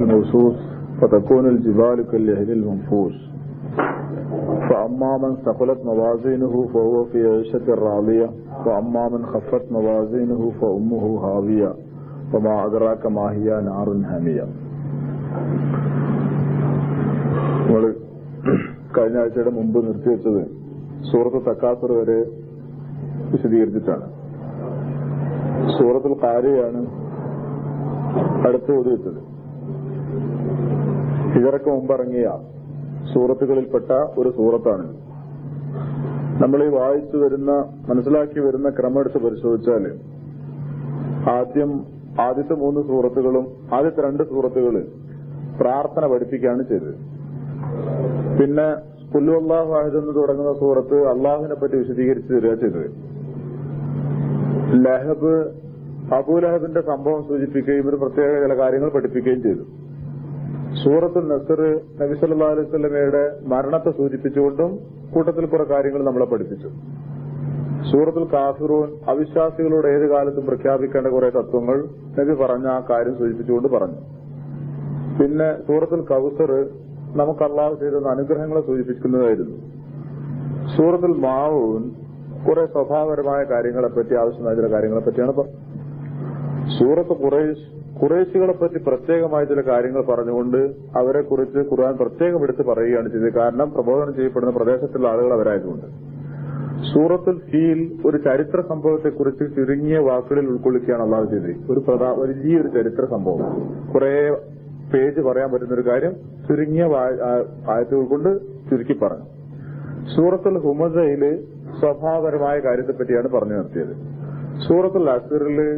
نصوص فتكون الجبال كالعهن المنفوش فأما من ثقلت موازينه فهو في عيشة راضية وأما من خفت موازينه فأمه هاوية وما أدراك ما هي نار حامية. കഴിഞ്ഞ ആഴ്ചയുടെ മുമ്പ് നിർത്തിവെച്ചത് സൂറത്ത് തക്കാസുർ വരെ വിശദീകരിച്ചിട്ടാണ്. സൂറത്തുൽ ഖാരിയാണ് അടുത്ത് ഓതിവെച്ചത്. ഹിജറക്ക് മുമ്പിറങ്ങിയ സൂറത്തുകളിൽപ്പെട്ട ഒരു സൂറത്താണ്. നമ്മൾ ഈ വായിച്ചു വരുന്ന മനസ്സിലാക്കി വരുന്ന ക്രമം എടുത്ത് പരിശോധിച്ചാൽ ആദ്യത്തെ 3 സൂറത്തുകളും ആദ്യത്തെ 2 സൂറത്തുകൾ പ്രാർത്ഥന പഠിപ്പിക്കുകയാണ് ചെയ്തത്. പിന്നെ ഖുൽ ഹുവല്ലാഹു അഹദ് എന്ന് തുടങ്ങുന്ന സൂറത്ത് അള്ളാഹുവിനെ പറ്റി വിശദീകരിച്ച് തരിക ചെയ്തത്. അബൂലഹബിന്റെ സംഭവം സൂചിപ്പിക്കുകയും ഒരു പ്രത്യേക ചില കാര്യങ്ങൾ പഠിപ്പിക്കുകയും ചെയ്തു. സൂറത്തുൽ നസ്ർ നബി സല്ലല്ലാഹു അലൈഹി വസല്ലമയുടെ മരണത്തെ സൂചിപ്പിച്ചുകൊണ്ടും കൂട്ടത്തിൽ കുറെ കാര്യങ്ങൾ നമ്മളെ പഠിപ്പിച്ചു. സൂറത്തുൽ കാഫിറൂൻ അവിശ്വാസികളോട് ഏത് കാലത്തും പ്രഖ്യാപിക്കേണ്ട കുറെ തത്വങ്ങൾ നബി പറഞ്ഞ ആ കാര്യം സൂചിപ്പിച്ചുകൊണ്ട് പറഞ്ഞു. പിന്നെ സൂറത്തുൽ കൗസർ നമുക്ക് അള്ളാഹു ചെയ്ത അനുഗ്രഹങ്ങളെ സൂചിപ്പിക്കുന്നതായിരുന്നു. സൂറത്തുൽ മാഊൻ കുറെ സ്വഭാവപരമായ കാര്യങ്ങളെപ്പറ്റി, ആവശ്യമായ ചില കാര്യങ്ങളെപ്പറ്റിയാണ് പറഞ്ഞത്. സൂറത്ത് ഖുറൈശികളെ പറ്റി പ്രത്യേകമായ ചില കാര്യങ്ങൾ പറഞ്ഞുകൊണ്ട് അവരെ കുറിച്ച് ഖുർആൻ പ്രത്യേകം എടുത്ത് പറയുകയാണ് ചെയ്തത്. കാരണം പ്രബോധനം ചെയ്യപ്പെടുന്ന പ്രദേശത്തുള്ള ആളുകൾ അവരായതുകൊണ്ട്. സൂറത്തുൽ ഫീൽ ഒരു ചരിത്ര സംഭവത്തെക്കുറിച്ച് ചുരുങ്ങിയ വാക്കുകളിൽ ഉൾക്കൊള്ളിക്കുകയാണ് അള്ളാഹു ചെയ്തത്. വലിയൊരു ചരിത്ര സംഭവം, കുറെ പേജ് പറയാൻ പറ്റുന്ന ഒരു കാര്യം ചുരുങ്ങിയ ആയത്തുകൾ കൊണ്ട് ചുരുക്കി പറഞ്ഞു. സൂറത്തുൽ ഹുമസയില് സ്വഭാവപരമായ കാര്യത്തെപ്പറ്റിയാണ് പറഞ്ഞു നിർത്തിയത്. സൂറത്തുൽ അസ്റില്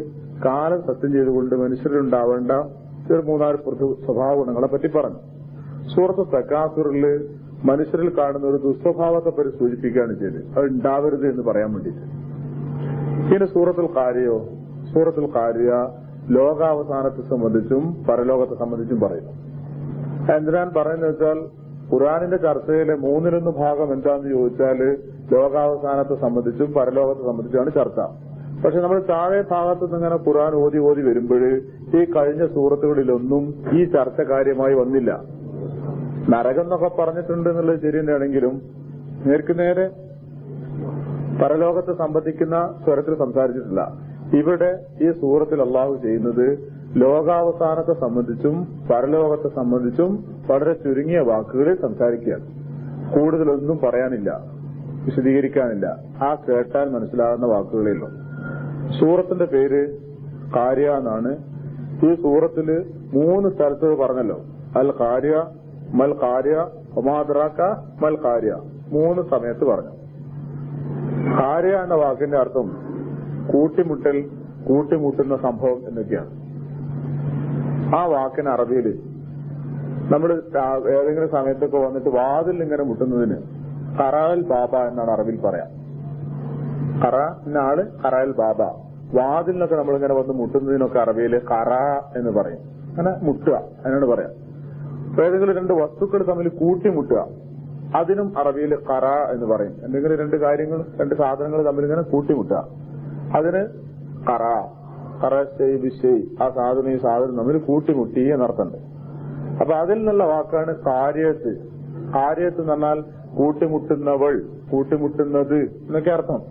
കാലം സത്യം ചെയ്തുകൊണ്ട് മനുഷ്യരിലുണ്ടാവേണ്ട 3-4 സ്വഭാവ ഗുണങ്ങളെ പറ്റി പറഞ്ഞു. സൂറത്ത് തക്കാസുറില് മനുഷ്യരിൽ കാണുന്ന ഒരു ദുസ്വഭാവത്തെ പറ്റി സൂചിപ്പിക്കുകയാണ് ചെയ്തത്. അത് ഉണ്ടാവരുത് എന്ന് പറയാൻ വേണ്ടിയിട്ട്. പിന്നെ സൂറത്തുൽ ഖാരിയ ലോകാവസാനത്തെ സംബന്ധിച്ചും പരലോകത്തെ സംബന്ധിച്ചും പറയുന്നു. എന്തിനാണ് പറയുന്നത് വെച്ചാൽ ഖുർആനിന്റെ ചർച്ചയിലെ 1/3 ഭാഗം എന്താണെന്ന് ചോദിച്ചാൽ ലോകാവസാനത്തെ സംബന്ധിച്ചും പരലോകത്തെ സംബന്ധിച്ചാണ് ചർച്ച. പക്ഷെ നമ്മൾ താഴെ ഭാഗത്തു നിന്ന് ഇങ്ങനെ ഖുർആൻ ഓതി വരുമ്പോൾ ഈ കഴിഞ്ഞ സൂറത്തുകളിലൊന്നും ഈ ചർച്ച കാര്യമായി വന്നില്ല. നരകം എന്നൊക്കെ പറഞ്ഞിട്ടുണ്ട് എന്നുള്ളത് ശരി തന്നെയാണെങ്കിലും നേരെ പരലോകത്തെ സംബന്ധിക്കുന്ന സ്വരത്തിൽ സംസാരിച്ചിട്ടില്ല. ഇവിടെ ഈ സൂറത്തിൽ അള്ളാഹു ചെയ്യുന്നത് ലോകാവസാനത്തെ സംബന്ധിച്ചും പരലോകത്തെ സംബന്ധിച്ചും വളരെ ചുരുങ്ങിയ വാക്കുകളിൽ സംസാരിക്കുകയാണ്. കൂടുതലൊന്നും പറയാനില്ല, വിശദീകരിക്കാനില്ല. ആ കേട്ടാൽ മനസ്സിലാകുന്ന വാക്കുകളേ ഉള്ളൂ. സൂറത്തിന്റെ പേര് ഖാരിയ എന്നാണ്. ഈ സൂറത്തില് 3 സ്ഥലത്ത് പറഞ്ഞല്ലോ. അൽ ഖാരിയ, മൽ ഖാരിയ, വമാ അദ്റാക മൽ ഖാരിയ. 3 സമയത്ത് പറഞ്ഞു. ഖാരിയ എന്ന വാക്കിന്റെ അർത്ഥം കൂട്ടിമുട്ടുന്ന സംഭവം എന്നൊക്കെയാണ്. ആ വാക്കിന് അറബിയിൽ നമ്മൾ ഏതെങ്കിലും സമയത്തൊക്കെ വന്നിട്ട് വാതിൽ ഇങ്ങനെ മുട്ടുന്നതിന് ഖറാൽ ബാബ എന്നാണ് അറബിയിൽ പറയാം. ഖറാൽ ബാബ. വാതിലിനൊക്കെ നമ്മളിങ്ങനെ വന്ന് മുട്ടുന്നതിനൊക്കെ അറബിയില് ഖറ എന്ന് പറയും. അങ്ങനെ മുട്ടുക അതിനോട് പറയാം. ഏതെങ്കിലും 2 വസ്തുക്കൾ തമ്മിൽ കൂട്ടിമുട്ടുക അതിനും അറബിയിൽ ഖറ എന്ന് പറയും. എന്തെങ്കിലും 2 സാധനങ്ങൾ തമ്മിൽ ഇങ്ങനെ കൂട്ടിമുട്ടുക അതിന് ഖറ വിഷയ്. ആ സാധനം ഈ സാധനം തമ്മിൽ കൂട്ടിമുട്ടി എന്നർത്ഥമുണ്ട്. അപ്പൊ അതിൽ നിന്നുള്ള വാക്കാണ് ഖാരിയത്ത്. ഖാരിയത്ത് എന്ന് പറഞ്ഞാൽ കൂട്ടിമുട്ടുന്നവൾ, കൂട്ടിമുട്ടുന്നത് എന്നൊക്കെ അർത്ഥം.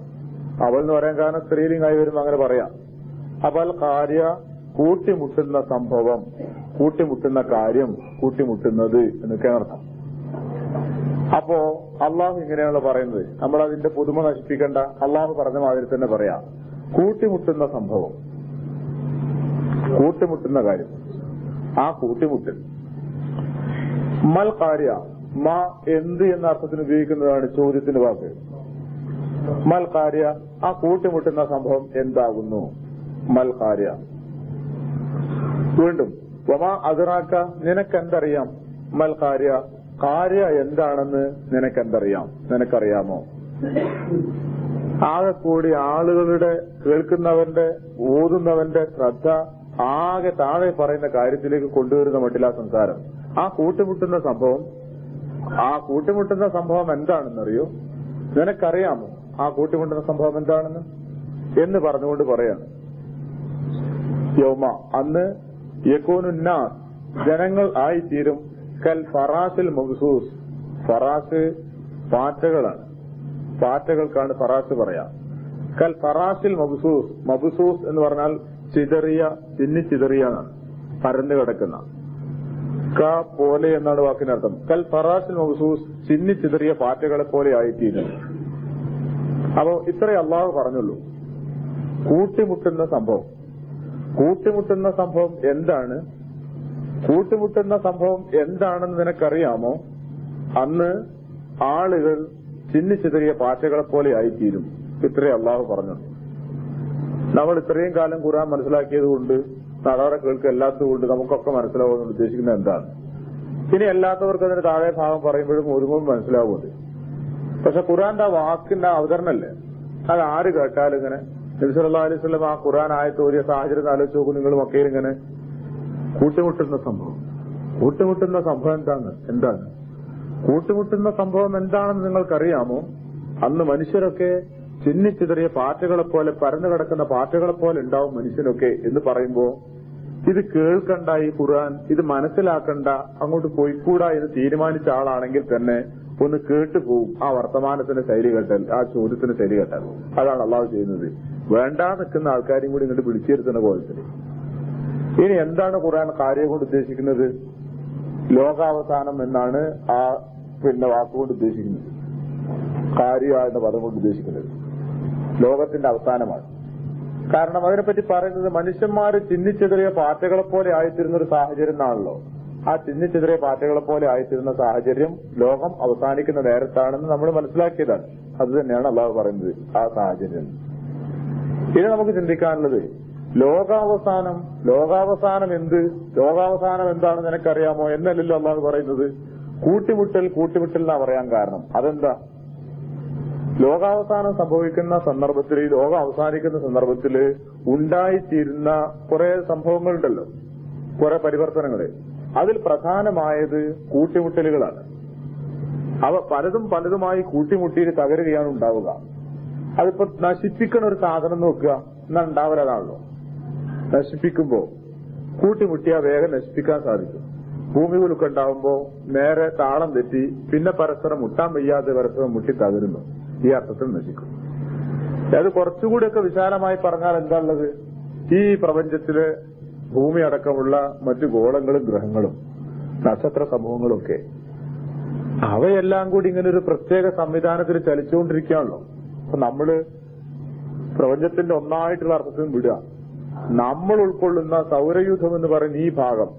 അവൾ എന്ന് പറയാൻ കാരണം സ്ത്രീലിംഗായി വരുമ്പോൾ അങ്ങനെ പറയാം. അപ്പൊ അൽ ഖാരിയ കൂട്ടിമുട്ടുന്ന സംഭവം, കൂട്ടിമുട്ടുന്ന കാര്യം, കൂട്ടിമുട്ടുന്നത് എന്നൊക്കെയാണ് അർത്ഥം. അപ്പോ അള്ളാഹു ഇങ്ങനെയാണല്ലോ പറയുന്നത്. നമ്മൾ അതിന്റെ പുതുമ നശിപ്പിക്കേണ്ട. അള്ളാഹു പറഞ്ഞ മാതിരി തന്നെ പറയാം. കൂട്ടിമുട്ടുന്ന സംഭവം, കൂട്ടിമുട്ടുന്ന കാര്യം, ആ കൂട്ടിമുട്ടൽ. മൽ ഖാരിയ, എന്ത് എന്ന അർത്ഥത്തിന് ഉപയോഗിക്കുന്നതാണ് ചോദ്യത്തിന്റെ വാക്ക്. മൽ ഖാരിയ, ആ കൂട്ടിമുട്ടുന്ന സംഭവം എന്താകുന്നു? മൽ ഖാരിയ. വീണ്ടും വമാ അദ്റാക, നിനക്കെന്തറിയാം? മൽ ഖാരിയ, ഖാരിയ എന്താണെന്ന് നിനക്കെന്തറിയാം? നിനക്കറിയാമോ? ആകെ കൂടി ആളുകളുടെ, കേൾക്കുന്നവന്റെ, ഓതുന്നവന്റെ ശ്രദ്ധ ആകെ താഴെ പറയുന്ന കാര്യത്തിലേക്ക് കൊണ്ടുവരുന്ന മട്ടില്ല സംസാരം. ആ കൂട്ടിമുട്ടുന്ന സംഭവം എന്താണെന്നറിയോ? നിനക്കറിയാമോ ആ കൂട്ടിമുട്ടുന്ന സംഭവം എന്താണെന്ന് എന്ന് പറഞ്ഞുകൊണ്ട് പറയാണ്. യൗമ, അന്ന് യകൂനുന്നാസ്, ജനങ്ങൾ ആയിത്തീരും കൽ ഫറാസിൽ മബ്സൂസ്. ഫറാസ് പാറ്റകളാണ്, പാറ്റകൾക്കാണ് ഫറാസ് പറയാം. കൽ ഫറാസിൽ മബ്സൂസ്. മബ്സൂസ് എന്ന് പറഞ്ഞാൽ ചിതറിയ, ചിന്നിച്ചിതറിയാണ്, പരന്നു കിടക്കുന്ന. ക പോലെ എന്നാണ് വാക്കിനർത്ഥം. കൽ ഫറാസിൽ മബ്സൂസ്, ചിന്നിച്ചിതറിയ പാറ്റകളെ പോലെ ആയിത്തീരും. അപ്പോ ഇത്രേ അള്ളാഹു പറഞ്ഞുള്ളൂ. കൂട്ടിമുട്ടുന്ന സംഭവം, കൂട്ടിമുട്ടുന്ന സംഭവം എന്താണ്? കൂട്ടിമുട്ടുന്ന സംഭവം എന്താണെന്ന് നിനക്കറിയാമോ? അന്ന് ആളുകൾ ചിന്നിച്ചിതറിയ പാറ്റകളെ പോലെ ആയിത്തീരും. ഇത്രേ അള്ളാഹു പറഞ്ഞു. നമ്മൾ ഇത്രയും കാലം ഖുർആൻ മനസ്സിലാക്കിയത് കൊണ്ട്, നാടാറെ കേൾക്കുക അല്ലാത്തതുകൊണ്ട് നമുക്കൊക്കെ മനസ്സിലാവുമെന്ന് ഉദ്ദേശിക്കുന്നത് എന്താണ്? ഇനി അല്ലാത്തവർക്ക് അതിന് താഴെ ഭാഗം പറയുമ്പോഴും ഒരുങ്ങും മനസ്സിലാവുന്നത്. പക്ഷെ ഖുർആന്റെ ആ വാക്കിന്റെ അവതരണല്ലേ, അത് ആര് കേട്ടാലും ഇങ്ങനെ നബി സല്ലല്ലാഹു അലൈഹി വസല്ലം ആ ഖുർആൻ ആയത്ത് ഓതിയ സാഹചര്യം ആലോചിച്ച് നോക്കും നിങ്ങൾ. മക്കയിൽ ഇങ്ങനെ കൂട്ടിമുട്ടുന്ന സംഭവം, കൂട്ടിമുട്ടുന്ന സംഭവം എന്താണ് കൂട്ടിമുട്ടുന്ന സംഭവം എന്താണെന്ന് നിങ്ങൾക്കറിയാമോ? അന്ന് മനുഷ്യരൊക്കെ ചിന്നിച്ചിതറിയ പാറ്റകളെ പോലെ, പരന്നു കിടക്കുന്ന പാറ്റകളെ പോലെ ഉണ്ടാവും മനുഷ്യനൊക്കെ എന്ന് പറയുമ്പോ, ഇത് കേൾക്കണ്ട ഈ ഖുർആൻ, ഇത് മനസ്സിലാക്കണ്ട, അങ്ങോട്ട് പോയിക്കൂടാ എന്ന് തീരുമാനിച്ച ആളാണെങ്കിൽ തന്നെ ഒന്ന് കേട്ടുപോകും. ആ വർത്തമാനത്തിന്റെ ശൈലി കേട്ടാൽ, ആ ചോദ്യത്തിന്റെ ശൈലി കേട്ടാൽ. അതാണ് അള്ളാഹു ചെയ്യുന്നത്. വേണ്ടാ നിൽക്കുന്ന ആൾക്കാരെയും കൂടി ഇങ്ങോട്ട് വിളിച്ചിരുത്തുന്ന കോലത്തിൽ. ഇനി എന്താണ് ഖുർആൻ കാര്യം കൊണ്ട് ഉദ്ദേശിക്കുന്നത്? ലോകാവസാനം എന്നാണ് ആ വാക്കുകൊണ്ട് ഉദ്ദേശിക്കുന്നത്. കാര്യ എന്ന പദം കൊണ്ട് ഉദ്ദേശിക്കുന്നത് ലോകത്തിന്റെ അവസാനമാണ്. കാരണം അതിനെപ്പറ്റി പറയുന്നത് മനുഷ്യന്മാര് ചിന്നിച്ചെതിറിയ പാറ്റകളെ പോലെ ആയിത്തീരുന്ന ഒരു സാഹചര്യം എന്നാണല്ലോ. ആ ചിന്നിച്ചെതിറിയ പാറ്റകളെ പോലെ ആയിത്തീരുന്ന സാഹചര്യം ലോകം അവസാനിക്കുന്ന നേരത്താണെന്ന് നമ്മൾ മനസ്സിലാക്കിയതാണ്. അത് തന്നെയാണ് അള്ളാഹു പറയുന്നത്, ആ സാഹചര്യം. ഇനി നമുക്ക് ചിന്തിക്കാനുള്ളത് ലോകാവസാനം. ലോകാവസാനം എന്ത്? ലോകാവസാനം എന്താണെന്ന് നിനക്കറിയാമോ എന്നല്ലല്ലോ അള്ളാഹു പറയുന്നത്. കൂട്ടിമുട്ടൽ എന്നാ പറയാൻ കാരണം അതെന്താ? ലോകാവസാനം സംഭവിക്കുന്ന സന്ദർഭത്തിൽ, ലോകം അവസാനിക്കുന്ന സന്ദർഭത്തിൽ ഉണ്ടായിത്തീരുന്ന കുറെ സംഭവങ്ങളുണ്ടല്ലോ, കുറെ പരിവർത്തനങ്ങള്. അതിൽ പ്രധാനമായത് കൂട്ടിമുട്ടലുകളാണ്. അവ പലതുമായി കൂട്ടിമുട്ടിയിട്ട് തകരുകയാണ് ഉണ്ടാവുക. അതിപ്പോ നശിപ്പിക്കണ ഒരു സാധനം നോക്കുക, എന്നാ ഉണ്ടാവലാണല്ലോ. നശിപ്പിക്കുമ്പോ കൂട്ടിമുട്ടിയാൽ വേഗം നശിപ്പിക്കാൻ സാധിക്കും. ഭൂമി കുലുക്കം ഉണ്ടാവുമ്പോ നേരെ താളം തെറ്റി പിന്നെ പരസ്പരം മുട്ടാൻ വയ്യാതെ പരസ്പരം മുട്ടി തകരുന്നു. ഈ അർത്ഥത്തിൽ നശിക്കും. അത് കുറച്ചുകൂടിയൊക്കെ വിശാലമായി പറഞ്ഞാൽ എന്താ ഉള്ളത്? ഈ പ്രപഞ്ചത്തില് ഭൂമി അടക്കമുള്ള മറ്റു ഗോളങ്ങളും ഗ്രഹങ്ങളും നക്ഷത്ര സമൂഹങ്ങളും ഒക്കെ അവയെല്ലാം കൂടി ഇങ്ങനെ ഒരു പ്രത്യേക സംവിധാനത്തിൽ ചലിച്ചുകൊണ്ടിരിക്കുകയാണല്ലോ. അപ്പൊ നമ്മള് പ്രപഞ്ചത്തിന്റെ ഒന്നായിട്ടുള്ള അർത്ഥത്തിൽ വിടുക. നമ്മൾ ഉൾക്കൊള്ളുന്ന സൗരയൂഥം എന്ന് പറയുന്ന ഈ ഭാഗം,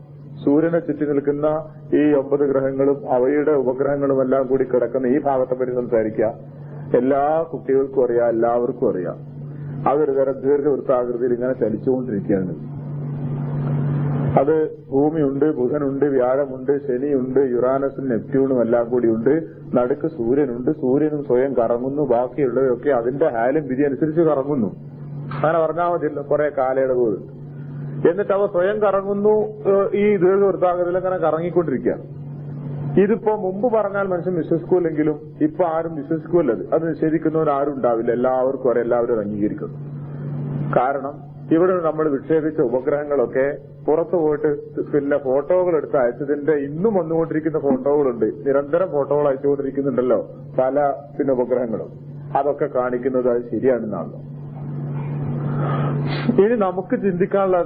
സൂര്യനെ ചുറ്റി നിൽക്കുന്ന ഈ 9 ഗ്രഹങ്ങളും അവയുടെ ഉപഗ്രഹങ്ങളും എല്ലാം കൂടി കിടക്കുന്ന ഈ ഭാഗത്തെ പറ്റി സംസാരിക്കുക. എല്ലാ കുട്ടികൾക്കും അറിയാം, എല്ലാവർക്കും അറിയാം. അതൊരു തരം ദീർഘവൃത്താകൃതിയിൽ ഇങ്ങനെ ചലിച്ചുകൊണ്ടിരിക്കുകയാണ്. അത് ഭൂമിയുണ്ട്, ബുധനുണ്ട്, വ്യാഴമുണ്ട്, ശനിയുണ്ട്, യുറാനസും നെപ്റ്റ്യൂണും എല്ലാം കൂടി ഉണ്ട്. നടുക്ക് സൂര്യനുണ്ട്. സൂര്യനും സ്വയം കറങ്ങുന്നു. ബാക്കിയുള്ളവയൊക്കെ അതിന്റെ ഹാലും വിധി അനുസരിച്ച് കറങ്ങുന്നു. അങ്ങനെ പറഞ്ഞാൽ മതിയല്ലോ, കുറെ കാലയളവ്. എന്നിട്ട് അവ സ്വയം കറങ്ങുന്നു. ഈ ദീർഘവൃത്താകൃതിയിൽ അങ്ങനെ കറങ്ങിക്കൊണ്ടിരിക്കുകയാണ്. ഇതിപ്പോ മുമ്പ് പറഞ്ഞാൽ മനുഷ്യൻ വിശ്വസിക്കൂല്ലെങ്കിലും ഇപ്പൊ ആരും വിശ്വസിക്കൂല്ലത്. അത് നിഷേധിക്കുന്നവരാരും ഉണ്ടാവില്ല. എല്ലാവർക്കും അറിയാം, എല്ലാവരും അംഗീകരിക്കുന്നു. കാരണം ഇവിടെ നമ്മൾ വിക്ഷേപിച്ച ഉപഗ്രഹങ്ങളൊക്കെ പുറത്തു പോയിട്ട് പിന്നെ ഫോട്ടോകൾ എടുത്ത് അയച്ചതിന്റെ ഇന്നും വന്നുകൊണ്ടിരിക്കുന്ന ഫോട്ടോകളുണ്ട്. നിരന്തരം ഫോട്ടോകൾ അയച്ചുകൊണ്ടിരിക്കുന്നുണ്ടല്ലോ പല ഉപഗ്രഹങ്ങളും. അതൊക്കെ കാണിക്കുന്നത് അത് ശരിയാണെന്നാണല്ലോ. ഇനി നമുക്ക് ചിന്തിക്കാനുള്ള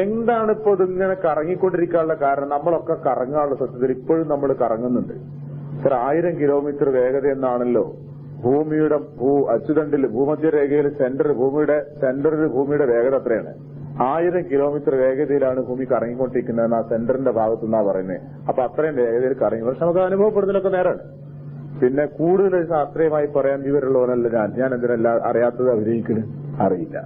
എന്താണ് ഇപ്പൊ ഇതിങ്ങനെ കറങ്ങിക്കൊണ്ടിരിക്കാനുള്ള കാരണം? നമ്മളൊക്കെ കറങ്ങാനുള്ള സത്യത്തിൽ ഇപ്പോഴും നമ്മൾ കറങ്ങുന്നുണ്ട്. ഇത്ര 1000 കിലോമീറ്റർ വേഗത എന്നാണല്ലോ ഭൂമിയുടെ അച്ചുതണ്ടിൽ, ഭൂമധ്യരേഖയിൽ ഭൂമിയുടെ സെന്ററിൽ ഭൂമിയുടെ വേഗത എത്രയാണ്? 1000 കിലോമീറ്റർ വേഗതയിലാണ് ഭൂമി കറങ്ങിക്കൊണ്ടിരിക്കുന്നത്. ആ സെന്ററിന്റെ ഭാഗത്തുനിന്നാ പറയുന്നത്. അപ്പൊ അത്രയും വേഗതയിൽ കറങ്ങി. പക്ഷെ നമുക്ക് അനുഭവപ്പെടുന്നതിലൊക്കെ നേരാണ്. പിന്നെ കൂടുതൽ ശാസ്ത്രീയമായി പറയാൻ വിവരമുള്ളവനല്ല ഞാൻ എന്തിനല്ല അറിയാത്തത് അഭിനയിക്കലും അറിയില്ല.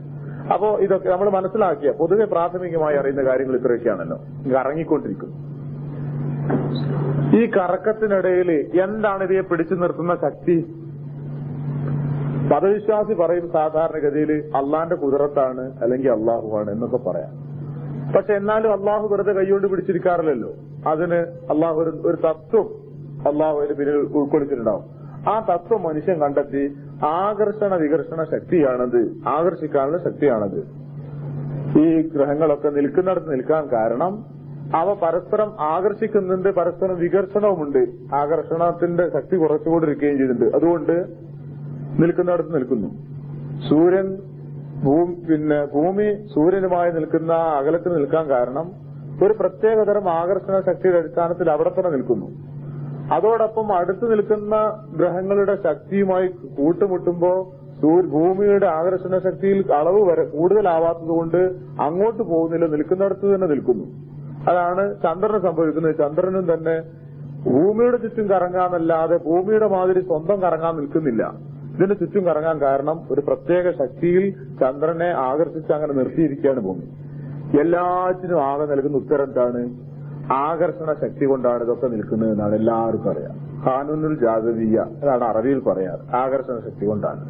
അപ്പോ ഇതൊക്കെ നമ്മൾ മനസ്സിലാക്കിയ പൊതുവെ പ്രാഥമികമായി അറിയുന്ന കാര്യങ്ങൾ ഇത്രയൊക്കെയാണല്ലോ. കറങ്ങിക്കൊണ്ടിരിക്കുന്നു. ഈ കറക്കത്തിനിടയിൽ എന്താണ് ഇവയെ പിടിച്ചു നിർത്തുന്ന ശക്തി? മതവിശ്വാസി പറയും സാധാരണഗതിയിൽ അള്ളാന്റെ കുതിരത്താണ് അല്ലെങ്കിൽ അള്ളാഹുവാണ് എന്നൊക്കെ പറയാം. പക്ഷെ എന്നാലും അള്ളാഹു വെറുതെ കൈകൊണ്ട് പിടിച്ചിരിക്കാറില്ലല്ലോ. അതിന് അള്ളാഹു ഒരു തത്വം അള്ളാഹു അതിന് പിന്നിൽ ഉൾക്കൊള്ളിച്ചിട്ടുണ്ടാവും. ആ തത്വം മനുഷ്യൻ കണ്ടെത്തി ആകർഷണ വികർഷണ ശക്തിയാണത്, ആകർഷിക്കാനുള്ള ശക്തിയാണത്. ഈ ഗ്രഹങ്ങളൊക്കെ നിൽക്കുന്നിടത്ത് നിൽക്കാൻ കാരണം അവ പരസ്പരം ആകർഷിക്കുന്നുണ്ട്, പരസ്പരം വികർഷണവുമുണ്ട്. ആകർഷണത്തിന്റെ ശക്തി കുറച്ചുകൊണ്ടിരിക്കുകയും ചെയ്തിട്ടുണ്ട്. അതുകൊണ്ട് നിൽക്കുന്നിടത്ത് നിൽക്കുന്നു. സൂര്യൻ ഭൂമി സൂര്യനുമായി നിൽക്കുന്ന അകലത്തിൽ നിൽക്കാൻ കാരണം ഒരു പ്രത്യേകതരം ആകർഷണ ശക്തിയുടെ അടിസ്ഥാനത്തിൽ അവിടെ തന്നെ നിൽക്കുന്നു. അതോടൊപ്പം അടുത്ത് നിൽക്കുന്ന ഗ്രഹങ്ങളുടെ ശക്തിയുമായി കൂട്ടുമുട്ടുമ്പോ ഭൂമിയുടെ ആകർഷണ ശക്തിയിൽ അളവ് വരെ കൂടുതലാവാത്തതുകൊണ്ട് അങ്ങോട്ട് പോകുന്നില്ല, നിൽക്കുന്നിടത്ത് തന്നെ നിൽക്കുന്നു. അതാണ് ചന്ദ്രന് സംഭവിക്കുന്നത്. ചന്ദ്രനും തന്നെ ഭൂമിയുടെ ചുറ്റും കറങ്ങാന്നല്ലാതെ ഭൂമിയുടെ മാതിരി സ്വന്തം കറങ്ങാൻ നിൽക്കുന്നില്ല. ഇതിന് ചുറ്റും കറങ്ങാൻ കാരണം ഒരു പ്രത്യേക ശക്തിയിൽ ചന്ദ്രനെ ആകർഷിച്ച് അങ്ങനെ നിർത്തിയിരിക്കുകയാണ് ഭൂമി. എല്ലാറ്റിനും ആകെ നൽകുന്ന ഉത്തരം എന്താണ്? ആകർഷണ ശക്തി കൊണ്ടാണ് ഇതൊക്കെ നിൽക്കുന്നത് എന്നാണ് എല്ലാവരും പറയാം. ഖാനൂനുൽ ജാദവിയ്യ അതാണ് അറബിയിൽ പറയാറ്. ആകർഷണ ശക്തി കൊണ്ടാണ്.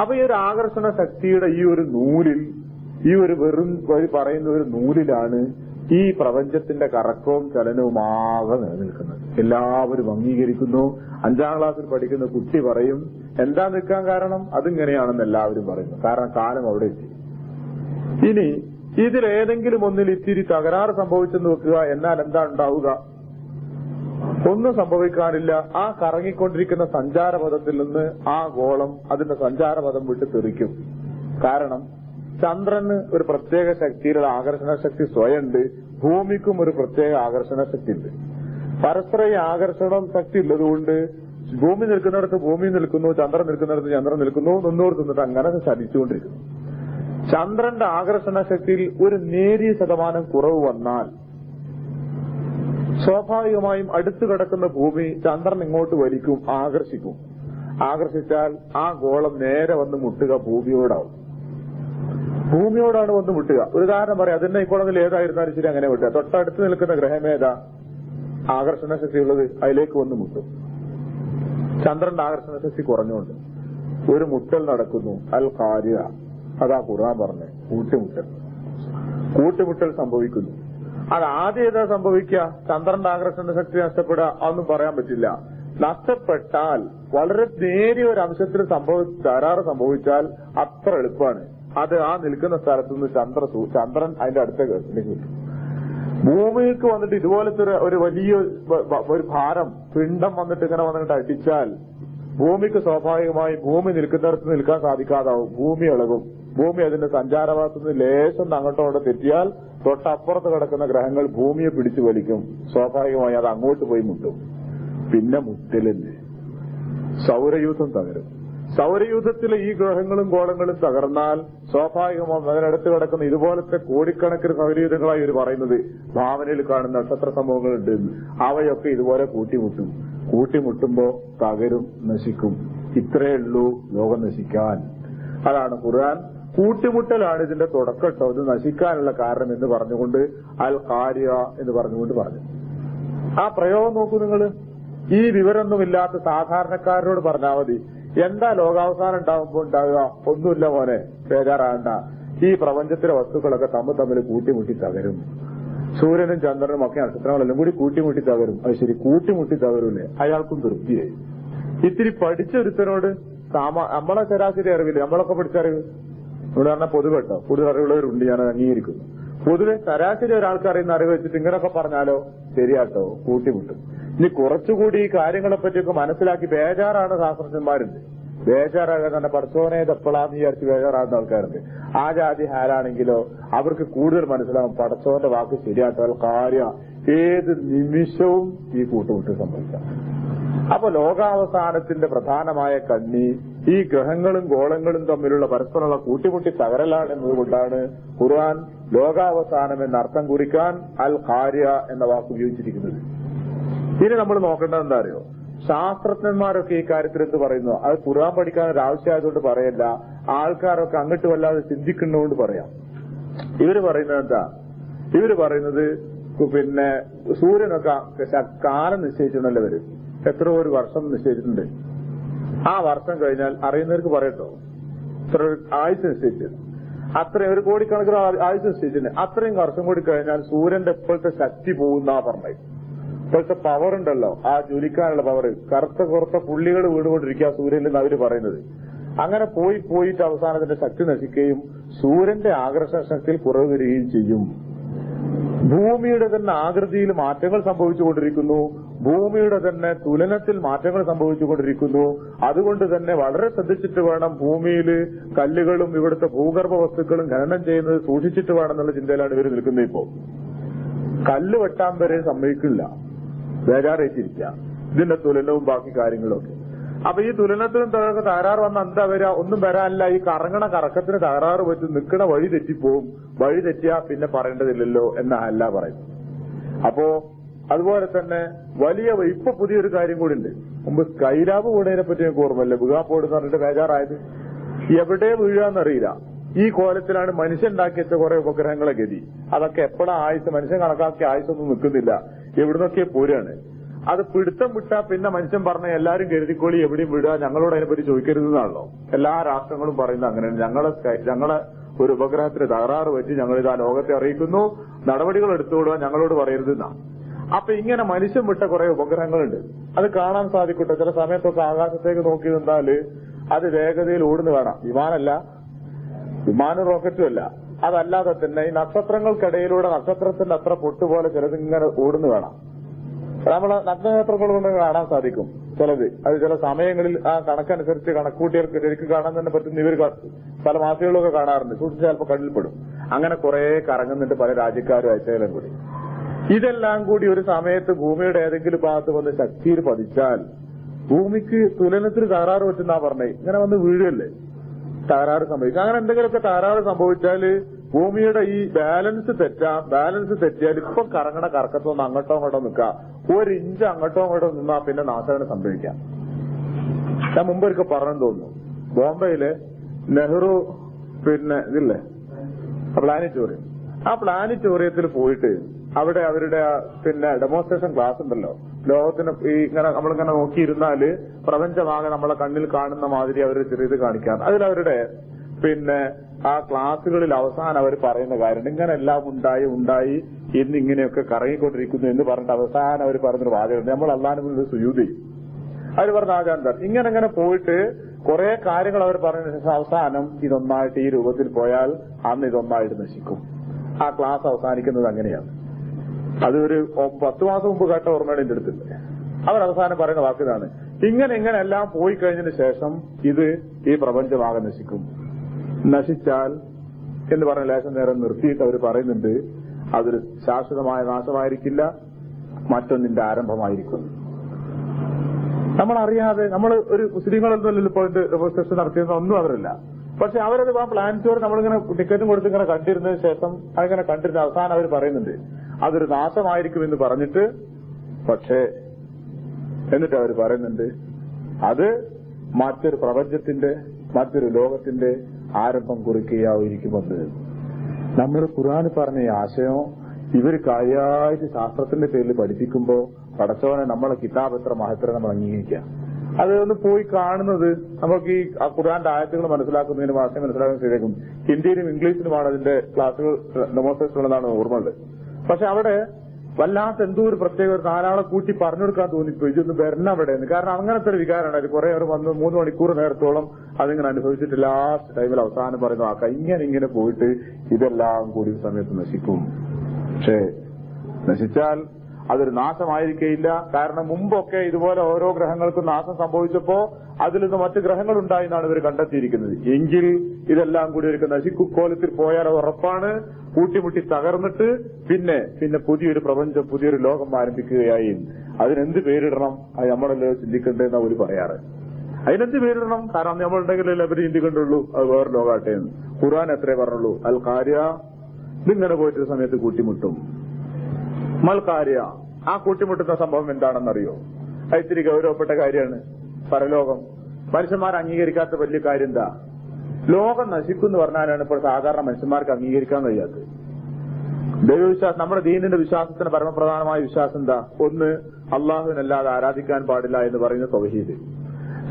അപ്പൊ ഈ ഒരു ആകർഷണ ശക്തിയുടെ ഈ ഒരു നൂലിൽ, ഈ ഒരു വെറും വഴി പറയുന്ന ഒരു നൂലിലാണ് ഈ പ്രപഞ്ചത്തിന്റെ കറക്കവും ചലനവും ആകെ നിലനിൽക്കുന്നത്. എല്ലാവരും അംഗീകരിക്കുന്നു. 5ാം ക്ലാസ്സിൽ പഠിക്കുന്ന കുട്ടി പറയും എന്താ നിൽക്കാൻ കാരണം? അതിങ്ങനെയാണെന്ന് എല്ലാവരും പറയുന്നു. കാരണം കാലം അവിടെ എത്തി. ഇനി ഇതിലേതെങ്കിലും ഒന്നിൽ ഇത്തിരി തകരാറ് സംഭവിച്ചെന്ന് വെക്കുക, എന്നാൽ എന്താ ഉണ്ടാവുക? ഒന്നും സംഭവിക്കാനില്ല. ആ കറങ്ങിക്കൊണ്ടിരിക്കുന്ന സഞ്ചാരപഥത്തിൽ നിന്ന് ആ ഗോളം അതിന്റെ സഞ്ചാരപഥം വിട്ട് തെറിക്കും. കാരണം ചന്ദ്രന് ഒരു പ്രത്യേക ശക്തിയിലുള്ള ആകർഷണ ശക്തി സ്വയമുണ്ട്, ഭൂമിക്കും ഒരു പ്രത്യേക ആകർഷണ ശക്തി ഉണ്ട്. പരസ്പര ഈ ആകർഷണം ശക്തി ഉള്ളതുകൊണ്ട് ഭൂമി നിൽക്കുന്നിടത്ത് ഭൂമി നിൽക്കുന്നു, ചന്ദ്രൻ നിൽക്കുന്നിടത്ത് ചന്ദ്രൻ നിൽക്കുന്നു, നിന്നോട് നിന്നിട്ട് അങ്ങനെ ചലിച്ചുകൊണ്ടിരിക്കുന്നു. ചന്ദ്രന്റെ ആകർഷണ ശക്തിയിൽ ഒരു നേരിയ ശതമാനം കുറവ് വന്നാൽ സ്വാഭാവികമായും അടുത്തു കിടക്കുന്ന ഭൂമി ചന്ദ്രൻ ഇങ്ങോട്ട് വലിക്കും, ആകർഷിക്കും. ആകർഷിച്ചാൽ ആ ഗോളം നേരെ വന്ന് മുട്ടുക ഭൂമിയോടാവും. ഭൂമിയോടാണ് വന്ന് മുട്ടുക. ഒരു ഉദാഹരണം പറയാം. അതിന്റെ ഇക്കോളത്തിൽ ഏതായിരുന്നാലും ശരി അങ്ങനെ വിട്ടുക. തൊട്ടടുത്ത് നിൽക്കുന്ന ഗ്രഹമേതാ ആകർഷണ ശക്തിയുള്ളത്, അതിലേക്ക് വന്ന് മുട്ടും. ചന്ദ്രന്റെ ആകർഷണ ശക്തി കുറഞ്ഞുകൊണ്ട് ഒരു മുട്ടൽ നടക്കുന്നു. അൽ ഖാരിയ, അതാ ഖുർആൻ പറഞ്ഞേ, കൂട്ടുമുട്ടൽ സംഭവിക്കുന്നു. അത് ആദ്യം ഏതാ സംഭവിക്കുക? ചന്ദ്രന്റെ ആകർഷണ ശക്തി നഷ്ടപ്പെടുക, അതൊന്നും പറയാൻ പറ്റില്ല. നഷ്ടപ്പെട്ടാൽ വളരെ നേരിയ ഒരു അംശത്തിൽ തകരാറ് സംഭവിച്ചാൽ അത്ര എളുപ്പമാണ്. അത് ആ നിൽക്കുന്ന സ്ഥലത്തുനിന്ന് ചന്ദ്രൻ അതിന്റെ അടുത്തേക്ക് കിട്ടും. ഭൂമിക്ക് വന്നിട്ട് ഇതുപോലത്തെ ഒരു വലിയ ഒരു ഭാരം പിണ്ഡം വന്നിട്ട് ഇങ്ങനെ വന്നിട്ട് അടിച്ചാൽ ഭൂമിക്ക് സ്വാഭാവികമായി ഭൂമി നിൽക്കുന്നിടത്ത് നിൽക്കാൻ സാധിക്കാതാവും. ഭൂമി ഇളകും. ഭൂമി അതിന്റെ സഞ്ചാരഭാഗത്തുനിന്ന് ലേശം അങ്ങോട്ടോടെ തെറ്റിയാൽ തൊട്ടപ്പുറത്ത് കിടക്കുന്ന ഗ്രഹങ്ങൾ ഭൂമിയെ പിടിച്ചു വലിക്കും. സ്വാഭാവികമായി അത് അങ്ങോട്ട് പോയി മുട്ടും. പിന്നെ മുട്ടലിന് സൗരയൂഥം തകരും. സൗരയൂഥത്തിലെ ഈ ഗ്രഹങ്ങളും ഗോളങ്ങളും തകർന്നാൽ സ്വാഭാവികമായും അതിനടുത്ത് കിടക്കുന്ന ഇതുപോലത്തെ കോടിക്കണക്കിന് സൗരയൂഥങ്ങളായി ഇവർ പറയുന്നത് ഭാവനയിൽ കാണുന്ന നക്ഷത്ര സംഭവങ്ങളുണ്ട്. അവയൊക്കെ ഇതുപോലെ കൂട്ടിമുട്ടും. കൂട്ടിമുട്ടുമ്പോ തകരും, നശിക്കും. ഇത്രയേ ഉള്ളൂ ലോകം നശിക്കാൻ. അതാണ് ഖുർആൻ കൂട്ടിമുട്ടലാണ് ഇതിന്റെ തുടക്കട്ടോ, ഇത് നശിക്കാനുള്ള കാരണം എന്ന് പറഞ്ഞുകൊണ്ട് അൽ ഖാരിയ എന്ന് പറഞ്ഞുകൊണ്ട് പറഞ്ഞു. ആ പ്രയോഗം നോക്കൂ നിങ്ങൾ. ഈ വിവരമൊന്നുമില്ലാത്ത സാധാരണക്കാരനോട് പറഞ്ഞാൽ മതി, എന്താ ലോകാവസാനം ഉണ്ടാകുമ്പോ ഉണ്ടാവുക? ഒന്നുമില്ല മോനെ, ബേജാറാകണ്ട. ഈ പ്രപഞ്ചത്തിലെ വസ്തുക്കളൊക്കെ തമ്മിൽ കൂട്ടിമുട്ടി തകരും. സൂര്യനും ചന്ദ്രനും ഒക്കെ നക്ഷത്രങ്ങളെല്ലാം കൂടി കൂട്ടിമുട്ടി തകരും. അത് ശരി, കൂട്ടിമുട്ടി തകരൂലേ? അയാൾക്കും തൃപ്തിയായി. ഇത്തിരി പഠിച്ചൊരുത്തനോട് നമ്മളെ ശരാശരി അറിവില്ല, നമ്മളൊക്കെ പഠിച്ച അറിവ് ഇവിടെ പറഞ്ഞാൽ പൊതുവെട്ടോ, കൂടുതൽ അറിവുള്ളവരുണ്ട്, ഞാനത് അംഗീകരിക്കുന്നു. പൊതുവെ ശരാശരി ഒരാൾക്ക് അറിയുന്ന അറിവ് വെച്ചിട്ട് ഇങ്ങനെയൊക്കെ പറഞ്ഞാലോ ശരിയാട്ടോ, കൂട്ടിമുട്ടും. ഇനി കുറച്ചുകൂടി ഈ കാര്യങ്ങളെ പറ്റിയൊക്കെ മനസ്സിലാക്കി ബേജാറാണ് ശാസ്ത്രജ്ഞന്മാരുണ്ട്. ബേജാറാകാൻ തന്നെ പഠിച്ചോനെ ഇതെപ്പോഴാന്ന് വിചാരിച്ച് ബേജാറാകുന്ന ആൾക്കാരുണ്ട്. ആ ജാതി ഹാരാണെങ്കിലോ അവർക്ക് കൂടുതൽ മനസ്സിലാവും പടച്ചോന്റെ വാക്ക് ശരിയാട്ടാൽ കാര്യം ഏത് നിമിഷവും ഈ കൂട്ടുമുട്ട് സംഭവിക്കാം. അപ്പൊ ലോകാവസാനത്തിന്റെ പ്രധാനമായ കണ്ണി ഈ ഗ്രഹങ്ങളും ഗോളങ്ങളും തമ്മിലുള്ള പരസ്പരമുള്ള കൂട്ടിമുട്ടി തകരലാണ് എന്നതുകൊണ്ടാണ് ഖുർആൻ ലോകാവസാനം എന്നർത്ഥം കുറിക്കാൻ അൽ ഖാരിയ എന്ന വാക്ക് ഉപയോഗിച്ചിരിക്കുന്നത്. ഇനി നമ്മൾ നോക്കേണ്ടത് എന്താ അറിയോ? ശാസ്ത്രജ്ഞന്മാരൊക്കെ ഈ കാര്യത്തിൽ എന്ത് പറയുന്നു? അത് ഖുർആൻ പഠിക്കാൻ ഒരു ആവശ്യമായതുകൊണ്ട് പറയല്ല, ആൾക്കാരൊക്കെ അങ്ങോട്ട് വല്ലാതെ ചിന്തിക്കുന്നതുകൊണ്ട് പറയാം. ഇവര് പറയുന്നത് എന്താ? ഇവര് പറയുന്നത് പിന്നെ സൂര്യനൊക്കെ കാലം നിശ്ചയിച്ചിട്ടുണ്ടല്ലോ. ഇവര് എത്രയോ ഒരു വർഷം നിശ്ചയിച്ചിട്ടുണ്ട്. ആ വർഷം കഴിഞ്ഞാൽ അറിയുന്നവർക്ക് പറയട്ടോ, ഇത്ര ആയുസ് നിശ്ചയിച്ചത്, അത്രയും ഒരു കോടിക്കണക്കിന് ആയുസ് നിശ്ചയിച്ചിട്ടുണ്ട്. അത്രയും വർഷം കൂടി കഴിഞ്ഞാൽ സൂര്യന്റെ ഇപ്പോഴത്തെ ശക്തി പോകുന്നാ പറഞ്ഞത്. ഇപ്പോഴത്തെ പവർ ഉണ്ടല്ലോ, ആ ജ്വലിക്കാനുള്ള പവർ, കറുത്ത പുള്ളികൾ വീടുകൊണ്ടിരിക്കുക സൂര്യനിൽ നിന്ന് അവര് പറയുന്നത്. അങ്ങനെ പോയിട്ട് അവസാനത്തിന്റെ ശക്തി നശിക്കുകയും സൂര്യന്റെ ആകർഷണ ശക്തിയിൽ കുറവ് വരികയും ചെയ്യും. ഭൂമിയുടെ തന്നെ ആകൃതിയിൽ മാറ്റങ്ങൾ സംഭവിച്ചുകൊണ്ടിരിക്കുന്നു, ഭൂമിയുടെ തന്നെ തുലനത്തിൽ മാറ്റങ്ങൾ സംഭവിച്ചുകൊണ്ടിരിക്കുന്നു. അതുകൊണ്ട് തന്നെ വളരെ ശ്രദ്ധിച്ചിട്ട് വേണം ഭൂമിയിൽ കല്ലുകളും ഇവിടുത്തെ ഭൂഗർഭ വസ്തുക്കളും ഖനനം ചെയ്യുന്നത് സൂക്ഷിച്ചിട്ട് വേണം എന്നുള്ള ചിന്തയിലാണ് ഇവർ നിൽക്കുന്നത്. ഇപ്പോ കല്ല് വെട്ടാൻ വരെ സമ്മതിക്കില്ല, ബേജാറേറ്റിരിക്കുക, ഇതിന്റെ തുലനവും ബാക്കി കാര്യങ്ങളും ഒക്കെ. അപ്പൊ ഈ തുലനത്തിനും തകരാറ് വന്ന എന്താ വരിക? ഒന്നും വരാനില്ല. ഈ കറങ്ങണ കറക്കത്തിന് തകരാറ് പറ്റും, നിൽക്കണ വഴി തെറ്റിപ്പോവും. വഴി തെറ്റിയാ പിന്നെ പറയേണ്ടതില്ലല്ലോ എന്നല്ല പറയുന്നത്. അപ്പോ അതുപോലെ തന്നെ ഇപ്പൊ പുതിയൊരു കാര്യം കൂടി ഉണ്ട്. മുമ്പ് സ്കൈലാബ് വീണതിനെ പറ്റി എനിക്ക് ഓർമ്മയില്ല, വീഴാൻ പോടുന്ന പറഞ്ഞിട്ട് ബേജാറായത്. എവിടെ വീഴാന്നറിയില്ല. ഈ കോലത്തിലാണ് മനുഷ്യൻ ഉണ്ടാക്കി വെച്ച കുറെ ഉപഗ്രഹങ്ങളെ ഗതി. അതൊക്കെ എപ്പോഴാ ആയുസ്, മനുഷ്യൻ കണക്കാക്കിയ ആയുസൊന്നും നിൽക്കുന്നില്ല, എവിടുന്നൊക്കെ പോരാണ്. അത് പിടുത്തം വിട്ടാ പിന്നെ മനുഷ്യൻ പറഞ്ഞ എല്ലാരും കരുതിക്കോളി, എവിടെയും വിടുക, ഞങ്ങളോട് അതിനെപ്പറ്റി ചോദിക്കരുതെന്നാണല്ലോ എല്ലാ രാഷ്ട്രങ്ങളും പറയുന്നത്. അങ്ങനെയാണ്. ഞങ്ങളെ ഒരു ഉപഗ്രഹത്തിന് തകരാറ് പറ്റി ഞങ്ങളിത് ആ ലോകത്തെ അറിയിക്കുന്നു, നടപടികൾ എടുത്തുകൊടുക, ഞങ്ങളോട് പറയരുതെന്നാണ്. അപ്പൊ ഇങ്ങനെ മനുഷ്യൻ വിട്ട കുറെ ഉപഗ്രഹങ്ങളുണ്ട്. അത് കാണാൻ സാധിക്കട്ടെ. ചില സമയത്തൊക്കെ ആകാശത്തേക്ക് നോക്കി നിന്നാല് അത് വേഗതയിൽ ഓടുന്നു കാണാം. വിമാനം റോക്കറ്റും അല്ല. അതല്ലാതെ തന്നെ ഈ നക്ഷത്രങ്ങൾക്കിടയിലൂടെ നക്ഷത്രത്തിന്റെ അത്ര പൊട്ടുപോലെ ചിലതിങ്ങനെ ഓടുന്നു കാണാം. നമ്മളെ നഗ്നനേത്രങ്ങൾ കൊണ്ട് കാണാൻ സാധിക്കും ചിലത്. അത് ചില സമയങ്ങളിൽ ആ കണക്കനുസരിച്ച് കണക്കൂട്ടിയവർക്ക് ശരിക്കും കാണാൻ തന്നെ പറ്റുന്ന ഇവർ പല മാസികകളൊക്കെ കാണാറുണ്ട്. സൂക്ഷിച്ച് ചിലപ്പോൾ കണ്ണിൽപ്പെടും. അങ്ങനെ കുറെ കറങ്ങുന്നുണ്ട് പല രാജ്യക്കാരും അയച്ചാലും കൂടി. ഇതെല്ലാം കൂടി ഒരു സമയത്ത് ഭൂമിയുടെ ഏതെങ്കിലും ഭാഗത്ത് വന്ന് ശക്തിയിൽ പതിച്ചാൽ ഭൂമിക്ക് തുലനത്തിന് തകരാറ് പറ്റുന്നാ പറഞ്ഞേ. ഇങ്ങനെ വന്ന് വീഴല്ലേ, തകരാറ് സംഭവിക്കും. അങ്ങനെ എന്തെങ്കിലുമൊക്കെ തകരാറ് സംഭവിച്ചാല് ഭൂമിയുടെ ഈ ബാലൻസ് തെറ്റിയാൽ ഇപ്പം കറങ്ങണ കറക്കത്തൊന്ന് അങ്ങോട്ടോ ഇങ്ങോട്ടോ നിൽക്കാം. 1 ഇഞ്ച് അങ്ങോട്ടോ ഇങ്ങോട്ടോ നിന്നാ പിന്നെ നാശമാണ് സംഭവിക്കാം. ഞാൻ മുമ്പൊരിക്കൽ പറഞ്ഞു തോന്നുന്നു, ബോംബെയില് നെഹ്റു ഇതില്ലേ പ്ലാനറ്റോറിയം, ആ പ്ലാനറ്റോറിയത്തിൽ പോയിട്ട് അവിടെ അവരുടെ ഡെമോൺസ്ട്രേഷൻ ക്ലാസ് ഉണ്ടല്ലോ. ലോകത്തിന് ഇങ്ങനെ നമ്മളിങ്ങനെ നോക്കിയിരുന്നാല് പ്രപഞ്ചമാകെ നമ്മളെ കണ്ണിൽ കാണുന്ന മാതിരി അവർ ചെറിയത് കാണിക്കാം. അതിലവരുടെ ആ ക്ലാസ്സുകളിൽ അവസാനം അവർ പറയുന്ന കാര്യം ഇങ്ങനെ എല്ലാം ഉണ്ടായി എന്നിങ്ങനെയൊക്കെ കറങ്ങിക്കൊണ്ടിരിക്കുന്നു എന്ന് പറഞ്ഞിട്ട് അവസാനം അവർ പറഞ്ഞൊരു വാചകം, നമ്മൾ അള്ളാഹുവിന് മുന്നിൽ സുജൂദ് ചെയ്യും. അവർ പറഞ്ഞ ആചാരം ഇങ്ങനെ പോയിട്ട് കുറെ കാര്യങ്ങൾ അവർ പറഞ്ഞതിന് ശേഷം അവസാനം ഇതൊന്നായിട്ട് ഈ രൂപത്തിൽ പോയാൽ അന്ന് ഇതൊന്നായിട്ട് നശിക്കും. ആ ക്ലാസ് അവസാനിക്കുന്നത് അങ്ങനെയാണ്. അതൊരു 10 മാസം മുമ്പ് കേട്ട ഓർമ്മയുടെ എന്റെ അടുത്തുണ്ട്. അവരവസാനം പറയുന്ന വാക്കിതാണ്, ഇങ്ങനെ എല്ലാം പോയി കഴിഞ്ഞതിന് ശേഷം ഈ പ്രപഞ്ചമാകെ നശിക്കും. നശിച്ചാൽ എന്ന് പറഞ്ഞ ലേശം നേരം നിർത്തിയിട്ട് അവർ പറയുന്നുണ്ട്, അതൊരു ശാശ്വതമായ നാശമായിരിക്കില്ല, മറ്റൊന്നിന്റെ ആരംഭമായിരിക്കും. നമ്മളറിയാതെ നമ്മൾ ഒരു മുസ്ലിങ്ങളൊന്നുമല്ലല്ലോ ഇപ്പോൾ ഡെമോൺസ്ട്രേഷൻ നടത്തിയെന്ന് ഒന്നും അവരല്ല. പക്ഷെ അവരത് ആ പ്ലാനറ്റോർ നമ്മളിങ്ങനെ ടിക്കറ്റും കൊടുത്ത് ഇങ്ങനെ കണ്ടിരുന്നതിന് ശേഷം അതിങ്ങനെ കണ്ടിരുന്ന അവസാനം അവർ പറയുന്നുണ്ട് അതൊരു നാശമായിരിക്കും എന്ന് പറഞ്ഞിട്ട്, പക്ഷേ എന്നിട്ട് അവർ പറയുന്നുണ്ട് അത് മറ്റൊരു പ്രപഞ്ചത്തിന്റെ മറ്റൊരു ലോകത്തിന്റെ ആരംഭം കുറിക്കുകയായിരിക്കുമെന്ന്. നമ്മൾ ഖുർആൻ പറഞ്ഞ ഈ ആശയം ഇവർ കാര്യമായിട്ട് ശാസ്ത്രത്തിന്റെ പേരിൽ പഠിപ്പിക്കുമ്പോ പടച്ചവനെ നമ്മളെ കിതാബ് എത്ര മഹത്തരം നമ്മൾ അംഗീകരിക്കാം. അതൊന്ന് പോയി കാണുന്നത് നമുക്ക് ഈ ഖുർആന്റെ ആയത്തുകൾ മനസ്സിലാക്കുന്നതിന് ഭാഷ മനസ്സിലാക്കാൻ ശരിയാക്കും. ഹിന്ദിയിലും ഇംഗ്ലീഷിലുമാണ് അതിന്റെ ക്ലാസുകൾ ഡെമോൺസ്ട്രേഷൻ ഉള്ളതാണ് ഓർമ്മയുള്ളത്. പക്ഷെ അവിടെ വല്ലാത്ത എന്തോ ഒരു പ്രത്യേക ഒരു 4 ആളെ കൂട്ടി പറഞ്ഞു കൊടുക്കാൻ തോന്നിപ്പോയി, ഇതൊന്ന് വരണം അവിടെ നിന്ന്. കാരണം അങ്ങനത്തെ ഒരു വികാരമാണ്. അത് കുറെ അവർ വന്ന് 3 മണിക്കൂർ നേരത്തോളം അതിങ്ങനെ അനുഭവിച്ചിട്ട് ലാസ്റ്റ് ടൈമിൽ അവസാനം പറയുന്നു ആക്ക ഇങ്ങനെ പോയിട്ട് ഇതെല്ലാം കൂടി സമയത്ത് നശിക്കും. പക്ഷേ നശിച്ചാൽ അതൊരു നാശമായിരിക്കില്ല. കാരണം മുമ്പൊക്കെ ഇതുപോലെ ഓരോ ഗ്രഹങ്ങൾക്കും നാശം സംഭവിച്ചപ്പോ അതിൽ നിന്ന് മറ്റ് ഗ്രഹങ്ങൾ ഉണ്ടായി എന്നാണ് ഇവർ കണ്ടെത്തിയിരിക്കുന്നത്. എങ്കിൽ ഇതെല്ലാം കൂടി ഒരു നശിക്കുക്കോലത്തിൽ പോയാൽ അത് ഉറപ്പാണ്. കൂട്ടിമുട്ടി തകർന്നിട്ട് പിന്നെ പുതിയൊരു പ്രപഞ്ചം, പുതിയൊരു ലോകം ആരംഭിക്കുകയായി. അതിനെന്ത് പേരിടണം അത് നമ്മളല്ലോ ചിന്തിക്കേണ്ടതെന്ന് അവർ പറയാറ്. അതിനെന്ത് പേരിടണം? കാരണം നമ്മളുണ്ടെങ്കിലല്ലേ അവർ ചിന്തിക്കേണ്ടുള്ളൂ അത് വേറെ ലോകാട്ടെ എന്ന്. ഖുർആൻ എത്രേ പറഞ്ഞുള്ളൂ, അൽ കാര്യ ഇതിങ്ങനെ പോയിട്ട് സമയത്ത് കൂട്ടിമുട്ടും. മൽക്കാര്യ ആ കൂട്ടിമുട്ടുന്ന സംഭവം എന്താണെന്നറിയോ? അത് ഇത്തിരി ഗൗരവപ്പെട്ട കാര്യമാണ്. പരലോകം മനുഷ്യന്മാർ അംഗീകരിക്കാത്ത വലിയ കാര്യം എന്താ? ലോകം നശിക്കും എന്ന് പറഞ്ഞാലാണ് ഇപ്പോൾ സാധാരണ മനുഷ്യന്മാർക്ക് അംഗീകരിക്കാൻ കഴിയാത്തത്. ദൈവവിശ്വാസം, നമ്മുടെ ദീനിന്റെ വിശ്വാസത്തിന് പരമപ്രധാനമായ വിശ്വാസം എന്താ? ഒന്ന്, അള്ളാഹുവിനല്ലാതെ ആരാധിക്കാൻ പാടില്ല എന്ന് പറയുന്ന തൗഹീദ്.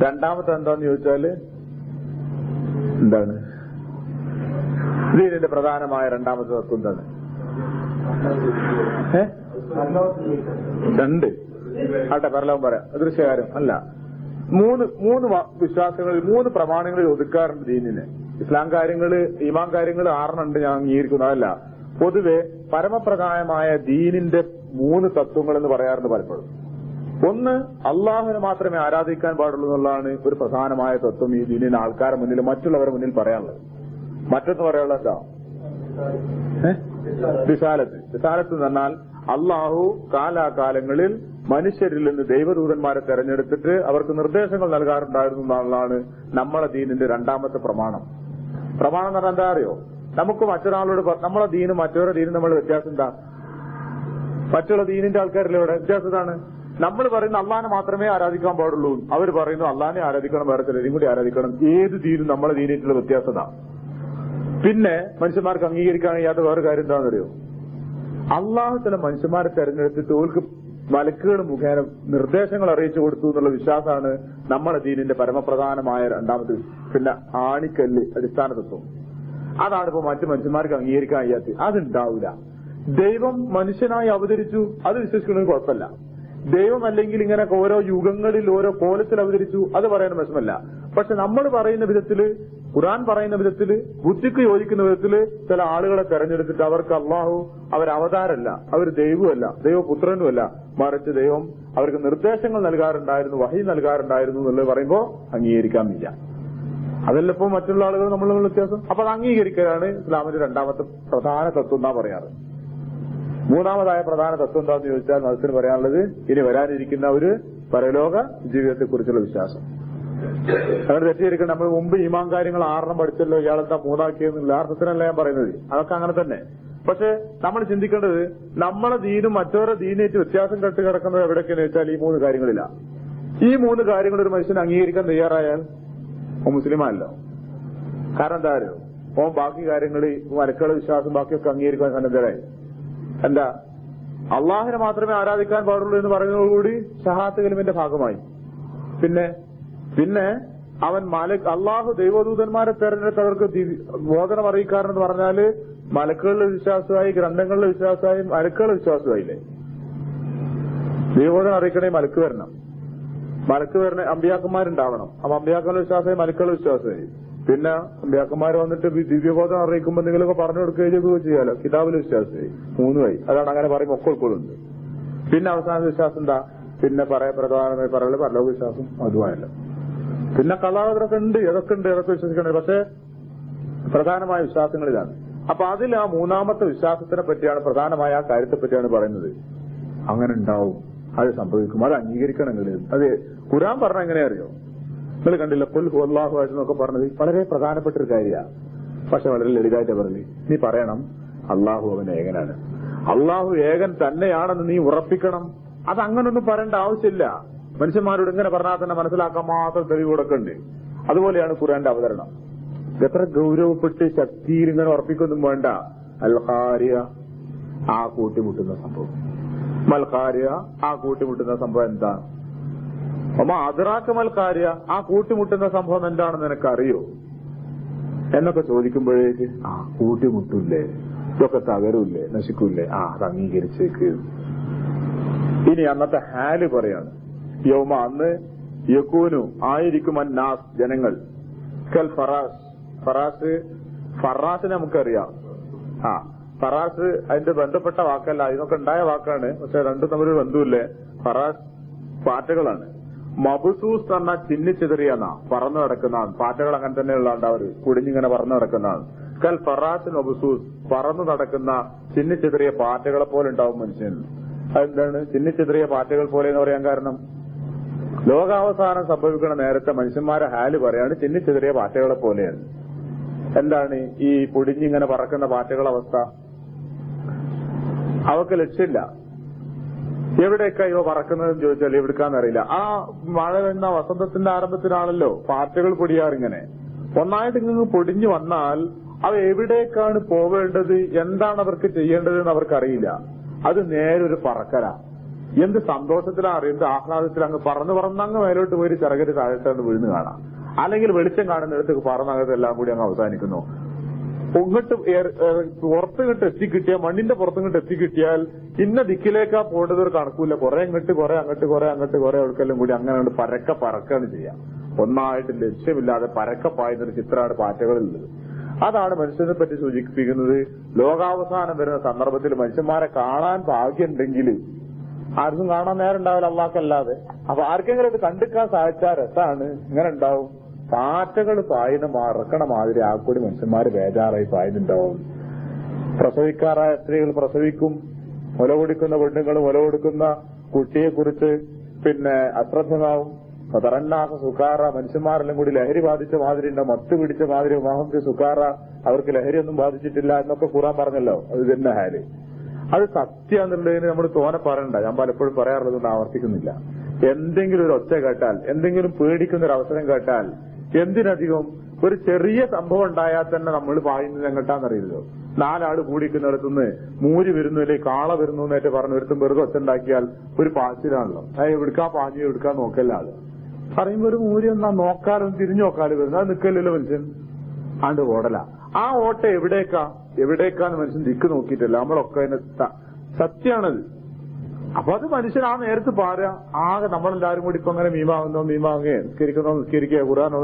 രണ്ടാമത്തെ എന്താന്ന് ചോദിച്ചാല് എന്താണ് ദീനിന്റെ പ്രധാനമായ രണ്ടാമത്തെ തത്വം എന്താണ്? 2 ആട്ടെ പരലോകം പറയാം, ദൃശ്യകാരം അല്ല. 3 വിശ്വാസങ്ങളിൽ 3 പ്രമാണങ്ങളിൽ ഒതുക്കാറുണ്ട് ദീനിനെ. ഇസ്ലാം കാര്യങ്ങള് ഈമാൻ കാര്യങ്ങൾ 6 ഞാൻ അംഗീകരിക്കുന്നതല്ല. പൊതുവെ പരമപ്രധാനമായ ദീനിന്റെ 3 തത്വങ്ങൾ എന്ന് പറയാറുണ്ട് പലപ്പോഴും. ഒന്ന്, അള്ളാഹുവിനെ മാത്രമേ ആരാധിക്കാൻ പാടുള്ളൂ എന്നുള്ളതാണ് ഒരു പ്രധാനമായ തത്വം ഈ ദീനിന് ആൾക്കാരുടെ മുന്നിൽ, മറ്റുള്ളവരുടെ മുന്നിൽ പറയാനുള്ളത്. മറ്റൊന്ന് പറയാനുള്ളത് എന്താ? റിസാലത്ത് എന്ന് പറഞ്ഞാൽ അള്ളാഹു കാലാകാലങ്ങളിൽ മനുഷ്യരിൽ നിന്ന് ദൈവദൂതന്മാരെ തെരഞ്ഞെടുത്തിട്ട് അവർക്ക് നിർദ്ദേശങ്ങൾ നൽകാറുണ്ടായിരുന്നു എന്നുള്ളതാണ് നമ്മളെ ദീനിന്റെ രണ്ടാമത്തെ പ്രമാണം. പ്രമാണം എന്ന് പറഞ്ഞാൽ എന്താ അറിയോ? നമുക്ക് മറ്റൊരാളോട് നമ്മളെ ദീനും മറ്റൊരു ദീനും നമ്മൾ വ്യത്യാസം എന്താ? മറ്റുള്ള ദീനിന്റെ ആൾക്കാരിലെ ഇവിടെ വ്യത്യാസം ഇതാണ്. നമ്മൾ പറയുന്ന അള്ളാഹിനെ മാത്രമേ ആരാധിക്കാൻ പാടുള്ളൂ, അവർ പറയുന്നു അള്ളാഹിനെ ആരാധിക്കണം, വേറെ ചിലരെയും കൂടി ആരാധിക്കണം. ഏത് ദീനും നമ്മളെ ദീനായിട്ടുള്ള വ്യത്യാസത. പിന്നെ മനുഷ്യന്മാർക്ക് അംഗീകരിക്കാൻ കഴിയാത്ത വേറെ കാര്യം എന്താണെന്നറിയോ? അള്ളാഹു ചില മനുഷ്യന്മാരെ തെരഞ്ഞെടുത്തിട്ട് ഓർക്ക് മലക്കുകൾ മുഖേന നിർദ്ദേശങ്ങൾ അറിയിച്ചു കൊടുത്തു എന്നുള്ള വിശ്വാസമാണ് നമ്മളെ ദീനിന്റെ പരമപ്രധാനമായ രണ്ടാമത്തെ പിന്നെ ആണിക്കല്ല് അടിസ്ഥാന തത്വം. അതാണ് ഇപ്പൊ മറ്റു മനുഷ്യന്മാർക്ക് അംഗീകരിക്കാൻ കഴിയാത്തത്. അതുണ്ടാവില്ല. ദൈവം മനുഷ്യനായി അവതരിച്ചു, അത് വിശ്വസിക്കണമെങ്കിൽ കുഴപ്പമില്ല. ദൈവം അല്ലെങ്കിൽ ഇങ്ങനെ ഓരോ യുഗങ്ങളിൽ ഓരോ കോലത്തിൽ അവതരിച്ചു, അത് പറയാൻ വിഷമല്ല. പക്ഷെ നമ്മൾ പറയുന്ന വിധത്തില്, ഖുർആൻ പറയുന്ന വിധത്തില്, ബുദ്ധിക്ക് യോജിക്കുന്ന വിധത്തില് ചില ആളുകളെ തെരഞ്ഞെടുത്തിട്ട് അവർക്ക് അള്ളാഹു അവരവതാരല്ല, അവർ ദൈവമല്ല, ദൈവപുത്രനുമല്ല, മറിച്ച് ദൈവം അവർക്ക് നിർദ്ദേശങ്ങൾ നൽകാറുണ്ടായിരുന്നു, വഹി നൽകാറുണ്ടായിരുന്നു എന്നുള്ളത് പറയുമ്പോൾ അംഗീകരിക്കാൻ വയ്യ. അതല്ല ഇപ്പൊ മറ്റുള്ള ആളുകൾ നമ്മളുള്ള വ്യത്യാസം. അപ്പൊ അത് അംഗീകരിക്കലാണ് ഇസ്ലാമിന്റെ രണ്ടാമത്തെ പ്രധാന തത്വം എന്നാ പറയാറ്. മൂന്നാമതായ പ്രധാന തത്വം എന്താന്ന് ചോദിച്ചാൽ മനസ്സിന് പറയാനുള്ളത് ഇനി വരാനിരിക്കുന്ന ഒരു പരലോക ജീവിതത്തെ കുറിച്ചുള്ള വിശ്വാസം. അങ്ങനെ തെറ്റിയിരിക്കണം. നമ്മൾ മുമ്പ് ഈമാൻ കാര്യങ്ങൾ 6 പഠിച്ചല്ലോ, ഇയാളെന്താ 3 അർത്ഥത്തിനല്ല ഞാൻ പറയുന്നത്. അതൊക്കെ അങ്ങനെ തന്നെ. പക്ഷെ നമ്മൾ ചിന്തിക്കേണ്ടത് നമ്മളെ ദീനും മറ്റോരോ ദീനായിട്ട് വ്യത്യാസം കെട്ട് കിടക്കുന്നത് എവിടെയൊക്കെയെന്ന് വെച്ചാൽ ഈ 3 കാര്യങ്ങളിലാണ്. ഈ 3 കാര്യങ്ങൾ ഒരു മനുഷ്യൻ അംഗീകരിക്കാൻ തയ്യാറായാൽ ഓ മുസ്ലിമല്ലോ. കാരണം എന്താ അറിയോ? ഓൻ ബാക്കി കാര്യങ്ങൾ മലക്കുകളുടെ വിശ്വാസം ബാക്കിയൊക്കെ അംഗീകരിക്കാൻ സന്നദ്ധരായി. എന്താ? അള്ളാഹിനെ മാത്രമേ ആരാധിക്കാൻ പാടുള്ളൂ എന്ന് പറയുന്നതോടുകൂടി ഷഹാദത്ത് കലിമന്റെ ഭാഗമായി. പിന്നെ അവൻ അള്ളാഹു ദൈവദൂതന്മാരെ തെരഞ്ഞെടുത്ത് അവർക്ക് ബോധനം അറിയിക്കാറെന്ന് പറഞ്ഞാല് മലക്കുകളുടെ വിശ്വാസമായി, ഗ്രന്ഥങ്ങളുടെ വിശ്വാസമായി, മലക്കുകളുടെ വിശ്വാസമായില്ലേ? ദൈവബോധനം അറിയിക്കണേ മലക്ക് വരണം. മലക്ക് വരണ അമ്പിയാക്കന്മാരുണ്ടാവണം. അപ്പൊ അമ്പിയാക്കളുടെ വിശ്വാസമായി, മലക്കുകളുടെ വിശ്വാസമായി. പിന്നെ അമ്പിയാക്കന്മാർ വന്നിട്ട് ദിവ്യബോധം അറിയിക്കുമ്പോൾ നിങ്ങളൊക്കെ പറഞ്ഞു കൊടുക്കുകയോ ചെയ്യാലോ, കിതാബിലെ വിശ്വാസമായി. 3 അതാണ്. അങ്ങനെ പറയുമ്പോൾ ഒക്കെ ഉൾക്കൊള്ളുന്നുണ്ട്. പിന്നെ അവസാന വിശ്വാസം എന്താ? പിന്നെ പ്രധാനമായി പറയുന്നത് പരലോക വിശ്വാസം അതുമായല്ലോ. പിന്നെ കലാകരൊക്കെ ഉണ്ട്, അതൊക്കെ വിശ്വസിക്കണേ. പക്ഷെ പ്രധാനമായ വിശ്വാസങ്ങളിലാണ്. അപ്പൊ അതിൽ ആ 3ാമത്തെ വിശ്വാസത്തിനെ പറ്റിയാണ്, പ്രധാനമായ ആ കാര്യത്തെ പറ്റിയാണ് പറയുന്നത്. അങ്ങനെ ഉണ്ടാവും, അത് സംഭവിക്കും, അത് അംഗീകരിക്കണമെങ്കിൽ. അത് ഖുർആൻ പറഞ്ഞ എങ്ങനെ അറിയോ? നിങ്ങൾ കണ്ടില്ല, ഖുൽ ഹുവല്ലാഹു അഹദ് എന്നൊക്കെ പറഞ്ഞത് വളരെ പ്രധാനപ്പെട്ട ഒരു കാര്യമാണ്. പക്ഷെ വളരെ ലളിതമായിട്ട് പറഞ്ഞു, നീ പറയണം അള്ളാഹു അവൻ ഏകനാണ്, അള്ളാഹു ഏകൻ തന്നെയാണെന്ന് നീ ഉറപ്പിക്കണം. അത് അങ്ങനൊന്നും പറയേണ്ട ആവശ്യമില്ല. മനുഷ്യന്മാരോട് ഇങ്ങനെ പറഞ്ഞാൽ തന്നെ മനസ്സിലാക്കാൻ മാത്രം തെളിവ് കൊടുക്കുന്നുണ്ട്. അതുപോലെയാണ് ഖുർആന്റെ അവതരണം. എത്ര ഗൗരവപ്പെട്ട് ശക്തിയിൽ ഇങ്ങനെ ഉറപ്പിക്കൊന്നും വേണ്ട. അൽ ഖാരിയ, ആ കൂട്ടിമുട്ടുന്ന സംഭവം. മൽ ഖാരിയ, ആ കൂട്ടിമുട്ടുന്ന സംഭവം എന്താണ്? അമ്മ അദ്റാക മൽ ഖാരിയ, ആ കൂട്ടിമുട്ടുന്ന സംഭവം എന്താണെന്ന് നിനക്കറിയോ എന്നൊക്കെ ചോദിക്കുമ്പോഴേക്ക് ആ കൂട്ടിമുട്ടൂല്ലേ, ഇതൊക്കെ തകരൂല്ലേ, നശിക്കൂല്ലേ, അത് അംഗീകരിച്ചേക്ക്. ഇനി അന്നത്തെ ഹാല് പറയാണ്. യൗമ, അന്ന് യകൂനു ആയിരിക്കും അന്നാസ് ജനങ്ങൾ കൽ ഫറാസ്. ഫറാസിനെ നമുക്കറിയാം. ഫറാസ് അതിന്റെ ബന്ധപ്പെട്ട വാക്കല്ല, ഇതിനൊക്കെ ഉണ്ടായ വാക്കാണ്. പക്ഷെ രണ്ടും തമ്മിൽ ബന്ധുവില്ലേ. ഫറാസ് പാറ്റകളാണ്. മബുസൂസ് പറഞ്ഞാൽ ചിന്നിച്ചെതറിയെന്നാ, പറന്നു കിടക്കുന്നതാണ്. പാറ്റകൾ അങ്ങനെ തന്നെയുള്ളതാണ്, അവർ കുടിഞ്ഞിങ്ങനെ പറന്നു കിടക്കുന്നതാണ്. കൽ ഫറാസ് മബുസൂസ്, പറന്നു നടക്കുന്ന ചിന്നിച്ചെതറിയ പാറ്റകളെ പോലെ ഉണ്ടാവും മനുഷ്യൻ. അതെന്താണ് ചിന്നിച്ചെതറിയ പാറ്റകൾ പോലെ എന്ന് പറയാൻ കാരണം? ലോകാവസാനം സംഭവിക്കുന്ന നേരത്തെ മനുഷ്യന്മാരെ ഹാല് പറയാണ് ചിന്നിച്ചെതറിയ പാറ്റകളെ പോലെയാണ്. എന്താണ് ഈ പൊടിഞ്ഞിങ്ങനെ പറക്കുന്ന പാറ്റകളുടെ അവസ്ഥ? അവർക്ക് ലക്ഷ്യമില്ല. എവിടേക്കാ ഇവ പറക്കുന്നതെന്ന് ചോദിച്ചാൽ എവിടുക്കാന്നറിയില്ല. ആ മഴ എന്ന വസന്തത്തിന്റെ ആരംഭത്തിലാണല്ലോ പാറ്റകൾ പൊടിയാറിങ്ങനെ. ഒന്നായിട്ട് ഇങ്ങനെ പൊടിഞ്ഞു വന്നാൽ അവ എവിടേക്കാണ് പോവേണ്ടത്, എന്താണ് അവർക്ക് ചെയ്യേണ്ടതെന്ന് അവർക്കറിയില്ല. അത് നേരൊരു പറക്കല. എന്ത് സന്തോഷത്തിലാണ്, എന്ത് ആഹ്ലാദത്തിൽ അങ്ങ് പറന്നങ്ങ് മേലോട്ട് പോയി ചിറകര് താഴോട്ട് വീണ് കാണാം. അല്ലെങ്കിൽ വെളിച്ചം കാണുന്നിടത്ത് പറന്നകത്ത് എല്ലാം കൂടി അങ്ങ് അവസാനിക്കുന്നു. ഇങ്ങോട്ട് പുറത്തുകിട്ട് എത്തിക്കിട്ടിയാൽ, മണ്ണിന്റെ പുറത്തുകിട്ട് എത്തിക്കിട്ടിയാൽ ഇന്ന ദിക്കിലേക്കാ പോകേണ്ടത് ഒരു കണക്കൂല. കുറെ ഇങ്ങോട്ട് കുറെ അങ്ങോട്ട് കുറെ ഒഴുക്കെല്ലാം കൂടി അങ്ങനെ പറക്കാണ് ചെയ്യാം. ഒന്നായിട്ട് ലക്ഷ്യമില്ലാതെ പരക്കപ്പായുന്നൊരു ചിത്രമാണ് പാറ്റകളുള്ളത്. അതാണ് മനുഷ്യനെ പറ്റി സൂചിപ്പിക്കുന്നത്. ലോകാവസാനം വരുന്ന സന്ദർഭത്തിൽ മനുഷ്യന്മാരെ കാണാൻ ഭാഗ്യമുണ്ടെങ്കിൽ ആർക്കും കാണാൻ നേരം ഉണ്ടാവില്ല അള്ളാഹ്ക്കല്ലാതെ. അപ്പൊ ആർക്കെങ്കിലും അത് കണ്ടിക്കാൻ സാധിച്ചാൽ രസാണ്. ഇങ്ങനെ ഉണ്ടാവും. പാറ്റകൾ പായുന്ന മറക്കണ മാതിരി ആ കൂടി മനുഷ്യന്മാര് ബേജാറായി പായുന്നുണ്ടാവും. പ്രസവിക്കാറായ സ്ത്രീകൾ പ്രസവിക്കും, മുല കൊടുക്കുന്ന പെണ്ണുങ്ങൾ മുല കൊടുക്കുന്ന കുട്ടിയെക്കുറിച്ച് അശ്രദ്ധമാവും. പതറന്നാസ സുഖാറ, മനുഷ്യന്മാരെല്ലാം കൂടി ലഹരി ബാധിച്ച മാതിരി ഉണ്ട്, മത്ത് പിടിച്ച മാതിരി മഹമ്മദ് സുഖാറ, അവർക്ക് ലഹരിയൊന്നും ബാധിച്ചിട്ടില്ല എന്നൊക്കെ ഖുർആൻ പറഞ്ഞല്ലോ. അത് തന്നെ ഹാല്. അത് സത്യാന്നുള്ളതിന് നമ്മൾ തോനെ പറയണ്ട. ഞാൻ പലപ്പോഴും പറയാറുള്ളതുകൊണ്ട് ആവർത്തിക്കുന്നില്ല. എന്തെങ്കിലും ഒരു ഒച്ച കേട്ടാൽ, എന്തെങ്കിലും പേടിക്കുന്ന ഒരു അവസരം കേട്ടാൽ, എന്തിനധികം ഒരു ചെറിയ സംഭവം ഉണ്ടായാൽ തന്നെ നമ്മൾ പായുന്നത് എങ്ങട്ടാന്നറിയില്ലല്ലോ. 4 ആള് കൂടിക്കുന്നിടത്തുനിന്ന് മൂരി വരുന്നു അല്ലെങ്കിൽ കാള വരുന്നു എന്നേറ്റ് പറഞ്ഞു ഒരുത്തും വെറുതെ ഒച്ച ഉണ്ടാക്കിയാൽ ഒരു പാച്ചിലാണല്ലോ. എവിടുക്കാ പാഞ്ഞു എവിടുക്കാൻ നോക്കല്ല ആള് പറയുമ്പോ ഒരു മൂരി ഒന്നാ നോക്കാലും തിരിഞ്ഞു നോക്കാലും വരുന്നു. അത് നിൽക്കല്ലോ മനുഷ്യൻ, ആണ്ട് ഓടല. ആ ഓട്ട എവിടേക്കാന്ന് മനുഷ്യൻ ദിക്ക് നോക്കിയിട്ടല്ല. നമ്മളൊക്കെ അതിന് സത്യാണത്. അപ്പൊ അത് മനുഷ്യൻ ആ നേരത്ത് പാരുക. ആകെ നമ്മളെല്ലാരും കൂടി ഇപ്പൊ അങ്ങനെ മീമാങ്ങേ നിസ്കരിക്കുക, ഖുർആൻ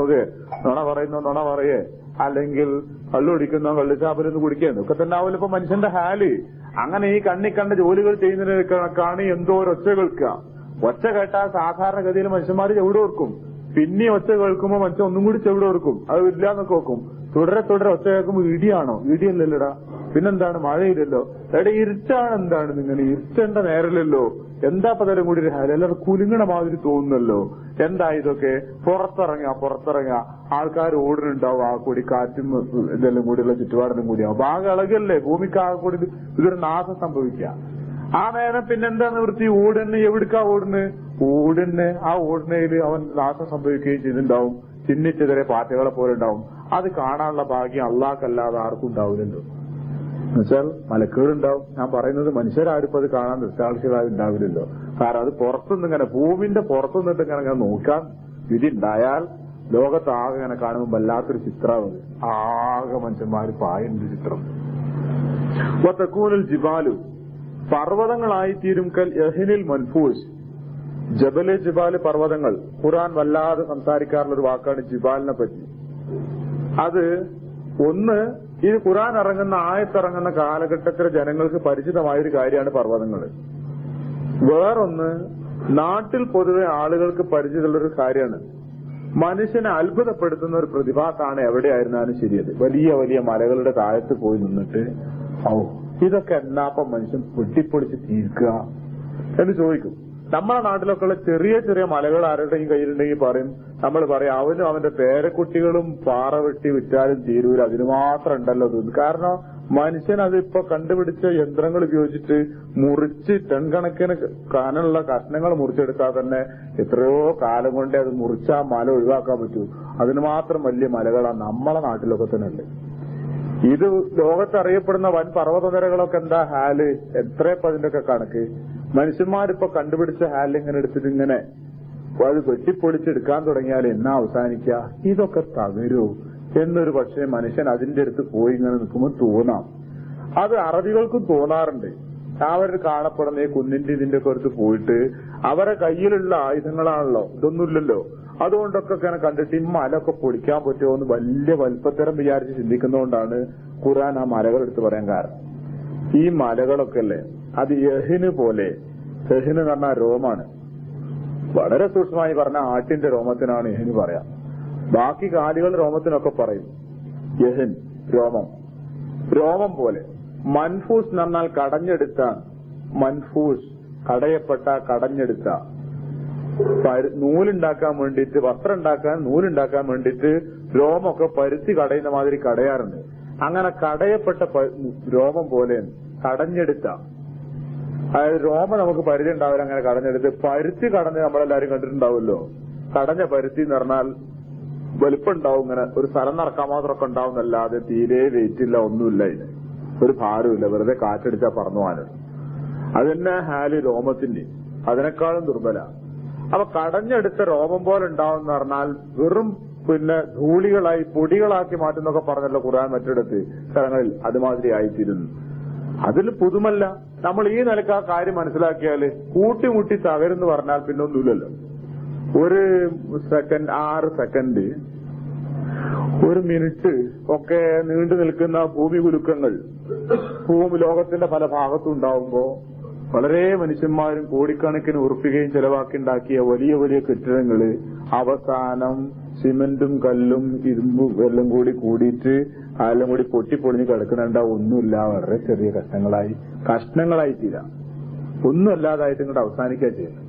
ഓതുകയെ, നുണ നുണ പറയേ, അല്ലെങ്കിൽ കള്ളുടിക്കുന്നോ കള്ളുചാപ്പലൊന്ന് കുടിക്കുക, ഒക്കെ തന്നെ ആവില്ല ഇപ്പൊ മനുഷ്യന്റെ ഹാല്. അങ്ങനെ ഈ കണ്ട ജോലികൾ ചെയ്യുന്നതിന് കണക്കാണ് എന്തോ ഒരു ഒച്ച കേൾക്കുക. ഒച്ച കേട്ടാൽ സാധാരണഗതിയിൽ മനുഷ്യന്മാര് ചെവിടെ ഓർക്കും. പിന്നെ ഒച്ച കേൾക്കുമ്പോ മനുഷ്യൻ ഒന്നും കൂടി ചെവിടെ ഓർക്കും. അത് ഇല്ലാന്നൊക്കെ നോക്കും. തുടരെ ഒച്ച കേൾക്കുമ്പോ ഇടിയാണോ? ഇടിയല്ലല്ലോടാ, പിന്നെന്താണ്? മഴയില്ലല്ലോ. എവിടെ ഇരുട്ടാണ്? എന്താണ് നിങ്ങൾ ഇരുട്ടേണ്ട നേരമില്ലല്ലോ. എന്താ പതരം കൂടി ഒരു ഹാല്? എല്ലാവരും കുലുങ്ങണ മാതിരി തോന്നുന്നല്ലോ. എന്താ ഇതൊക്കെ? പുറത്തിറങ്ങ ആൾക്കാർ ഓടുന്നുണ്ടാവും. ആ കൂടി കാറ്റും ഇതെല്ലാം കൂടിയുള്ള ചുറ്റുപാടിനും കൂടിയാവും. ഭാഗം ഇളകല്ലേ, ഭൂമിക്ക് ആ കൂടി ഇതൊരു നാശം സംഭവിക്കുക. ആ നേരം പിന്നെന്താ നിവൃത്തി? ഓടുന്നെ. എവിടുക്കാ ഓടുന്നെ? ആ ഓടുന്നതിൽ അവൻ നാശം സംഭവിക്കുകയും ചെയ്തിട്ടുണ്ടാവും. ചിന്നിച്ചെതിരെ പാറ്റകളെ പോലെ ഉണ്ടാവും. അത് കാണാനുള്ള ഭാഗ്യം അള്ളാഹ്ക്കല്ലാതെ ആർക്കും ഉണ്ടാവില്ലല്ലോ. എന്നുവെച്ചാൽ മലക്കുകളുണ്ടാവും. ഞാൻ പറയുന്നത് മനുഷ്യരാരും അത് കാണാൻ ദൃഷ്ടാക്ഷികളായി ഉണ്ടാവില്ലല്ലോ. കാരണം അത് പുറത്തുനിന്നിങ്ങനെ ഭൂമിന്റെ പുറത്തുനിന്നിട്ട് ഇങ്ങനെ നോക്കാൻ വിധി ഉണ്ടായാൽ ലോകത്താകെ ഇങ്ങനെ കാണുമ്പോൾ വല്ലാത്തൊരു ചിത്രമാണ്. ആകെ മനുഷ്യന്മാര് പായുന്ന ചിത്രം. വതകൂനുൽ ജിബാലു, പർവ്വതങ്ങളായിത്തീരും കൽ യഹ്നിൽ മൻഫൂസ്. ജബലെ ജിബാല്, പർവ്വതങ്ങൾ. ഖുർആൻ വല്ലാതെ സംസാരിക്കാറുള്ള ഒരു വാക്കാണ് ജിബാലിനെ പറ്റി. അത് ഒന്ന്, ഈ ഖുർആൻ ഇറങ്ങുന്ന ആയത്തിറങ്ങുന്ന കാലഘട്ടത്തിലെ ജനങ്ങൾക്ക് പരിചിതമായൊരു കാര്യമാണ് പർവ്വതങ്ങൾ. വേറൊന്ന്, നാട്ടിൽ പൊതുവെ ആളുകൾക്ക് പരിചിതമുള്ളൊരു കാര്യമാണ്. മനുഷ്യനെ അത്ഭുതപ്പെടുത്തുന്ന ഒരു പ്രതിഭാസമാണ് എവിടെയായിരുന്നാലും ശരിയത്. വലിയ വലിയ മലകളുടെ താഴത്ത് പോയി നിന്നിട്ട് ഇതൊക്കെ എന്നാപ്പം മനുഷ്യൻ പൊട്ടിപ്പൊളിച്ച് തീർക്കുക എന്ന് ചോദിക്കും. നമ്മളെ നാട്ടിലൊക്കെ ഉള്ള ചെറിയ ചെറിയ മലകൾ ആരുടെയും കയ്യിലുണ്ടെങ്കിൽ പറയും, നമ്മൾ പറയും അവനും അവന്റെ പേരക്കുട്ടികളും പാറ വെട്ടി വിറ്റാലും തീരൂല, അതിന് മാത്രം ഉണ്ടല്ലോ തോന്നുന്നു. കാരണം മനുഷ്യൻ അതിപ്പോ കണ്ടുപിടിച്ച യന്ത്രങ്ങൾ ഉപയോഗിച്ചിട്ട് മുറിച്ച് ടൺ കണക്കിന് കനമുള്ള കഷ്ണങ്ങൾ മുറിച്ചെടുത്താൽ തന്നെ എത്രയോ കാലം കൊണ്ടേ അത് മുറിച്ച് ആ മല ഒഴിവാക്കാൻ പറ്റൂ. അതിന് മാത്രം വലിയ മലകളാണ് നമ്മളെ നാട്ടിലൊക്കെ തന്നെ ഉണ്ട്. ഇത് ലോകത്തറിയപ്പെടുന്ന വൻ പർവ്വതനിരകളൊക്കെ എന്താ ഹാല്? എത്രയപ്പോ അതിന്റെയൊക്കെ കണക്ക്? മനുഷ്യന്മാരിപ്പോ കണ്ടുപിടിച്ച ഹാൽ ഇങ്ങനെ എടുത്തിട്ട് ഇങ്ങനെ അത് വെട്ടിപ്പൊളിച്ചെടുക്കാൻ തുടങ്ങിയാൽ എന്നാ അവസാനിക്കുക? ഇതൊക്കെ തകരൂ എന്നൊരു പക്ഷേ മനുഷ്യൻ അതിന്റെ അടുത്ത് പോയി ഇങ്ങനെ നിൽക്കുമ്പോൾ തോന്നാം. അത് അറബികൾക്കും തോന്നാറുണ്ട്. അവർ കാണപ്പെടുന്ന ഈ കുന്നിന്റെ ഇതിന്റെ ഒക്കെ അടുത്ത് പോയിട്ട് അവരെ കയ്യിലുള്ള ആയുധങ്ങളാണല്ലോ, ഇതൊന്നുമില്ലല്ലോ. അതുകൊണ്ടൊക്കെ ഇങ്ങനെ കണ്ടിട്ട് ഈ മലൊക്കെ പൊളിക്കാൻ പറ്റുമോ എന്ന് വലിയ വലുപ്പത്തരം വിചാരിച്ച് ചിന്തിക്കുന്നതുകൊണ്ടാണ് ഖുർആൻ ആ മലകൾ എടുത്ത് പറയാൻ കാരണം. ഈ മലകളൊക്കെ അല്ലേ, അത് യഹിന് പോലെ. യഹിന് എന്ന് പറഞ്ഞാൽ രോമാണ്. വളരെ സൂക്ഷ്മമായി പറഞ്ഞ ആട്ടിന്റെ രോമത്തിനാണ് യഹിന് പറയാം. ബാക്കി കാലികൾ രോമത്തിനൊക്കെ പറയും. യഹിൻ രോമം പോലെ. മൻഫൂസ് എന്ന് പറഞ്ഞാൽ കടഞ്ഞെടുത്ത, മൻഫൂസ് കടയപ്പെട്ട, കടഞ്ഞെടുത്ത. നൂലുണ്ടാക്കാൻ വേണ്ടിയിട്ട്, വസ്ത്രം ഉണ്ടാക്കാൻ നൂലുണ്ടാക്കാൻ വേണ്ടിയിട്ട് രോമൊക്കെ പരുത്തി കടയുന്ന മാതിരി കടയാറുണ്ട്. അങ്ങനെ കടയപ്പെട്ട രോമം പോലെ കടഞ്ഞെടുത്ത, അതായത് രോമം നമുക്ക് പരിധി ഉണ്ടാവില്ല. അങ്ങനെ കടഞ്ഞെടുത്ത് പരുത്തി കടഞ്ഞ് നമ്മളെല്ലാരും കണ്ടിട്ടുണ്ടാവുമല്ലോ. കടഞ്ഞ പരുത്തി എന്ന് പറഞ്ഞാൽ വലുപ്പം ഉണ്ടാവും, ഇങ്ങനെ ഒരു സ്ഥലം നടക്കാൻ മാത്രമൊക്കെ ഉണ്ടാവുന്നല്ലാതെ തീരെ വെയിറ്റ് ഇല്ല, ഒന്നുമില്ല, ഇതിന് ഒരു ഭാരമില്ല, വെറുതെ കാറ്റടിച്ചാൽ പറന്നു പോകാനുണ്ട്. അതന്നെ ഹാല് രോമത്തിന്റെ, അതിനേക്കാളും ദുർബല. അപ്പൊ കടഞ്ഞെടുത്ത രോമം പോലെ ഉണ്ടാവും എന്ന് പറഞ്ഞാൽ വെറും ധൂളികളായി പൊടികളാക്കി മാറ്റുന്നൊക്കെ പറഞ്ഞല്ലോ ഖുർആൻ മറ്റിടത്ത് സ്ഥലങ്ങളിൽ. അതുമാതിരി ആയിത്തീരുന്നു. അതിൽ പുതുമല്ല. നമ്മൾ ഈ നിലക്ക് ആ കാര്യം മനസ്സിലാക്കിയാല് കൂട്ടിമുട്ടി തകരുന്ന് പറഞ്ഞാൽ പിന്നൊന്നുമില്ലല്ലോ. ഒരു സെക്കൻഡ് 6 സെക്കൻഡ് ഒരു മിനിറ്റ് ഒക്കെ നീണ്ടു നിൽക്കുന്ന ഭൂമി കുലുക്കങ്ങൾ ലോകത്തിന്റെ പല ഭാഗത്തും ഉണ്ടാവുമ്പോ വളരെ മനുഷ്യന്മാരും കോടിക്കണക്കിന് ഉറുപ്പികയും ചെലവാക്കിണ്ടാക്കിയ വലിയ വലിയ കെട്ടിടങ്ങള് അവസാനം സിമന്റും കല്ലും ഇരുമ്പും എല്ലാം കൂടി കൂടിയിട്ട് അതെല്ലാം കൂടി പൊട്ടിപ്പൊളിഞ്ഞ് കിടക്കുന്നുണ്ട ഒന്നുമില്ല, വളരെ ചെറിയ കഷ്ണങ്ങളായി തീരാം, ഒന്നുമല്ലാതായിട്ട് ഇങ്ങോട്ട് അവസാനിക്കുക ചെയ്യുന്നത്.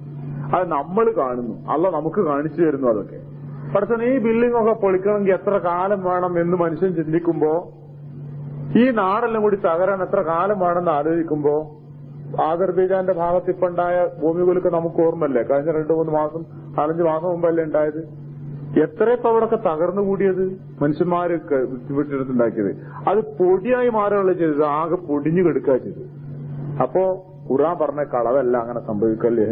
അത് നമ്മൾ കാണുന്നു, അല്ല നമുക്ക് കാണിച്ചു തരുന്നു. അതൊക്കെ പക്ഷേ ഈ ബിൽഡിംഗ് ഒക്കെ പൊളിക്കണമെങ്കിൽ എത്ര കാലം വേണം എന്ന് മനുഷ്യൻ ചിന്തിക്കുമ്പോ, ഈ നാടെല്ലാം കൂടി തകരാൻ എത്ര കാലം വേണമെന്ന് ആലോചിക്കുമ്പോ, ആദർബൈജാന്റെ ഭാഗത്ത് ഇപ്പൊ ഉണ്ടായ ഭൂമി കുലുക്കം നമുക്ക് ഓർമ്മല്ലേ? കഴിഞ്ഞ 2-3 മാസം 4-5 മാസം മുമ്പല്ലേ ഉണ്ടായത്? എത്രയപ്പോ അവിടൊക്കെ തകർന്നു കൂടിയത്, മനുഷ്യന്മാര് വിട്ടിട്ടുണ്ടാക്കിയത്. അത് പൊടിയായി മാറുകയല്ല ചെയ്തത്, ആകെ പൊടിഞ്ഞു കെടുക്കുക ചെയ്തത്. അപ്പോ ഖുർആൻ പറഞ്ഞ കളവല്ല അങ്ങനെ സംഭവിക്കല്ലേ.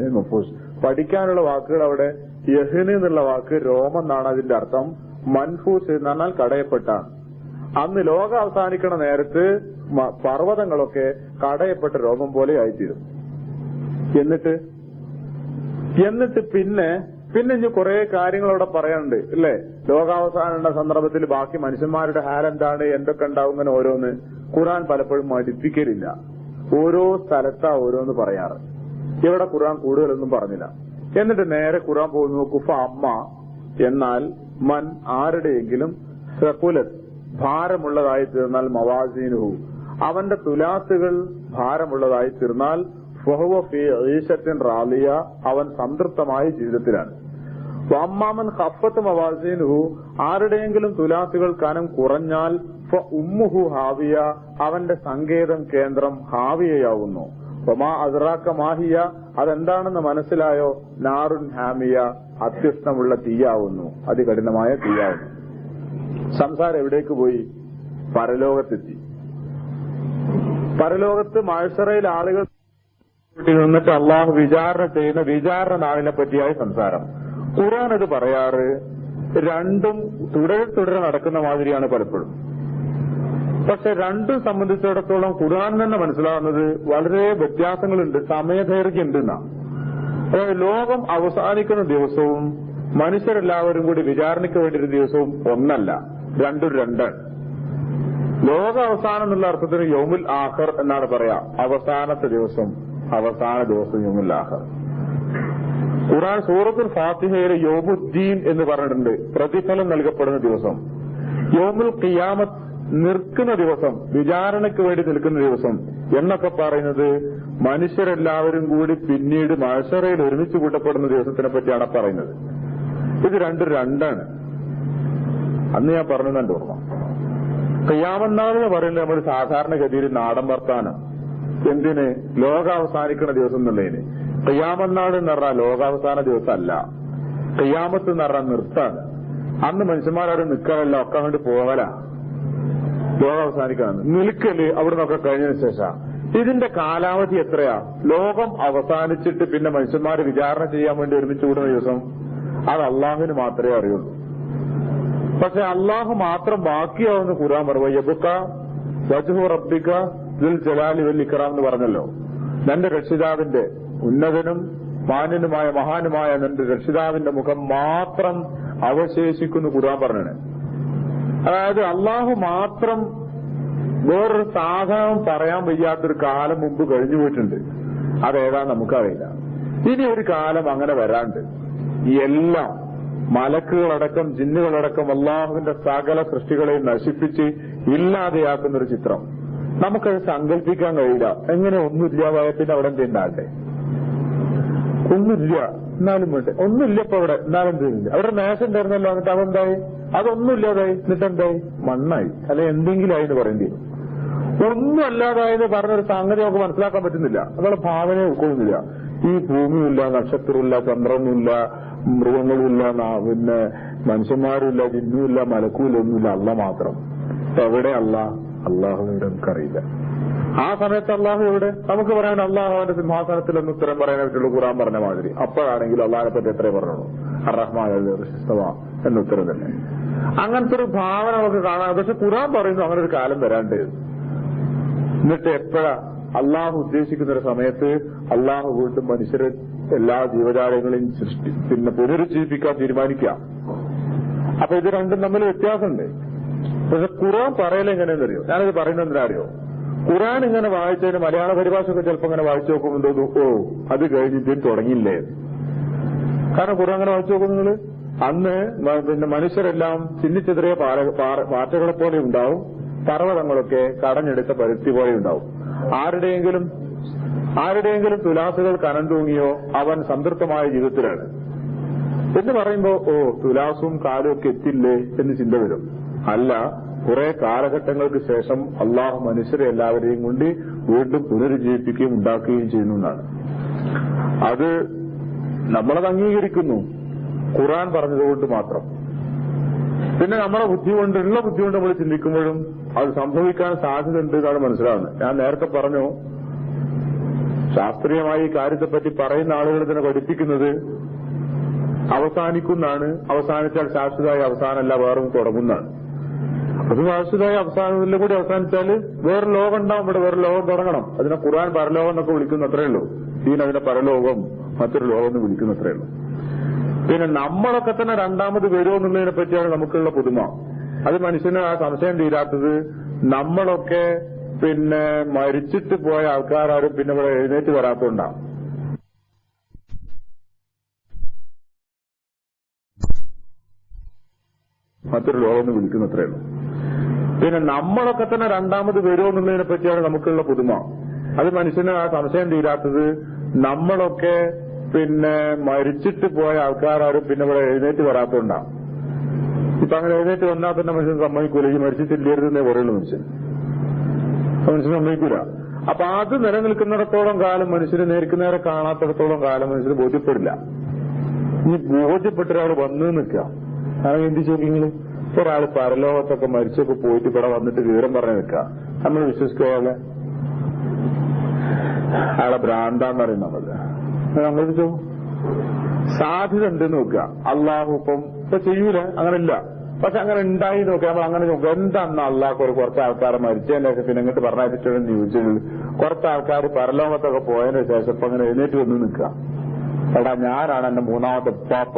പഠിക്കാനുള്ള വാക്കുകൾ അവിടെ യഹ്ന് എന്നുള്ള വാക്ക് രോമം എന്നാണ് അതിന്റെ അർത്ഥം. മൻഫൂസ് എന്ന് പറഞ്ഞാൽ കടയപ്പെട്ടാണ്. അന്ന് ലോകം അവസാനിക്കണ നേരത്ത് പർവ്വതങ്ങളൊക്കെ കടയപ്പെട്ട രോമം പോലെ ആയിത്തീരും. എന്നിട്ട് പിന്നെ ഇനി കുറെ കാര്യങ്ങൾ അവിടെ പറയാനുണ്ട് അല്ലേ? ലോകാവസാന സന്ദർഭത്തിൽ ബാക്കി മനുഷ്യന്മാരുടെ ഹാലെന്താണ്, എന്തൊക്കെ ഉണ്ടാവും, ഇങ്ങനെ ഓരോന്ന് ഖുർആൻ പലപ്പോഴും മടിപ്പിക്കലില്ല. ഓരോ സ്ഥലത്താ ഓരോന്ന് പറയാറ്. ഇവിടെ ഖുർആൻ കൂടുതലൊന്നും പറഞ്ഞില്ല. എന്നിട്ട് നേരെ ഖുർആൻ പോകുന്നു കുഫ അമ്മ എന്നാൽ മൻ ആരുടെയെങ്കിലും സഖുലത്ത് ഭാരമുള്ളതായി തീർന്നാൽ മവാസീനുഹു അവന്റെ തുലാത്തുകൾ ഭാരമുള്ളതായി തീർന്നാൽ ഫഹുവ ഫീ ഈശത്തിൻ റാളിയ അവൻ സംതൃപ്തമായ ജീവിതത്തിലാണ്. വമ്മാമൻ ഖഫത്ത് മവാസീനുഹു ആരുടെയെങ്കിലും തുലാത്തുകൾ കനം കുറഞ്ഞാൽ ഉമ്മുഹു ഹാവിയ അവന്റെ സങ്കേതം കേന്ദ്രം ഹാവിയയാകുന്നു. വമാ അസ്റാക്ക മാഹിയ അതെന്താണെന്ന് മനസ്സിലായോ? നാറുൻ ഹാമിയ അത്യുഷ്ണമുള്ള തീയാവുന്നു, അതികഠിനമായ തീയാവുന്നു. സംസാരം എവിടേക്ക് പോയി? പരലോകത്തെത്തി. പരലോകത്ത് മഹ്ശറയിൽ ആളുകൾ നിന്നിട്ട് അള്ളാഹു വിചാരണ ചെയ്യുന്ന വിചാരണ നാളിനെ പറ്റിയായി സംസാരം. ഖുർആൻ അത് പറയാറ് രണ്ടും തുടരെ നടക്കുന്ന മാതിരിയാണ് പലപ്പോഴും. പക്ഷെ രണ്ടും സംബന്ധിച്ചിടത്തോളം ഖുർആൻ തന്നെ മനസ്സിലാവുന്നത് വളരെ വ്യത്യാസങ്ങളുണ്ട്, സമയദൈർഘ്യം ഉണ്ടെന്നാ. അതായത് ലോകം അവസാനിക്കുന്ന ദിവസവും മനുഷ്യരെല്ലാവരും കൂടി വിചാരണയ്ക്ക് വേണ്ടിയൊരു ദിവസവും ഒന്നല്ല, രണ്ടാണ്. ലോക അവസാനം എന്നുള്ള അർത്ഥത്തിന് യൗമുൽ ആഖിർ എന്നാണ് പറയാ. അവസാന ദിവസം യൗമുൽ ആഖിർ. ഖുർആൻ സൂറത്തുൽ ഫാത്തിഹയിൽ യൗമുദ്ദീൻ എന്ന് പറഞ്ഞിട്ടുണ്ട്, പ്രതിഫലം നൽകപ്പെടുന്ന ദിവസം. യൗമുൽ ഖിയാമത്ത് നിൽക്കുന്ന ദിവസം, വിചാരണയ്ക്ക് വേണ്ടി നിൽക്കുന്ന ദിവസം എന്നൊക്കെ പറയുന്നത് മനുഷ്യരെല്ലാവരും കൂടി പിന്നീട് മഹ്ശറയിൽ ഒരുമിച്ച് കൂട്ടപ്പെടുന്ന ദിവസത്തിനെ പറ്റിയാണ് പറയുന്നത്. ഇത് രണ്ടാണ്. അന്ന് ഞാൻ പറഞ്ഞെന്നെ ഓർമ്മ. ഖിയാമത്ത് പറയുന്നത് നമ്മൾ സാധാരണഗതിയിൽ നാടൻ വർത്താനം. എന്തിന്? ലോകാവസാനിക്കുന്ന ദിവസം എന്നുള്ളതിന്. ഖിയാമത്ത് എന്ന് പറഞ്ഞാൽ ലോകാവസാന ദിവസമല്ല. ഖിയാമത്ത് എന്ന് പറഞ്ഞാൽ നിർത്താണ്. അന്ന് മനുഷ്യന്മാരവിടെ നിൽക്കാനല്ല, ഒക്കെ അങ്ങോട്ട് പോകല. ലോകം അവസാനിക്കാണ്. നിൽക്കല് അവിടെ നിന്നൊക്കെ കഴിഞ്ഞതിന് ശേഷം ഇതിന്റെ കാലാവധി എത്രയാ? ലോകം അവസാനിച്ചിട്ട് പിന്നെ മനുഷ്യന്മാരെ വിചാരണ ചെയ്യാൻ വേണ്ടി ഒരുമിച്ച് കൂടുന്ന ദിവസം അത് അള്ളാഹുവിന് മാത്രമേ അറിയുള്ളൂ. പക്ഷെ അള്ളാഹു മാത്രം ബാക്കിയാവുന്ന ഖുർആൻ പറയുക യബ്ഖ വജ്ഹു റബ്ബിക ദുൽ ജലാലി വൽ ഇക്റാം എന്ന് പറഞ്ഞല്ലോ. നിന്റെ രക്ഷിതാവിന്റെ ഉന്നതനും മാന്യനുമായ മഹാനുമായ നിന്റെ രക്ഷിതാവിന്റെ മുഖം മാത്രം അവശേഷിക്കുന്നു ഖുർആൻ പറഞ്ഞത്. അതായത് അള്ളാഹു മാത്രം വേറൊരു സാധനം പറയാൻ വയ്യാത്തൊരു കാലം മുമ്പ് കഴിഞ്ഞു പോയിട്ടുണ്ട്. അതേതാ നമുക്കറിയില്ല. ഇനി ഒരു കാലം അങ്ങനെ വരാണ്ട് എല്ലാം മലക്കുകളടക്കം ജിന്നുകളടക്കം അള്ളാഹുവിന്റെ സകല സൃഷ്ടികളെയും നശിപ്പിച്ച് ഇല്ലാതെയാക്കുന്നൊരു ചിത്രം നമുക്കത് സങ്കല്പിക്കാൻ കഴിയില്ല. എങ്ങനെ ഒന്നുമില്ല പിന്നെ അവിടെ എന്തുണ്ടാകട്ടെ? ഒന്നുമില്ല എന്നാലും വേണ്ടേ, ഒന്നുമില്ല ഇപ്പൊ അവിടെ എന്നാലും തീരില്ല. അവിടെ മേശ ഉണ്ടായിരുന്നല്ലോ, എന്നിട്ട് അതെന്തായി? അതൊന്നുമില്ലാതായി, എന്നിട്ട് എന്തായി? മണ്ണായി, അല്ലെ എന്തെങ്കിലും ആയി എന്ന് പറയേണ്ടി വരും. ഒന്നും അല്ലാതായെന്ന് പറഞ്ഞൊരു സംഗതി നമുക്ക് മനസ്സിലാക്കാൻ പറ്റുന്നില്ല. നമ്മളെ ഭാവനയെ ഉൾക്കൊള്ളുന്നില്ല. ഈ ഭൂമിയില്ല, നക്ഷത്രമില്ല, ചന്ദ്രനുമില്ല, മൃഗങ്ങളുമില്ല, പിന്നെ മനുഷ്യന്മാരുമില്ല, ജിന്നുമില്ല, മലക്കുമില്ല, ഒന്നുമില്ല, അല്ല മാത്രം. എവിടെ അള്ളാഹുവിടെ നമുക്കറിയില്ല. ആ സമയത്ത് അള്ളാഹു എവിടെ? നമുക്ക് പറയാൻ അള്ളാഹു അവന്റെ സിംഹാസനത്തിൽ എന്ന് ഉത്തരം പറയാനായിട്ടുള്ള ഖുർആൻ പറഞ്ഞ മാതിരി. അപ്പോഴാണെങ്കിൽ അള്ളാഹിനെ പറ്റി എത്രേ പറഞ്ഞോളൂ? അർ-റഹ്മാൻ എന്ന ഉത്തരം തന്നെ. അങ്ങനത്തെ ഒരു ഭാവന നമുക്ക് കാണാം. പക്ഷെ ഖുർആൻ പറയുന്നു അങ്ങനെ ഒരു കാലം വരാണ്ട്. എന്നിട്ട് എപ്പോഴാ അള്ളാഹു ഉദ്ദേശിക്കുന്ന ഒരു സമയത്ത് അള്ളാഹു വീണ്ടും മനുഷ്യരെ എല്ലാ ജീവജാലങ്ങളെയും പിന്നെ പുനരുജ്ജീവിപ്പിക്കാൻ തീരുമാനിക്കുക. അപ്പൊ ഇത് രണ്ടും തമ്മിൽ വ്യത്യാസമുണ്ട്. പക്ഷെ ഖുർആൻ പറയല എങ്ങനെയെന്ന് അറിയോ? ഞാനിത് പറയുന്നത് എന്തിനാ അറിയോ? ഖുർആൻ ഇങ്ങനെ വായിച്ചതിന് മലയാള പരിഭാഷയൊക്കെ ചിലപ്പോൾ ഇങ്ങനെ വായിച്ചു നോക്കുമ്പോൾ തോന്നും, ഓ അത് കഴിഞ്ഞിട്ട് തുടങ്ങിയില്ലേ. കാരണം ഖുർആൻ അങ്ങനെ വായിച്ചു നോക്കും നിങ്ങള്. അന്ന് പിന്നെ മനുഷ്യരെല്ലാം ചിന്നിച്ചെറിയ പാറ്റകളെ പോലെ ഉണ്ടാവും, പർവ്വതങ്ങളൊക്കെ കടഞ്ഞെടുത്ത പരുത്തി പോലെ ഉണ്ടാവും. ആരുടെയെങ്കിലും തുലാസുകൾ കനം തൂങ്ങിയോ അവൻ സംതൃപ്തമായ ജീവിതത്തിലാണ് എന്ന് പറയുമ്പോ, ഓ തുലാസും കാലും ഒക്കെ എത്തില്ലേ എന്ന് ചിന്ത വരും. അല്ല, കുറെ കാലഘട്ടങ്ങൾക്ക് ശേഷം അള്ളാഹു മനുഷ്യരെ എല്ലാവരെയും കൊണ്ട് വീണ്ടും പുനരുജ്ജീവിപ്പിക്കുകയും ഉണ്ടാക്കുകയും ചെയ്യുന്നു എന്നാണ്. അത് നമ്മളത് അംഗീകരിക്കുന്നു ഖുർആൻ പറഞ്ഞതുകൊണ്ട് മാത്രം. പിന്നെ നമ്മളെ ബുദ്ധി കൊണ്ട് നമ്മൾ ചിന്തിക്കുമ്പോഴും അത് സംഭവിക്കാൻ സാധ്യതയുണ്ട് എന്നാണ് മനസ്സിലാവുന്നത്. ഞാൻ നേരത്തെ പറഞ്ഞു, ശാസ്ത്രീയമായി ഈ കാര്യത്തെപ്പറ്റി പറയുന്ന ആളുകൾ ഇതിനെ പഠിപ്പിക്കുന്നത് അവസാനിക്കുന്നതാണ്. അവസാനിച്ചാൽ ശാശ്വതമായ അവസാനമല്ല, വേറെ തുടങ്ങുന്നതാണ്. അത് ശാശ്വതമായ അവസാനത്തിലും കൂടി അവസാനിച്ചാൽ വേറെ ലോകം ഉണ്ടാവും. ഇവിടെ വേറെ ലോകം തുടങ്ങണം. അതിനെ ഖുർആൻ പരലോകം എന്നൊക്കെ വിളിക്കുന്ന അത്രയേ ഉള്ളൂ. അതിനെ പരലോകം മറ്റൊരു ലോകം എന്ന് വിളിക്കുന്ന അത്രയേ ഉള്ളൂ. പിന്നെ നമ്മളൊക്കെ തന്നെ രണ്ടാമത് വരുമോ എന്നുള്ളതിനെ പറ്റിയാണ് നമുക്കുള്ള പുതുമ. അത് മനുഷ്യന് ആ സംശയം തീരാത്തത്. നമ്മളൊക്കെ പിന്നെ മരിച്ചിട്ട് പോയ ആൾക്കാരും പിന്നെ ഇവിടെ എഴുന്നേറ്റ് വരാത്തോണ്ടാണ്. മറ്റൊരു ലോകം എന്ന് വിളിക്കുന്ന അത്രയേ ഉള്ളൂ. പിന്നെ നമ്മളൊക്കെ തന്നെ രണ്ടാമത് വരുമോ എന്നുള്ളതിനെ പറ്റിയാണ് നമുക്കുള്ള പുതുമ. അത് മനുഷ്യന് ആ സംശയം തീരാത്തത്. നമ്മളൊക്കെ പിന്നെ മരിച്ചിട്ട് പോയ ആൾക്കാരും പിന്നെ ഇവിടെ എഴുന്നേറ്റ് വരാത്തോണ്ടാണ്. ഇപ്പൊ അങ്ങനെ എഴുന്നേറ്റ് വന്നാൽ തന്നെ മനുഷ്യൻ സമ്മതിക്കൂല. ഈ മരിച്ചിട്ടില്ലായിരുന്നേ പറയുള്ളൂ മനുഷ്യൻ സമ്മതിക്കൂല. അപ്പൊ അത് നിലനിൽക്കുന്നിടത്തോളം കാലം മനുഷ്യന് നേർക്ക് നേരെ കാണാത്തിടത്തോളം കാലം മനുഷ്യന് ബോധ്യപ്പെടില്ല. ഇനി ബോധ്യപ്പെട്ട ഒരാൾ വന്നു നിൽക്കുക. അതാണ് ചിന്തിച്ചു നോക്കിങ്ങള്. ഒരാൾ പരലോകത്തൊക്കെ മരിച്ചൊക്കെ പോയിട്ട് ഇവിടെ വന്നിട്ട് വിവരം പറഞ്ഞു നിൽക്കുക. നമ്മൾ വിശ്വസിക്കുക അയാളെ ഭ്രാന്താന്ന് പറയും നമ്മളിത് സാധ്യത ഉണ്ടെന്ന് നോക്കുക. അള്ളാഹു ഇപ്പൊ ചെയ്യൂല, അങ്ങനെ ഇല്ല. പക്ഷെ അങ്ങനെ ഉണ്ടായി നോക്കുക. നമ്മൾ അങ്ങനെ നോക്കുക, എന്താണെന്ന് അള്ളാഹ് കുറച്ച് ആൾക്കാരെ മരിച്ചതിന്റെ ശേഷം പിന്നെ ഇങ്ങോട്ട് പറഞ്ഞിട്ടുണ്ടെന്ന് ചോദിച്ചത്. കുറച്ച് ആൾക്കാർ പരലോകത്തൊക്കെ പോയതിനു ശേഷം ഇപ്പൊ അങ്ങനെ എഴുന്നേറ്റ് വന്ന് നിൽക്കുക. എടാ, ഞാനാണ് എന്റെ മൂന്നാമത്തെ ഉപ്പാപ്പ,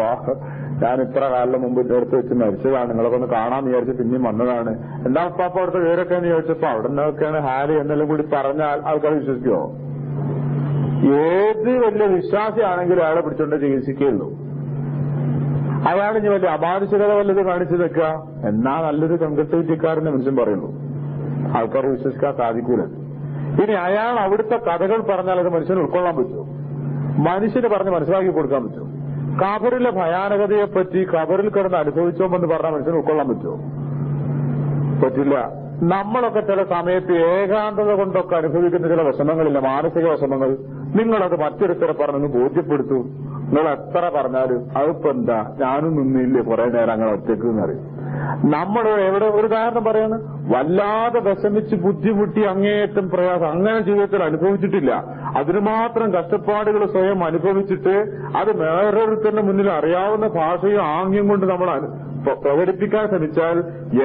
ഞാൻ ഇത്ര കാലം മുമ്പ് എടുത്ത് വെച്ച് മരിച്ചതാണ്, നിങ്ങളൊക്കെ ഒന്ന് കാണാന്ന് വിചാരിച്ച് പിന്നെയും വന്നതാണ്. എന്താ ഉപ്പാപ്പ അവിടുത്തെ പേരൊക്കെ എന്ന് ചോദിച്ചപ്പോ അവിടെ നിന്നൊക്കെയാണ് ഹാരി എന്നെല്ലാം കൂടി പറഞ്ഞാൽ ആൾക്കാർ വിശ്വസിക്കുമോ? ഏത് വലിയ വിശ്വാസിയാണെങ്കിലും അയാളെ പിടിച്ചോണ്ട് ചികിത്സിക്കുകയുള്ളൂ. അയാൾ ഇനി വലിയ അമാനുഷികത വല്ലത് കാണിച്ചു നിൽക്കുക എന്നാ നല്ലൊരു കൺകെട്ടുകാരനെ മനുഷ്യൻ പറയുള്ളൂ. ആൾക്കാർ വിശ്വസിക്കാൻ സാധിക്കൂല. ഇനി അയാൾ അവിടുത്തെ കഥകൾ പറഞ്ഞാൽ അത് മനുഷ്യന് ഉൾക്കൊള്ളാൻ പറ്റുമോ? മനുഷ്യന് പറഞ്ഞ് മനസ്സിലാക്കി കൊടുക്കാൻ പറ്റുമോ? ഖബറിലെ ഭയാനകതയെപ്പറ്റി ഖബറിൽ കിടന്ന് അനുഭവിച്ചോമെന്ന് പറഞ്ഞാൽ മനുഷ്യന് ഉൾക്കൊള്ളാൻ പറ്റുമോ? പറ്റില്ല. നമ്മളൊക്കെ ചില സമയത്ത് ഏകാന്തത കൊണ്ടൊക്കെ അനുഭവിക്കുന്ന ചില വിഷമങ്ങളില്ല, മാനസിക വിഷമങ്ങൾ. നിങ്ങളത് മറ്റൊരുത്തരെ പറഞ്ഞൊന്ന് ബോധ്യപ്പെടുത്തൂ. നിങ്ങൾ എത്ര പറഞ്ഞാലും അതിപ്പോ എന്താ, ഞാനും നിന്നില്ലേ കുറെ നേരം അങ്ങനെ ഒറ്റയ്ക്ക് എന്നറിയും. നമ്മൾ എവിടെ ഒരു ഉദാഹരണം പറയാണ്, വല്ലാതെ വിഷമിച്ച് ബുദ്ധിമുട്ടി അങ്ങേയറ്റം പ്രയാസം അങ്ങനെ ജീവിതത്തിൽ അനുഭവിച്ചിട്ടില്ല. അതിന് മാത്രം കഷ്ടപ്പാടുകൾ സ്വയം അനുഭവിച്ചിട്ട് അത് വേറൊരുത്തരുടെ മുന്നിൽ അറിയാവുന്ന ഭാഷയും ആംഗ്യം കൊണ്ട് നമ്മൾ പ്രകടിപ്പിക്കാൻ ശ്രമിച്ചാൽ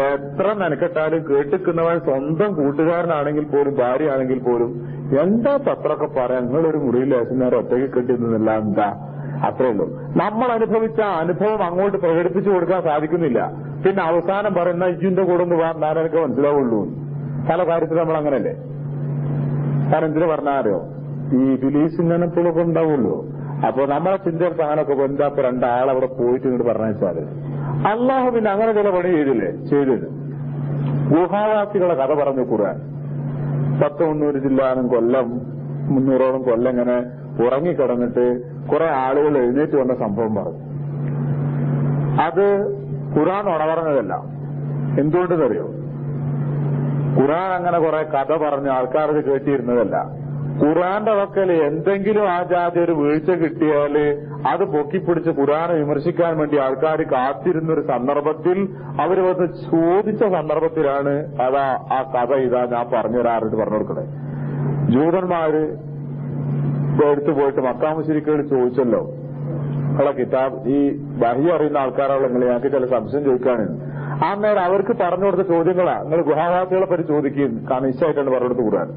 എത്ര മെനക്കെട്ടാലും കേട്ടിക്കുന്നവൻ സ്വന്തം കൂട്ടുകാരനാണെങ്കിൽ പോലും ഭാര്യയാണെങ്കിൽ പോലും എന്താ പത്രമൊക്കെ പറയാൻ, നിങ്ങളൊരു മുറിയിൽ ലേശനേരം ഒറ്റയ്ക്ക് കെട്ടിന്നില്ല, എന്താ അത്രേ ഉള്ളൂ. നമ്മൾ അനുഭവിച്ച അനുഭവം അങ്ങോട്ട് പ്രകടിപ്പിച്ചു കൊടുക്കാൻ സാധിക്കുന്നില്ല. പിന്നെ അവസാനം പറയുന്ന ഇജിന്റെ കൂടെ ഒന്ന് ഞാനൊക്കെ മനസ്സിലാവുള്ളൂ. പല കാര്യത്തിൽ നമ്മൾ അങ്ങനല്ലേ. കാരണം എന്തിനു പറഞ്ഞാലോ ഈ ഫിലീസ് ഇങ്ങനപ്പോഴൊക്കെ ഉണ്ടാവുള്ളൂ. അപ്പൊ നമ്മളെ ചിന്തകൾക്ക് അങ്ങനൊക്കെ എന്താ ഇപ്പൊ രണ്ടാളവിടെ പോയിട്ട് ഇങ്ങോട്ട് പറഞ്ഞാല് അള്ളാഹു പിന്നെ അങ്ങനെ ചില പണി ചെയ്തില്ല. ഗുഹാവാസികളെ കഥ പറഞ്ഞു ഖുർആൻ. 100-300 ജില്ലാനും കൊല്ലം 300ഓളം കൊല്ലം ഇങ്ങനെ ഉറങ്ങിക്കിടന്നിട്ട് കുറെ ആളുകൾ എഴുന്നേറ്റ് വന്ന സംഭവം പറഞ്ഞു. അത് ഖുർആൻ ഉണവർന്നതല്ല. എന്തുകൊണ്ടെന്നറിയോ? ഖുർആൻ അങ്ങനെ കുറെ കഥ പറഞ്ഞ് ആൾക്കാർക്ക് കേട്ടിരുന്നതല്ല. ഖുർആന്റെ വക്കൽ എന്തെങ്കിലും ആ ജാതി ഒരു വീഴ്ച കിട്ടിയാൽ അത് പൊക്കിപ്പിടിച്ച് ഖുർആനെ വിമർശിക്കാൻ വേണ്ടി ആൾക്കാർ കാത്തിരുന്നൊരു സന്ദർഭത്തിൽ അവർ വന്ന് ചോദിച്ച സന്ദർഭത്തിലാണ് അതാ ആ കഥ ഇതാ ഞാൻ പറഞ്ഞുതരാറിട്ട് പറഞ്ഞു കൊടുക്കണേ. ജൂതന്മാര് എടുത്തു പോയിട്ട് മക്കാ മുശ്രിക്കുകൾ ചോദിച്ചല്ലോ, ഉള്ള കിതാബ് ഈ വഹി അറിയുന്ന ആൾക്കാരുള്ള നിങ്ങൾ ഞങ്ങൾക്ക് ചില സംശയം ചോദിക്കാണ്. ആ നേരം അവർക്ക് പറഞ്ഞു കൊടുത്ത ചോദ്യങ്ങളാ. നിങ്ങൾ ഗുഹാവാസികളെ പറ്റി ചോദിക്കുകയും നിശ്ചയമായിട്ടാണ് പറഞ്ഞു കൊടുത്ത് ഖുർആൻ.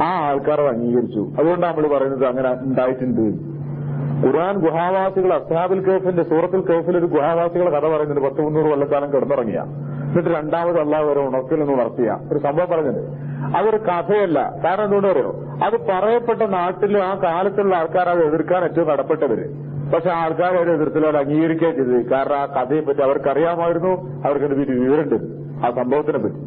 ആ ആൾക്കാരെ അംഗീകരിച്ചു. അതുകൊണ്ടാണ് നമ്മൾ പറയുന്നത് അങ്ങനെ ഉണ്ടായിട്ടുണ്ട്. ഖുർആൻ ഗുഹാവാസികൾ അസ്ഹാബുൽ കഹ്ഫിന്റെ സൂറത്തുൽ കഹ്ഫിൽ ഒരു ഗുഹാവാസികളെ കഥ പറയുന്നുണ്ട്. 100-300 കൊല്ലക്കാലം കിടന്നിറങ്ങിയ എന്നിട്ട് രണ്ടാമത് അള്ളാഹു വരെ ഉണർത്തില്ലെന്ന് ഉണർത്തിയ ഒരു സംഭവം പറഞ്ഞത്. അതൊരു കഥയല്ല. കാരണം എന്തുകൊണ്ട് അറിയോ? അത് പറയപ്പെട്ട നാട്ടിൽ ആ കാലത്തുള്ള ആൾക്കാർ അത് എതിർക്കാൻ ഏറ്റവും കടപ്പെട്ടവര്. പക്ഷെ ആൾക്കാർ അവരെ എതിർത്തില്ല, അത് അംഗീകരിക്കുകയും ചെയ്തത്. കാരണം ആ കഥയെ പറ്റി അവർക്കറിയാമായിരുന്നു, അവർക്കത് പറ്റി വിവരമുണ്ട് ആ സംഭവത്തിനെ പറ്റി.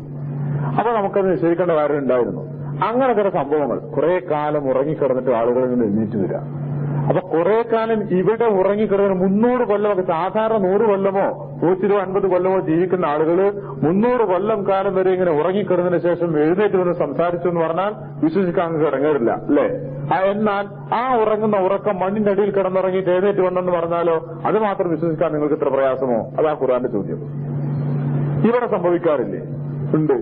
അപ്പൊ നമുക്കത് നിശ്ചയിക്കേണ്ട കാര്യം ഉണ്ടായിരുന്നു. അങ്ങനെ ചില സംഭവങ്ങൾ കുറെ കാലം ഉറങ്ങിക്കിടന്നിട്ട് ആളുകളിൽ നിന്ന് എഴുന്നേറ്റ് വരിക. അപ്പൊ കുറെ കാലം ഇവിടെ ഉറങ്ങിക്കിടന്ന് 300 കൊല്ലമൊക്കെ, സാധാരണ 100 കൊല്ലമോ 150 കൊല്ലമോ ജീവിക്കുന്ന ആളുകൾ 300 കൊല്ലം കാലം വരെ ഇങ്ങനെ ഉറങ്ങിക്കിടന്നതിന് ശേഷം എഴുന്നേറ്റ് വന്ന് സംസാരിച്ചു എന്ന് പറഞ്ഞാൽ വിശ്വസിക്കാൻ നിങ്ങൾക്ക് ഇറങ്ങാറില്ല അല്ലേ? എന്നാൽ ആ ഉറങ്ങുന്ന ഉറക്കം മണ്ണിന്റെ അടിയിൽ കിടന്നുറങ്ങിയിട്ട് എഴുന്നേറ്റ് വന്നെന്ന് പറഞ്ഞാലോ അത് മാത്രം വിശ്വസിക്കാൻ നിങ്ങൾക്ക് ഇത്ര പ്രയാസമോ? അതാ ഖുർആന്റെ ചോദ്യം. ഇവിടെ സംഭവിക്കാറില്ലേ? ഉണ്ട്.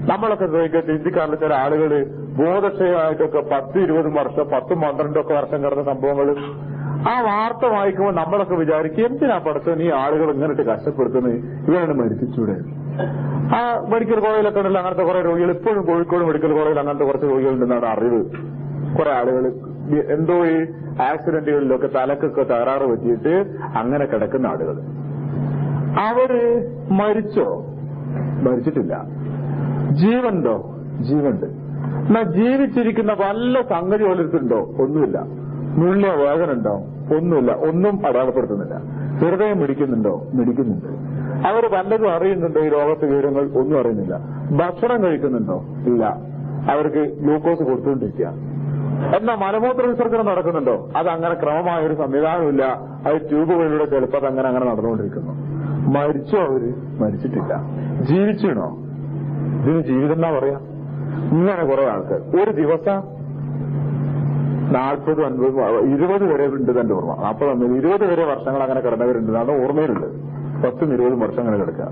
നമ്മളൊക്കെ ഇന്ത്യക്കാരിലെ ചില ആളുകള് ബോധക്ഷയമായിട്ടൊക്കെ 10-20 വർഷം 10-12 ഒക്കെ വർഷം കിടന്ന സംഭവങ്ങൾ ആ വാർത്ത വായിക്കുമ്പോൾ നമ്മളൊക്കെ വിചാരിക്കും, എന്തിനാ പഠിച്ചത് ഈ ആളുകൾ ഇങ്ങനെയിട്ട് കഷ്ടപ്പെടുത്തുന്നത്, ഇവരാണ് മരിപ്പിച്ചൂടെ? ആ മെഡിക്കൽ കോളേജിലൊക്കെ ഉണ്ടല്ലോ അങ്ങനത്തെ കുറെ രോഗികൾ. ഇപ്പോഴും കോഴിക്കോട് മെഡിക്കൽ കോളേജിൽ അങ്ങനത്തെ കുറച്ച് രോഗികളുണ്ടെന്നാണ് അറിവ്. കുറെ ആളുകൾ എന്തോ ഈ ആക്സിഡന്റുകളിലൊക്കെ തലക്കൊക്കെ തകരാറ് പറ്റിയിട്ട് അങ്ങനെ കിടക്കുന്ന ആളുകൾ. അവര് മരിച്ചോ? മരിച്ചിട്ടില്ല. ജീവനുണ്ടോ? ജീവനുണ്ട്. എന്നാ ജീവിച്ചിരിക്കുന്ന വല്ല സംഗതി പോലത്തുണ്ടോ? ഒന്നുമില്ല. നുള്ളിയ വേദന ഉണ്ടോ? ഒന്നുമില്ല. ഒന്നും അടയാളപ്പെടുത്തുന്നില്ല. ഹൃദയം മിടിക്കുന്നുണ്ടോ? മിടിക്കുന്നുണ്ട്. അവർ വല്ലതും അറിയുന്നുണ്ടോ? ഈ ലോകത്തെ വിവരങ്ങൾ ഒന്നും അറിയുന്നില്ല. ഭക്ഷണം കഴിക്കുന്നുണ്ടോ? ഇല്ല. അവർക്ക് ഗ്ലൂക്കോസ് കൊടുത്തുകൊണ്ടിരിക്കുക. എന്നാൽ മലമൂത്ര വിസർജനം നടക്കുന്നുണ്ടോ? അത് അങ്ങനെ ക്രമമായ ഒരു സംവിധാനമില്ല. അത് ട്യൂബുകളിലൂടെ ചിലപ്പോൾ അത് അങ്ങനെ നടന്നുകൊണ്ടിരിക്കുന്നു. മരിച്ചോ? അവര് മരിച്ചിട്ടില്ല. ജീവിച്ചിണോ? ഇതിന് ജീവിതം എന്നാ പറയാ. ഇങ്ങനെ കുറെ ആൾക്കാർ ഒരു ദിവസം 40, 50, 20 വരെ ഉണ്ട് തന്റെ ഓർമ്മ. 40, 20 വരെ വർഷങ്ങൾ അങ്ങനെ കിടന്നവരുണ്ട്. അത് ഓർമ്മയിലുണ്ട്. 10, 20 വർഷം അങ്ങനെ കിടക്കുക.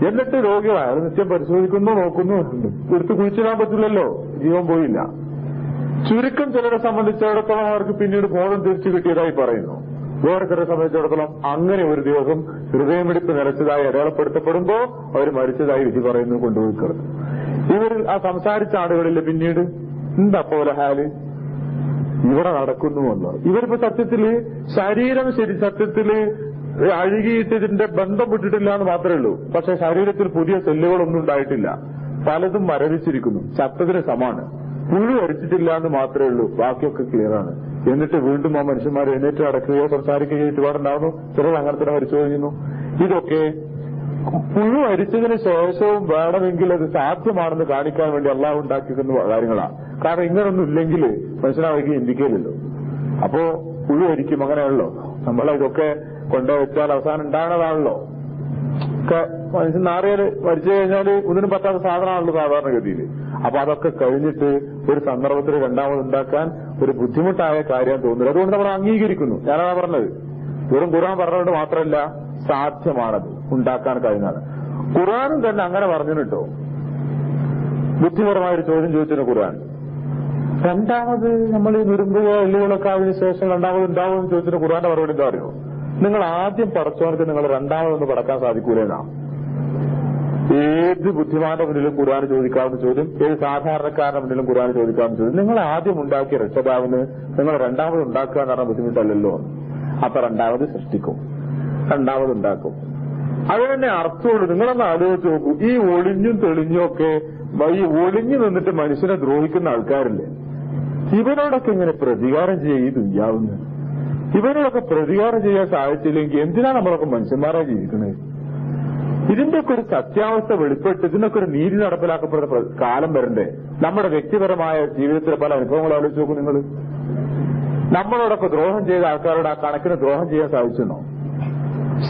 എന്നിട്ട് രോഗികൾ അയാൾ നിത്യം പരിശോധിക്കുന്നു, നോക്കുന്നു. എടുത്ത് കുഴിച്ചിടാൻ പറ്റില്ലല്ലോ, ജീവൻ പോയില്ല. ചുരുക്കം ചിലരെ സംബന്ധിച്ചിടത്തോളം അവർക്ക് പിന്നീട് ബോധം തിരിച്ചു കിട്ടിയതായി പറയുന്നു. വേറെ ചിലരെ സംബന്ധിച്ചിടത്തോളം അങ്ങനെ ഒരു ദിവസം ഹൃദയമിടിപ്പ് നിലച്ചതായി അടയാളപ്പെടുത്തപ്പെടുമ്പോ അവർ മരിച്ചതായി വിധി പറയുന്നു, കൊണ്ടുപോയി കിടന്നു. ഇവർ ആ സംസാരിച്ച ആളുകളിൽ പിന്നീട് എന്താ പോലെ ഹാല് ഇവിടെ നടക്കുന്നുവല്ലോ. ഇവരിപ്പോ സത്യത്തില് ശരീരം സത്യത്തില് അഴുകിയിട്ട് ഇതിന്റെ ബന്ധം വിട്ടിട്ടില്ല എന്ന് മാത്രമേ ഉള്ളൂ. പക്ഷെ ശരീരത്തിൽ പുതിയ സെല്ലുകളൊന്നും ഉണ്ടായിട്ടില്ല. പലതും മരവിച്ചിരിക്കുന്നു. ചത്തതിന് സമാണ്. പുഴു അരിച്ചിട്ടില്ല എന്ന് മാത്രമേ ഉള്ളൂ. ബാക്കിയൊക്കെ ക്ലിയർ ആണ്. എന്നിട്ട് വീണ്ടും ആ മനുഷ്യന്മാർ എഴുന്നേറ്റ് നടക്കുകയോ സംസാരിക്കുകയോ ചുറ്റുപാടുണ്ടാവുന്നു. ചിലർ അങ്ങനെ തന്നെ മരിച്ചു കഴിഞ്ഞു. ഇതൊക്കെ പുഴു അരിച്ചതിന് ശേഷവും വേണമെങ്കിൽ അത് സാധ്യമാണെന്ന് കാണിക്കാൻ വേണ്ടി അള്ളാഹു ഉണ്ടാക്കിക്കുന്ന കാര്യങ്ങളാണ്. കാരണം ഇങ്ങനൊന്നും ഇല്ലെങ്കിൽ മനുഷ്യനാവയ്ക്ക് ചിന്തിക്കില്ലല്ലോ. അപ്പോ പുഴു അരിക്കും, അങ്ങനെയാണല്ലോ. നമ്മളതൊക്കെ കൊണ്ടുവച്ചാൽ അവസാനം ഉണ്ടാകുന്നതാണല്ലോ. മനുഷ്യൻ നാറിയാല് മരിച്ചു കഴിഞ്ഞാൽ ഒന്നിനും പറ്റാത്ത സാധനമാണല്ലോ സാധാരണഗതിയിൽ. അപ്പൊ അതൊക്കെ കഴിഞ്ഞിട്ട് ഒരു സന്ദർഭത്തിൽ രണ്ടാമതുണ്ടാക്കാൻ ഒരു ബുദ്ധിമുട്ടായ കാര്യം തോന്നുന്നില്ല. അതുകൊണ്ട് നമ്മൾ അംഗീകരിക്കുന്നു. ഞാനതാ പറഞ്ഞത്. വെറും ഖുർആൻ പറഞ്ഞുകൊണ്ട് മാത്രമല്ല, സാധ്യമാണത്, ഉണ്ടാക്കാൻ കഴിയുന്നതാണ്. ഖുർആനും തന്നെ അങ്ങനെ പറഞ്ഞു കേട്ടോ. ബുദ്ധിപരമായൊരു ചോദ്യം ചോദിച്ചിരുന്നു ഖുർആൻ. രണ്ടാമത് നമ്മൾ ഈ നുരുമ്പുകയോ എല്ലുകളൊക്കെ ആയതിനു ശേഷം രണ്ടാമത് ഉണ്ടാവുമെന്ന് ചോദിച്ചിട്ട് ഖുർആന്റെ മറുപടി എന്താ അറിയോ? നിങ്ങൾ ആദ്യം പടച്ചവർക്ക് നിങ്ങൾ രണ്ടാമതൊന്ന് പടക്കാൻ സാധിക്കൂലെന്നാ. ഏത് ബുദ്ധിമാന്റെ മുന്നിലും ഖുർആൻ ചോദിക്കാവുന്ന ചോദ്യം, ഏത് സാധാരണക്കാരന്റെ മുന്നിലും ഖുർആൻ ചോദിക്കാവുന്ന ചോദ്യം. നിങ്ങൾ ആദ്യം ഉണ്ടാക്കിയ രക്ഷതാവിന് നിങ്ങൾ രണ്ടാമത് ഉണ്ടാക്കുക എന്ന് പറഞ്ഞ ബുദ്ധിമുട്ടല്ലല്ലോ. അപ്പൊ രണ്ടാമത് സൃഷ്ടിക്കും, രണ്ടാമതുണ്ടാക്കും. അത് തന്നെ അർത്ഥമുള്ളൂ. നിങ്ങളൊന്ന് ആലോചിച്ച് നോക്കൂ. ഈ ഒളിഞ്ഞും തെളിഞ്ഞും ഒക്കെ ഈ ഒളിഞ്ഞു നിന്നിട്ട് മനുഷ്യനെ ദ്രോഹിക്കുന്ന ആൾക്കാരില്ലേ, ഇവരോടൊക്കെ ഇങ്ങനെ പ്രതികാരം ചെയ്യുക ഈ ദുര്യാവുന്നത്. ഇവരോടൊക്കെ പ്രതികാരം ചെയ്യാൻ സാധിച്ചില്ലെങ്കിൽ എന്തിനാ നമ്മളൊക്കെ മനുഷ്യന്മാരായി ജീവിക്കുന്നത്? ഇതിന്റെയൊക്കെ ഒരു സത്യാവസ്ഥ വെളിപ്പെട്ട് ഇതിനൊക്കെ ഒരു നീതി നടപ്പിലാക്കപ്പെടുന്ന കാലം വരണ്ടേ? നമ്മുടെ വ്യക്തിപരമായ ജീവിതത്തിലെ പല അനുഭവങ്ങൾ ആലോചിച്ച് നോക്കൂ നിങ്ങൾ. നമ്മളോടൊക്കെ ദ്രോഹം ചെയ്ത ആൾക്കാരോട് ആ കണക്കിന് ദ്രോഹം ചെയ്യാൻ സാധിച്ചെന്നോ?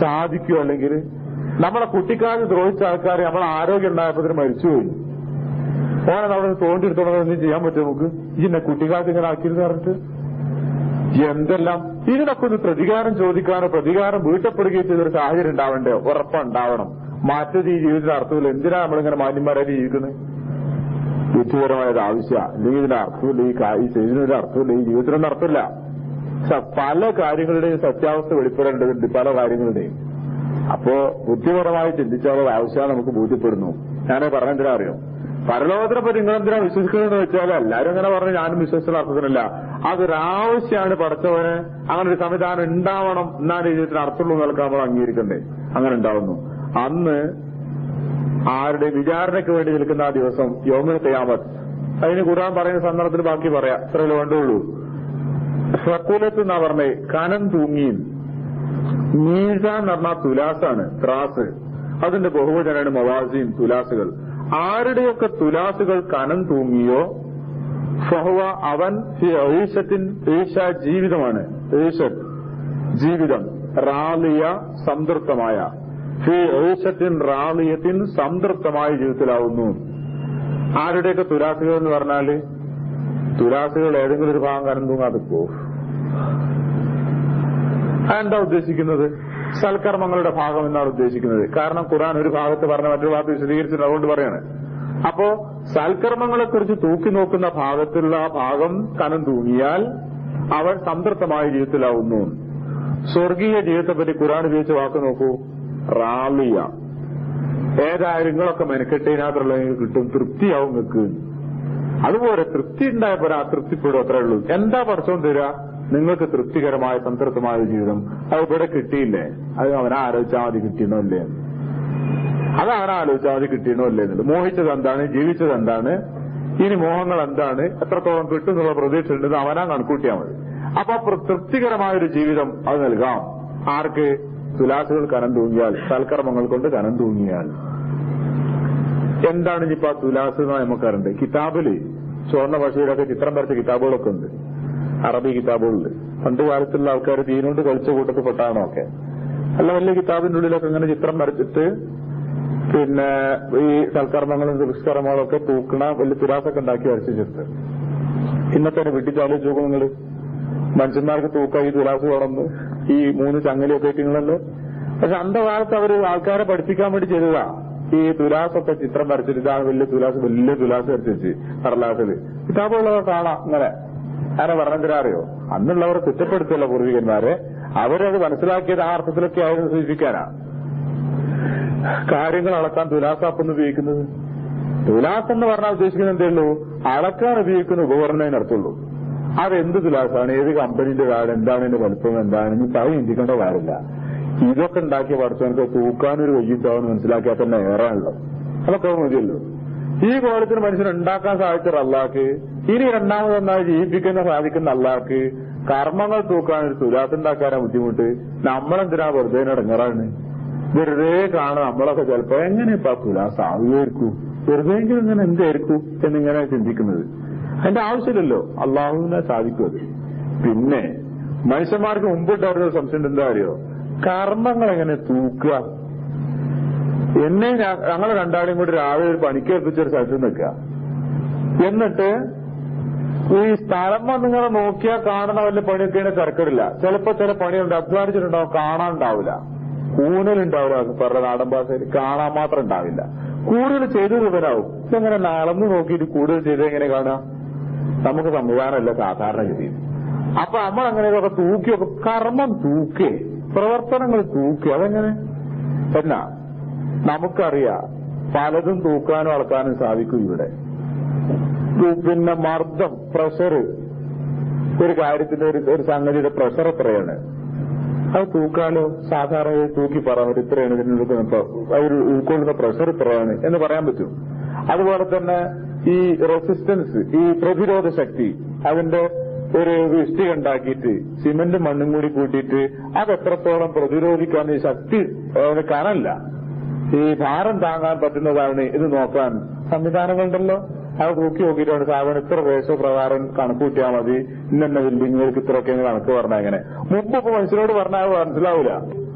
സാധിക്കുമോ? അല്ലെങ്കിൽ നമ്മളെ കുട്ടിക്കാലത്ത് ദ്രോഹിച്ച ആൾക്കാരെ നമ്മളെ ആരോഗ്യം ഉണ്ടായപ്പോൾ മരിച്ചുപോയി. ഓനെ അവിടെ തോണ്ടിയെടുത്തോളം ഒന്നും ചെയ്യാൻ പറ്റും നമുക്ക്? ഇതിനെ കുട്ടിക്കാലത്ത് ഇങ്ങനെ ആക്കിയിരുന്നു പറഞ്ഞിട്ട് എന്തെല്ലാം. ഇതിനൊക്കെ ഒന്ന് പ്രതികാരം ചോദിക്കാനോ പ്രതികാരം വീട്ടപ്പെടുകയോ ചെയ്തൊരു സാഹചര്യം ഉണ്ടാവണ്ടേ? ഉറപ്പുണ്ടാവണം. മാറ്റത് ഈ ജീവിതത്തിന് അർത്ഥമില്ല. എന്തിനാ നമ്മളിങ്ങനെ മാന്യന്മാരായി ജീവിക്കുന്നത്? ബുദ്ധിപരമായത് ആവശ്യമാണ്. അല്ലെങ്കിൽ ഇതിന് അർത്ഥമില്ല, ഈ ചെയ്യുന്നതിന് അർത്ഥമില്ല, ഈ ജീവിതത്തിനൊന്നും അർത്ഥമില്ല. പല കാര്യങ്ങളുടെയും സത്യാവസ്ഥ വെളിപ്പെടേണ്ടതുണ്ട്, പല കാര്യങ്ങളുടെയും. അപ്പോ ബുദ്ധിപരമായി ചിന്തിച്ചാലുള്ള ആവശ്യം നമുക്ക് ബോധ്യപ്പെടുന്നു. ഞാനേ പറഞ്ഞെന്തിനാ അറിയോ? പരലോകത്തിനെ പറ്റി നിങ്ങളെന്തിനാ വിശ്വസിക്കുന്നതെന്ന് വെച്ചാൽ എല്ലാവരും അങ്ങനെ പറഞ്ഞ് ഞാനും വിശ്വസിക്കുന്ന അർത്ഥത്തിനല്ല. അതൊരാവശ്യമാണ്. പഠിച്ചവന് അങ്ങനെ ഒരു സംവിധാനം ഉണ്ടാവണം, എന്നാലും ജീവിതത്തിന് അർത്ഥമുള്ളൂ എന്നൊക്കെ നമ്മൾ അംഗീകരിക്കണ്ടേ? അങ്ങനെ ഉണ്ടാവുന്നു. അന്ന് ആരുടെ വിചാരണയ്ക്ക് വേണ്ടി നിൽക്കുന്ന ആ ദിവസം യൗമുൽ ഖിയാമത്ത്. അതിന് ഖുർആൻ പറയുന്ന സന്ദർഭത്തിൽ ബാക്കി പറയാം, ഇത്രയല്ലേ വേണ്ടുള്ളൂ. ഫഖുലത്ത് എന്നാ പറഞ്ഞേ, കനം തൂങ്ങിയും. മീസാൻ എന്ന് പറഞ്ഞാൽ തുലാസാണ്, ത്രാസ്. അതിന്റെ ബഹുവചനാണ് മവാസീൻ, തുലാസുകൾ. ആരുടെയൊക്കെ തുലാസുകൾ കനം തൂങ്ങിയോ ഫഹുവ അവൻ ഈശ ജീവിതമാണ്, ഈശത്ത് ജീവിതം, റാലിയ സംതൃപ്തമായ, ഫി ഈശത്തിൻ റാലിയത്തിൻ സംതൃപ്തമായ ജീവിതത്തിലാവുന്നു. ആരുടെയൊക്കെ തുലാസുകൾ എന്ന് പറഞ്ഞാല് തുലാസുകൾ ഏതെങ്കിലും ഒരു ഭാഗം കനം തൂങ്ങാതെ പോകും. അതെന്താ ഉദ്ദേശിക്കുന്നത്? സൽക്കർമ്മങ്ങളുടെ ഭാഗം എന്നാണ് ഉദ്ദേശിക്കുന്നത്. കാരണം ഖുർആൻ ഒരു ഭാഗത്ത് പറഞ്ഞ മറ്റൊരു ഭാഗത്ത് വിശദീകരിച്ചിട്ട് അതുകൊണ്ട് പറയാണ്. അപ്പോ സൽക്കർമ്മങ്ങളെക്കുറിച്ച് തൂക്കി നോക്കുന്ന ഭാഗത്തുള്ള ആ ഭാഗം കനം തൂങ്ങിയാൽ അവൻ സംതൃപ്തമായ ജീവിതത്തിലാവുന്നു. സ്വർഗീയ ജീവിതത്തെപ്പറ്റി ഖുർആൻ ഉപയോഗിച്ച വാക്ക് നോക്കൂ, റാലിയ. ഏതായാലും നിങ്ങളൊക്കെ മെനക്കെട്ടതിനകത്തുള്ള കിട്ടും, തൃപ്തിയാവും നിൽക്ക്. അതുപോലെ തൃപ്തി ഉണ്ടായപ്പോൾ ആ തൃപ്തിപ്പെടും, അത്രേ ഉള്ളൂ. എന്താ പഠിച്ചോൻ തരാ? നിങ്ങൾക്ക് തൃപ്തികരമായ സംതൃപ്തമായ ജീവിതം. അത് ഇവിടെ കിട്ടിയില്ലേ, അത് അവനെ ആലോചിച്ചാൽ മതി കിട്ടിയണോ ഇല്ലേ, അത് അവനെ ആലോചിച്ചാൽ മതി കിട്ടിയണോ ഇല്ലേ എന്നുള്ളത്. മോഹിച്ചത് എന്താണ്, ജീവിച്ചത് എന്താണ്, ഇനി മോഹങ്ങൾ എന്താണ്, എത്രത്തോളം കിട്ടുന്നുള്ള പ്രതീക്ഷ ഉണ്ടെന്ന് അവനാ കണക്കൂട്ടിയാൽ മതി. അപ്പൊ തൃപ്തികരമായൊരു ജീവിതം അത് നൽകാം. ആർക്ക്? തുലാസുകൾ കനം തൂങ്ങിയാൽ, സൽക്കർമ്മങ്ങൾ കൊണ്ട് കനം തൂങ്ങിയാൽ. എന്താണ് ഇനിയിപ്പോ ആ തുലാസ് എന്ന് നമുക്കറിയണ്ട്. കിതാബില് ചുവന്ന ഭാഷയിലൊക്കെ ചിത്രം വരച്ച കിതാബുകളൊക്കെ ഉണ്ട്, അറബി കിതാബുകളിൽ. പണ്ട് കാലത്തുള്ള ആൾക്കാർ തീനോണ്ട് കളിച്ച കൂട്ടത്തിൽ പെട്ടാണോ ഒക്കെ. അല്ല, വലിയ കിതാബിന്റെ ഉള്ളിലൊക്കെ ഇങ്ങനെ ചിത്രം വരച്ചിട്ട് പിന്നെ ഈ സൽക്കർമ്മങ്ങളും ദുഷ്കർമ്മങ്ങളും ഒക്കെ തൂക്കണ വലിയ തുലാസൊക്കെ ഉണ്ടാക്കി വരച്ചിട്ട് ഇന്നത്തെ വീട്ടിൽ ആലോചിച്ച് നോക്കും നിങ്ങള്. മനുഷ്യന്മാർക്ക് തൂക്കം ഈ തുലാസ് വേണമെന്ന്, ഈ 3 ചങ്ങലയൊക്കെ ഇട്ടുങ്ങളല്ലോ. പക്ഷെ അന്ധകാലത്ത് അവര് ആൾക്കാരെ പഠിപ്പിക്കാൻ വേണ്ടി ചെയ്തതാ. ഈ തുലാസൊക്കെ ചിത്രം വരച്ചിട്ട് ഇതാണ് വലിയ തുലാസ് വരച്ചിട്ട് കടലാസില് കിതാബുള്ളതൊക്കെ കാണാം. ഇങ്ങനെ ആരെ പറഞ്ഞെന്തിനാറിയോ? അന്നുള്ളവരെ കുറ്റപ്പെടുത്തല്ല പൂർവികന്മാരെ, അവരത് മനസ്സിലാക്കിയത് ആ അർത്ഥത്തിലൊക്കെ ആയിരുന്നു സൂചിപ്പിക്കാനാ. കാര്യങ്ങൾ അളക്കാൻ തുലാസാപ്പെന്ന് ഉപയോഗിക്കുന്നത്. തുലാസ് എന്ന് പറഞ്ഞാൽ ഉദ്ദേശിക്കുന്നത് എന്തേ ഉള്ളൂ? അളക്കാൻ ഉപയോഗിക്കുന്ന ഉപകരണത്തിന് അർത്ഥമുള്ളൂ. അതെന്ത് തുലാസാണ്, ഏത് കമ്പനിന്റെ കാര്യം, എന്താണ് ഇതിന്റെ വലുപ്പം, എന്താണ്, ഇനി പറയും ചിന്തിക്കേണ്ട കാര്യമില്ല. ഇതൊക്കെ ഉണ്ടാക്കിയ പഠിച്ചവനക്ക് തൂക്കാനൊരു വയ്യുണ്ടാവുമെന്ന് മനസ്സിലാക്കിയാൽ തന്നെ ഏറാണല്ലോ. അതൊക്കെ മതിയല്ലോ. ഈ കോലത്തിന് മനുഷ്യൻ ഉണ്ടാക്കാൻ സാധിച്ച അല്ലാഹ്ക്ക്, ഇനി രണ്ടാമതൊന്നായി ജീവിപ്പിക്കുന്ന സാധിക്കുന്ന അല്ലാഹ്ക്ക് കർമ്മങ്ങൾ തൂക്കാൻ ഒരു തുലാസ് ഉണ്ടാക്കാനാ ബുദ്ധിമുട്ട്. നമ്മളെന്തിനാ വെറുതെ ഇടങ്ങാറാണ്? വെറുതെ കാണാൻ നമ്മളൊക്കെ ചിലപ്പോ എങ്ങനെ ഇപ്പൊ തുലാസ് ആവുമായിരിക്കും, വെറുതെയെങ്കിലും ഇങ്ങനെ എന്തായിരിക്കും എന്നിങ്ങനെ ചിന്തിക്കുന്നത്. അതിന്റെ ആവശ്യമില്ലല്ലോ, അള്ളാഹുവിനെ സാധിക്കും അത്. പിന്നെ മനുഷ്യന്മാർക്ക് മുമ്പിട്ടായിരുന്ന സംശയം എന്താ അറിയോ? കർമ്മങ്ങൾ എങ്ങനെ തൂക്കുക. എന്നെ ഞങ്ങൾ രണ്ടാളും കൂടി രാവിലെ ഒരു പണിക്കേൽപ്പിച്ചൊരു സ്ഥലത്ത് നിൽക്കുക. എന്നിട്ട് ഈ സ്ഥലം വന്നിങ്ങനെ നോക്കിയാൽ കാണുന്ന വല്ല പണിയൊക്കെയാണ് തിരക്കിടില്ല. ചിലപ്പോ ചില പണിയുണ്ട്, അധ്വാനിച്ചിട്ടുണ്ടാവും, കാണാനുണ്ടാവില്ല. കൂനലുണ്ടാവില്ല. പറഞ്ഞ നാടൻ ഭാഷയിൽ കാണാൻ മാത്രം ഉണ്ടാവില്ല. കൂടുതൽ ചെയ്തു വിവരാവും. ഇതെങ്ങനെ നടന്നു നോക്കിയിട്ട് കൂടുതൽ ചെയ്ത് എങ്ങനെ കാണുക? നമുക്ക് സംവിധാനമല്ല സാധാരണ ഗതിയിൽ. അപ്പൊ നമ്മൾ അങ്ങനെയൊക്കെ തൂക്കിയൊക്കെ കർമ്മം തൂക്കേ, പ്രവർത്തനങ്ങൾ തൂക്കി, അതെങ്ങനെ? എന്നാ നമുക്കറിയാം പലതും തൂക്കാനും അളക്കാനും സാധിക്കും ഇവിടെ. പിന്നെ മർദ്ദം, പ്രഷർ, ഒരു കാര്യത്തിന്റെ ഒരു സംഗതിയുടെ പ്രഷർ എത്രയാണ്, അത് തൂക്കാലോ. സാധാരണ തൂക്കി പറയാൻ ഇത്രയാണ് ഇതിന് അവർ ഉൾക്കൊള്ളുന്ന പ്രഷർ ഇത്രയാണ് എന്ന് പറയാൻ പറ്റും. അതുപോലെ തന്നെ ഈ റെസിസ്റ്റൻസ്, ഈ പ്രതിരോധ ശക്തി, അതിന്റെ ഒരു ഇഷ്ടിക ഉണ്ടാക്കിയിട്ട് സിമന്റും മണ്ണും കൂടി കൂട്ടിയിട്ട് അതെത്രത്തോളം പ്രതിരോധിക്കാൻ ഈ ശക്തി കാണല്ല. ഈ ഭാരം താങ്ങാൻ പറ്റുന്നതാണ് ഇത് നോക്കാൻ സംവിധാനങ്ങളുണ്ടല്ലോ. അത് തൂക്കി നോക്കിയിട്ടാണ് സാധാരണ ഇത്ര വേഷ പ്രകാരം കണക്ക് കൂട്ടിയാൽ മതി, ഇന്ന ബിൽഡിങ്ങുകൾക്ക് ഇത്രയൊക്കെ കണക്ക് പറഞ്ഞാൽ എങ്ങനെ. മുമ്പ് ഇപ്പൊ മനുഷ്യരോട് പറഞ്ഞാൽ മനസ്സിലാവില്ല.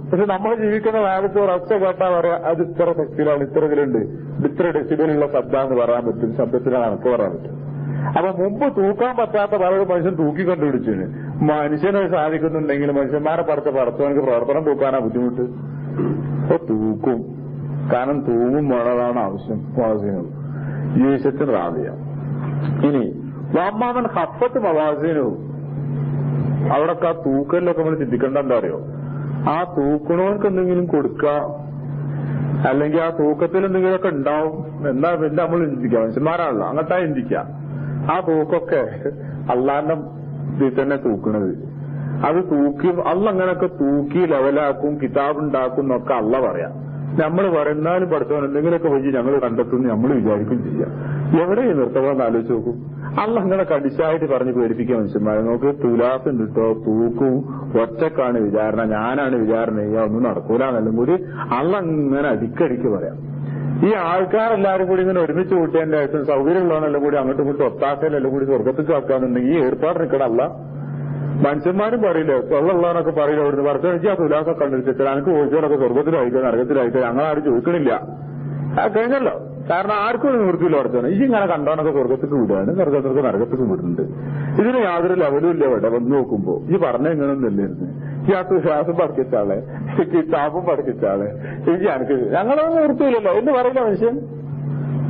പക്ഷെ നമ്മൾ ജീവിക്കുന്ന കാലത്ത് ഒരൊറ്റ കേട്ടാ പറയാം അത് ഇത്ര ശക്തിയിലാണ്, ഇത്ര ഇതിലുണ്ട്, ഇത്ര ഡെസിബിലുള്ള ശബ്ദം എന്ന് പറയാൻ പറ്റും, ശബ്ദത്തിന് കണക്ക് പറയാൻ പറ്റും. അപ്പൊ മുമ്പ് തൂക്കാൻ പറ്റാത്ത പലരും മനുഷ്യൻ തൂക്കി കണ്ടുപിടിച്ചിന്. മനുഷ്യനെ സാധിക്കുന്നുണ്ടെങ്കിൽ മനുഷ്യന്മാരെ പടച്ചവനക്ക് പ്രവർത്തനം തൂക്കാനാ ബുദ്ധിമുട്ട്. അപ്പൊ തൂക്കും, കാരണം തൂങ്ങും വേണതാണ് ആവശ്യം. മവാസീനും ജീവിതത്തിന് റാദിയ. ഇനി വമ്മാമൻ ഹഫത്ത് മവാസീനു, അവിടൊക്കെ ആ തൂക്കലിലൊക്കെ നമ്മൾ ചിന്തിക്കേണ്ട എന്താ അറിയോ? ആ തൂക്കണവർക്ക് എന്തെങ്കിലും കൊടുക്കാം, അല്ലെങ്കിൽ ആ തൂക്കത്തിൽ എന്തെങ്കിലുമൊക്കെ ഉണ്ടാവും എന്നാ പിന്നെ നമ്മൾ ചിന്തിക്കാം. മനുഷ്യന്മാരാണല്ലോ, അങ്ങനത്താ ചിന്തിക്കാം. ആ തൂക്കൊക്കെ അള്ളാന്റെ ഇതിൽ തന്നെ തൂക്കണത്. അത് തൂക്കി അള്ള അങ്ങനെയൊക്കെ തൂക്കി ലെവലാക്കും, കിതാബ് ഉണ്ടാക്കും എന്നൊക്കെ അള്ള പറയാം. നമ്മൾ പറയുന്നാലും പഠിത്തവൻ എന്തെങ്കിലുമൊക്കെ വഴി ഞങ്ങൾ കണ്ടെത്തുന്നു നമ്മൾ വിചാരിക്കും ചെയ്യാം. എവിടെ നിർത്തണമെന്ന് ആലോചിച്ച് നോക്കും. അള്ള അങ്ങനെ കടിച്ചായിട്ട് പറഞ്ഞ് പേടിപ്പിക്കാൻ മനുഷ്യന്മാരെ. നമുക്ക് തുലാസം കിട്ടോ തൂക്കും ഒറ്റക്കാണ് വിചാരണ, ഞാനാണ് വിചാരണ ചെയ്യാ, ഒന്നും നടക്കൂലെന്നെല്ലാം കൂടി അള്ള ഇങ്ങനെ അടിക്കടിക്ക് പറയാം. ഈ ആൾക്കാരെല്ലാരും കൂടി ഇങ്ങനെ ഒരുമിച്ച് കൂട്ടിയതിന്റെ ആവശ്യം സൗകര്യമുള്ളവനെല്ലാം കൂടി അങ്ങോട്ടും ഇങ്ങോട്ടും ഒത്താക്കലെല്ലാം കൂടി സ്വർഗത്തേക്ക് ആക്കാന്നുണ്ടെങ്കിൽ ഈ ഏർപ്പാട് നിൽക്കണമല്ല. മനുഷ്യന്മാരും പറയില്ല, തൊള്ളുള്ളവനൊക്കെ പറയില്ല, അവിടുന്ന് വർഷം എനിക്ക് ആ തുലാസൊക്കെ കണ്ടിരിച്ചാൽ എനിക്ക് ചോദിച്ചവരൊക്കെ സ്വർഗത്തിലായിക്കോ നരകത്തിലായിക്കോ ഞങ്ങളാരും ചോദിക്കണില്ല. കഴിഞ്ഞല്ലോ. കാരണം ആർക്കും ഒരു നിവൃത്തിയില്ല പഠിച്ചാണ്. ഈ ഇങ്ങനെ കണ്ടവനൊക്കെ സ്വർഗത്തേക്ക് വിടുകയാണ്, നരകത്തിലേക്ക് നരകത്തേക്ക് വിടുന്നുണ്ട്. ഇതിന് യാതൊരു ലെവലും ഇല്ല. ഇവിടെ വന്ന് നോക്കുമ്പോ ഈ പറഞ്ഞ ഇങ്ങനൊന്നുമില്ലായിരുന്നു. ഈ ആ തുലാസം പഠിച്ചാളെ, കിതാബും പഠിച്ചാളെ, എനിക്ക് എനിക്ക് ഞങ്ങളൊന്നും നിവൃത്തിയില്ലല്ലോ എന്ന് പറയില്ല മനുഷ്യൻ.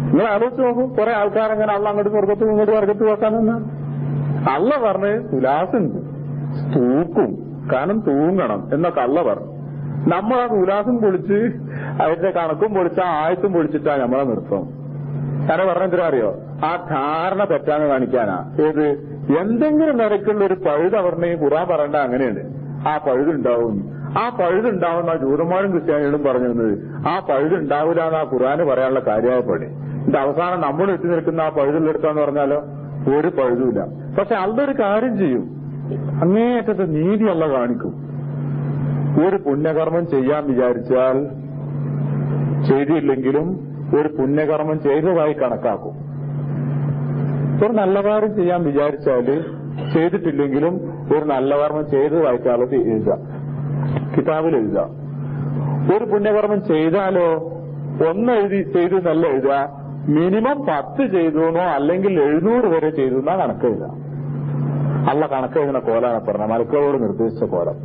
നിങ്ങൾ ആലോചിച്ച് നോക്കും. കുറെ ആൾക്കാരെങ്ങനെ അള്ള അങ്ങോട്ട് സ്വർഗത്തും ഇങ്ങോട്ട് നരകത്ത് വെക്കാനെന്ന് അള്ള പറഞ്ഞ് തുലാസുണ്ട്, തൂക്കും, കാരണം തൂങ്ങണം എന്നൊക്കെ അള്ള പറഞ്ഞു. നമ്മൾ ആ തുലാസും പൊളിച്ച് അതിന്റെ കണക്കും പൊളിച്ച ആയത്തും പൊളിച്ചിട്ടാ നമ്മളെ നിർത്തം. കാരണം പറഞ്ഞെന്തിനാ അറിയോ? ആ ധാരണ തെറ്റാന്ന് കാണിക്കാനാ. ഏത് എന്തെങ്കിലും നിരക്കുള്ള ഒരു പഴുത് അവരുടെ ഖുർആൻ പറയേണ്ട അങ്ങനെയാണ്. ആ പഴുതുണ്ടാവും, ആ പഴുതുണ്ടാവുന്ന ജൂതന്മാരും ക്രിസ്ത്യാനികളും പറഞ്ഞിരുന്നത് ആ പഴുതുണ്ടാവില്ല എന്ന് ആ ഖുർആന് പറയാനുള്ള കാര്യമായ പണി. ഇത് അവസാനം നമ്മൾ എത്തി നിൽക്കുന്ന ആ പഴുതുള്ളെടുത്താന്ന് പറഞ്ഞാലോ ഒരു പഴുതുമില്ല. പക്ഷെ അതൊരു കാര്യം ചെയ്യും, അങ്ങേയറ്റത്തെ നീതി അല്ല കാണിക്കും. ഒരു പുണ്യകർമ്മം ചെയ്യാൻ വിചാരിച്ചാൽ ചെയ്തില്ലെങ്കിലും ഒരു പുണ്യകർമ്മം ചെയ്തതായി കണക്കാക്കും. ഒരു നല്ല കാര്യം ചെയ്യാൻ വിചാരിച്ചാല് ചെയ്തിട്ടില്ലെങ്കിലും ഒരു നല്ല കർമ്മം ചെയ്തതായിട്ട് ആളത് എഴുതാം, കിതാബിൽ എഴുതാം. ഒരു പുണ്യകർമ്മം ചെയ്താലോ ഒന്നെഴുതി ചെയ്തു എന്നല്ല എഴുതുക, മിനിമം 10 ചെയ്തുവെന്നോ അല്ലെങ്കിൽ 700 വരെ ചെയ്തു എന്നാ കണക്കെഴുതാം. അള്ള കണക്കെഴുതുന്ന കോലാണ് പറഞ്ഞ മലക്കളോട് നിർദ്ദേശിച്ച കോലം.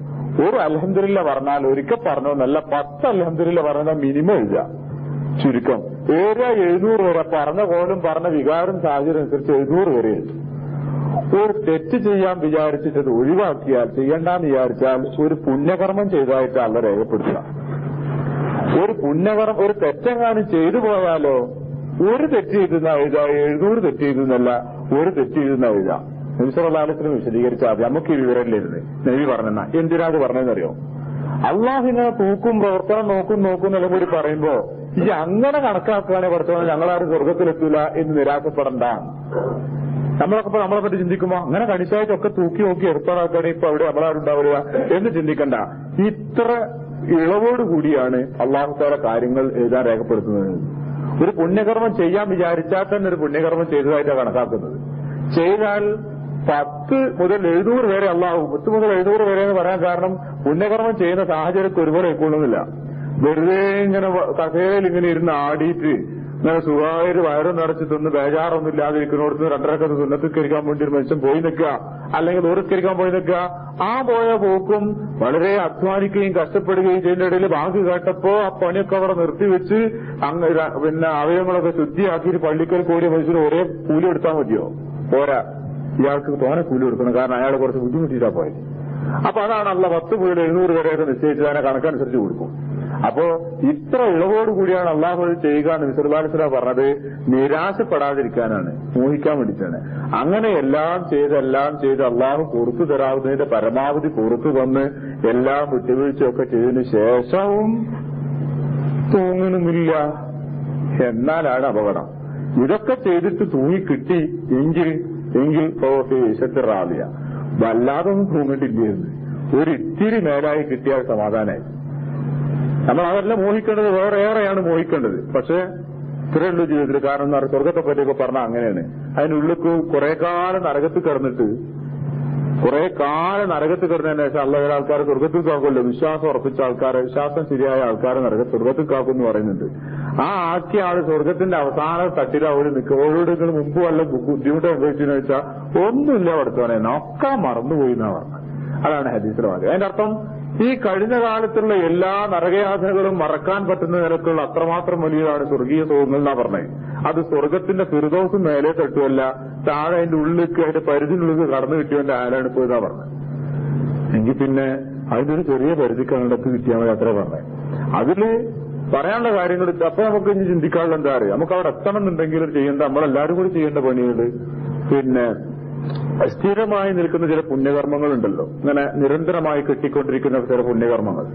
ഒരു അൽഹംദുലില്ലാ പറഞ്ഞാൽ ഒരിക്കൽ പറഞ്ഞോന്നല്ല, 10 അൽഹംദുലില്ലാ പറഞ്ഞാൽ മിനിമം എഴുതുക. ചുരുക്കം 700 വരെ പറഞ്ഞ കോലും പറഞ്ഞ വികാരം സാഹചര്യം അനുസരിച്ച് 700 വരെ എഴുതും. ഒരു തെറ്റ് ചെയ്യാൻ വിചാരിച്ചിട്ട് ഒഴിവാക്കിയാൽ ചെയ്യണ്ടെന്ന് വിചാരിച്ചാൽ ഒരു പുണ്യകർമ്മം ചെയ്തതായിട്ട് അള്ള രേഖപ്പെടുത്തുക. ഒരു തെറ്റെങ്ങാനും ചെയ്തു പോയാലോ ഒരു തെറ്റ് ചെയ്തെന്ന എഴുതാ, 700 തെറ്റ് ചെയ്തെന്നല്ല ഒരു തെറ്റ് ചെയ്തെന്ന എഴുതാ. നബി സല്ലല്ലാഹു അലൈഹി വസല്ലം വിശദീകരിച്ചാൽ നമുക്ക് ഈ വിവരമില്ലായിരുന്നു. നബി പറഞ്ഞെന്നാ എന്തിനാ അത് പറഞ്ഞതെന്നറിയോ? അള്ളാഹിനെ തൂക്കും പ്രവർത്തനം നോക്കും എന്നെല്ലാം കൂടി പറയുമ്പോ ഈ അങ്ങനെ കണക്കാക്കുകയാണെങ്കിൽ പഠിച്ചോ ഞങ്ങളാരും സ്വർഗത്തിലെത്തൂല എന്ന് നിരാശപ്പെടണ്ട. നമ്മളൊക്കെ നമ്മളെ പറ്റി ചിന്തിക്കുമ്പോ അങ്ങനെ കണിശായിട്ടൊക്കെ തൂക്കി നോക്കി ഏർപ്പാടാക്കാണ് ഇപ്പൊ അവിടെ നമ്മളാരുണ്ടാവില്ല എന്ന് ചിന്തിക്കണ്ട. ഇത്ര ഇളവോട് കൂടിയാണ് അള്ളാഹു തആല കാര്യങ്ങൾ എഴുതാൻ രേഖപ്പെടുത്തുന്നത്. ഒരു പുണ്യകർമ്മം ചെയ്യാൻ വിചാരിച്ചാൽ തന്നെ ഒരു പുണ്യകർമ്മം ചെയ്തതായിട്ടാണ് കണക്കാക്കുന്നത്. ചെയ്താൽ 10 മുതൽ 700 വരെ അള്ളാഹു 10 മുതൽ 700 വരെ എന്ന് പറയാൻ കാരണം പുണ്യകർമ്മം ചെയ്യുന്ന സാഹചര്യത്തിൽ ഒരുപോലെ ഉൾക്കൊള്ളുന്നില്ല. വെറുതെ ഇങ്ങനെ കസേരയിൽ ഇങ്ങനെ ഇരുന്ന് ആടിയിട്ട് ഇങ്ങനെ സുഖമായൊരു വയറും നിറച്ച് തിന്ന് ബേജാറൊന്നും ഇല്ലാതിരിക്കുന്നിടത്ത് 2 റക്അത്ത് സുന്നത്തിക്കരിക്കാൻ വേണ്ടി ഒരു മനുഷ്യൻ പോയി നിൽക്കുക, അല്ലെങ്കിൽ ദൂരസ്കരിക്കാൻ പോയി നിൽക്കുക. ആ പോയ പോക്കും വളരെ അധ്വാനിക്കുകയും കഷ്ടപ്പെടുകയും ചെയ്യുന്ന ഇടയിൽ ബാങ്ക് കേട്ടപ്പോ ആ പണിയൊക്കെ അവിടെ നിർത്തിവെച്ച് പിന്നെ അവയവങ്ങളൊക്കെ ശുദ്ധിയാക്കിയിട്ട് പള്ളിക്കൽ കൂടിയ മനുഷ്യന് ഒരേ കൂലി എടുത്താൽ മതിയോ? പോരാ, ഇയാൾക്ക് തോനെ കൂലി കൊടുക്കണം. കാരണം അയാൾ കുറച്ച് ബുദ്ധിമുട്ടിയിട്ടാ പോയത്. അപ്പൊ അതാണ് അള്ള 10 മുതൽ 700 വരെയൊക്കെ നിശ്ചയിച്ചത്. അതിനെ കണക്കനുസരിച്ച് കൊടുക്കും. അപ്പോ ഇത്ര ഇളവോട് കൂടിയാണ് അള്ളാഹു ചെയ്യുക എന്ന് നബി സല്ലല്ലാഹു അലൈഹി വസല്ലം പറഞ്ഞത്. നിരാശപ്പെടാതിരിക്കാനാണ്, മോഹിക്കാൻ വേണ്ടിയിട്ടാണ്. അങ്ങനെ എല്ലാം ചെയ്ത് അള്ളാഹു പുറത്തു തരാവുന്നതിന്റെ പരമാവധി പുറത്തു വന്ന് എല്ലാം വിട്ടുവീഴ്ചയൊക്കെ ചെയ്തതിനു ശേഷവും തൂങ്ങുന്നില്ല എന്നാലാണ് അപകടം. ഇതൊക്കെ ചെയ്തിട്ട് തൂങ്ങിക്കിട്ടി എങ്കിൽ വിശത്തിറാവില്ല. വല്ലാതൊന്നും തൂങ്ങിട്ടില്ലായിരുന്നു. ഒരിത്തിരി മേലായി കിട്ടിയാൽ സമാധാനമായി. നമ്മൾ അതെല്ലാം മോഹിക്കേണ്ടത് വേറെയാണ് മോഹിക്കേണ്ടത്. പക്ഷെ ഇത്രയുള്ളൂ ജീവിതത്തിൽ. കാരണം എന്താ പറയുക, സ്വർഗത്തെ പറ്റിയൊക്കെ പറഞ്ഞാൽ അങ്ങനെയാണ്. അതിനുള്ളിക്ക് കുറെ കാലം നരകത്ത് കിടന്നതിന് ശേഷം അള്ള ആൾക്കാർ സ്വർഗത്തിൽ കാക്കുമല്ലോ. വിശ്വാസം ഉറപ്പിച്ച ആൾക്കാരെ, വിശ്വാസം ശരിയായ ആൾക്കാരെ സ്വർഗത്തിൽ കാക്കും എന്ന് പറയുന്നുണ്ട്. ആ ആക്കിയ ആള് സ്വർഗത്തിന്റെ അവസാന തട്ടിൽ അവര് നിൽക്കും. മുമ്പ് വല്ല ബുദ്ധിമുട്ട് അനുഭവിച്ചെന്ന് വെച്ചാൽ ഒന്നുമില്ല പഠിച്ചോനെ, ഒക്കെ മറന്നുപോയി എന്നാ പറഞ്ഞത്. അതാണ് ഹദീസിലെ വാക്യം. അതിന്റെ അർത്ഥം ഈ കഴിഞ്ഞ കാലത്തുള്ള എല്ലാ നരകയാതനകളും മറക്കാൻ പറ്റുന്ന നിലക്കുള്ള അത്രമാത്രം വലിയതാണ് സ്വർഗീയ സുഖങ്ങൾ എന്നാ പറഞ്ഞത്. അത് സ്വർഗത്തിന്റെ ഫിർദൗസ് മേലെ തട്ടുമല്ല, താഴെ അതിന്റെ ഉള്ളിലേക്ക് അതിന്റെ പരിധിനുള്ളിൽ കടന്നു കിട്ടിയവന്റെ ആരാണ് ഇപ്പോ ഇതാ പറഞ്ഞത്. എങ്കിൽ പിന്നെ അതിന്റെ ഒരു ചെറിയ പരിധിക്ക് അങ്ങോട്ട് കിട്ടിയാൽ മതി, അത്ര പറഞ്ഞത്. അതില് പറയാനുള്ള കാര്യങ്ങൾ അപ്പൊ നമുക്ക് ഇനി ചിന്തിക്കാനുള്ള എന്താ അറിയാം, നമുക്ക് അവിടെ എത്തണം എന്നുണ്ടെങ്കിൽ ചെയ്യേണ്ട, നമ്മളെല്ലാരും കൂടി ചെയ്യേണ്ട പണികൾ, പിന്നെ സ്ഥിരമായി നിൽക്കുന്ന ചില പുണ്യകർമ്മങ്ങളുണ്ടല്ലോ, ഇങ്ങനെ നിരന്തരമായി കിട്ടിക്കൊണ്ടിരിക്കുന്ന ചില പുണ്യകർമ്മങ്ങൾ.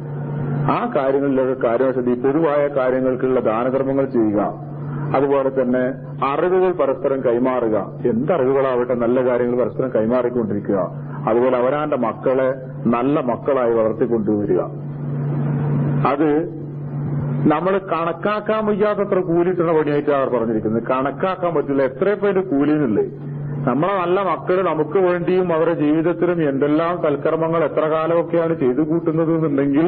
ആ കാര്യങ്ങളിലൊക്കെ കാര്യവശതി പൊതുവായ കാര്യങ്ങൾക്കുള്ള ദാനകർമ്മങ്ങൾ ചെയ്യുക. അതുപോലെ തന്നെ അറിവുകൾ പരസ്പരം കൈമാറുക. എന്തറിവുകളാവട്ടെ, നല്ല കാര്യങ്ങൾ പരസ്പരം കൈമാറിക്കൊണ്ടിരിക്കുക. അതുപോലെ അവരാന്റെ മക്കളെ നല്ല മക്കളായി വളർത്തിക്കൊണ്ടുവരിക. അത് നമ്മൾ കണക്കാക്കാൻ വയ്യാത്തത്ര കൂലിട്ടുള്ള പണിയായിട്ടാണ് അവർ പറഞ്ഞിരിക്കുന്നത്. കണക്കാക്കാൻ പറ്റില്ല എത്ര പേര് കൂലിന്നുള്ളത്. നമ്മളെ നല്ല മക്കൾ നമുക്ക് വേണ്ടിയും അവരുടെ ജീവിതത്തിലും എന്തെല്ലാം സൽക്കർമ്മങ്ങൾ എത്ര കാലമൊക്കെയാണ് ചെയ്തു കൂട്ടുന്നത് എന്നുണ്ടെങ്കിൽ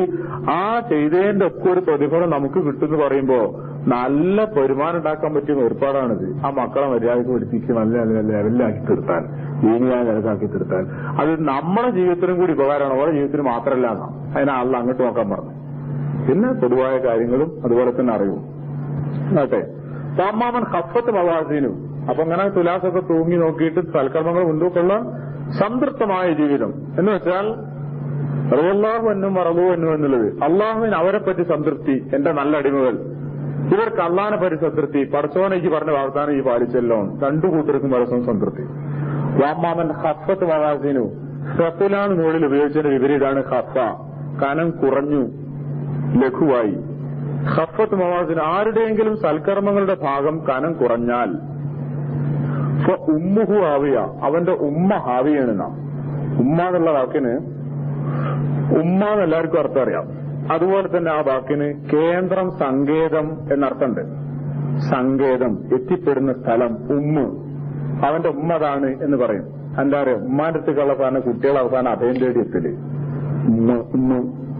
ആ ചെയ്തതിന്റെ ഒക്കെ ഒരു പ്രതിഫലം നമുക്ക് കിട്ടുമെന്ന് പറയുമ്പോ നല്ല വരുമാനം ഉണ്ടാക്കാൻ പറ്റിയ ഏർപ്പാടാണിത്. ആ മക്കളെ മര്യാദയ്ക്ക് പഠിപ്പിച്ച് നല്ല നല്ല ലെവലിലാക്കി തീർത്താൽ, ദീനിയായ നിലക്കാക്കി തീർത്താൽ അത് നമ്മുടെ ജീവിതത്തിനും കൂടി ഉപകാരമാണ്, അവരുടെ ജീവിതത്തിന് മാത്രമല്ല. അതിനെ ആളിൽ അങ്ങോട്ട് നോക്കാൻ പറഞ്ഞു. പിന്നെ പൊതുവായ കാര്യങ്ങളും അതുപോലെ തന്നെ അറിവും. അതെ, താമാമൻ ഹഫത്ത് മവാസീനും. അപ്പൊ അങ്ങനെ തുലാസൊക്കെ തൂങ്ങി നോക്കിയിട്ട് സൽക്കർമ്മങ്ങൾ മുൻപോട്ടുള്ള സംതൃപ്തമായ ജീവിതം എന്ന് വെച്ചാൽ റളിയല്ലാഹു അൻഹും വറളൂ അൻഹു എന്നുള്ളത് അള്ളാഹുവിന് അവരെ പറ്റി സംതൃപ്തി. എന്റെ നല്ല അടിമകൾ, ഇവർക്ക് അള്ളാഹിനെ പറ്റി സംതൃപ്തി. പടച്ചോനേക്ക് പറഞ്ഞ വാഗ്ദാനം ഈ പാലിച്ചല്ലോ. രണ്ടു കൂട്ടർക്കും പരസ്പരം സംതൃപ്തി. വാമാമൻ ഹഫത്ത് മവാസീനു. ഹഫിലാണ് മുകളിൽ ഉപയോഗിച്ചതിന്റെ വിപരീതമാണ് ഹഫ. കനം കുറഞ്ഞു, ലഘുവായി. ഹഫത്ത് മവാസിന് ആരുടെയെങ്കിലും സൽക്കർമ്മങ്ങളുടെ ഭാഗം കനം കുറഞ്ഞാൽ ഉമ്മുഹു ഹാവിയ, അവന്റെ ഉമ്മ ഹാവിയാണ്. നാം ഉമ്മ എന്നുള്ള വാക്കിന് ഉമ്മ എന്ന് എല്ലാവർക്കും അർത്ഥം അറിയാം. അതുപോലെ തന്നെ ആ വാക്കിന് കേന്ദ്രം, സങ്കേതം എന്നർത്ഥമുണ്ട്. സങ്കേതം, എത്തിപ്പെടുന്ന സ്ഥലം, ഉമ്മ. അവന്റെ ഉമ്മതാണ് എന്ന് പറയും. എന്താ പറയുക, ഉമ്മാന്റെ അടുത്തേക്കുള്ള സാധനം കുട്ടികൾ അവസാനം അഭയം തേടി എത്തല്.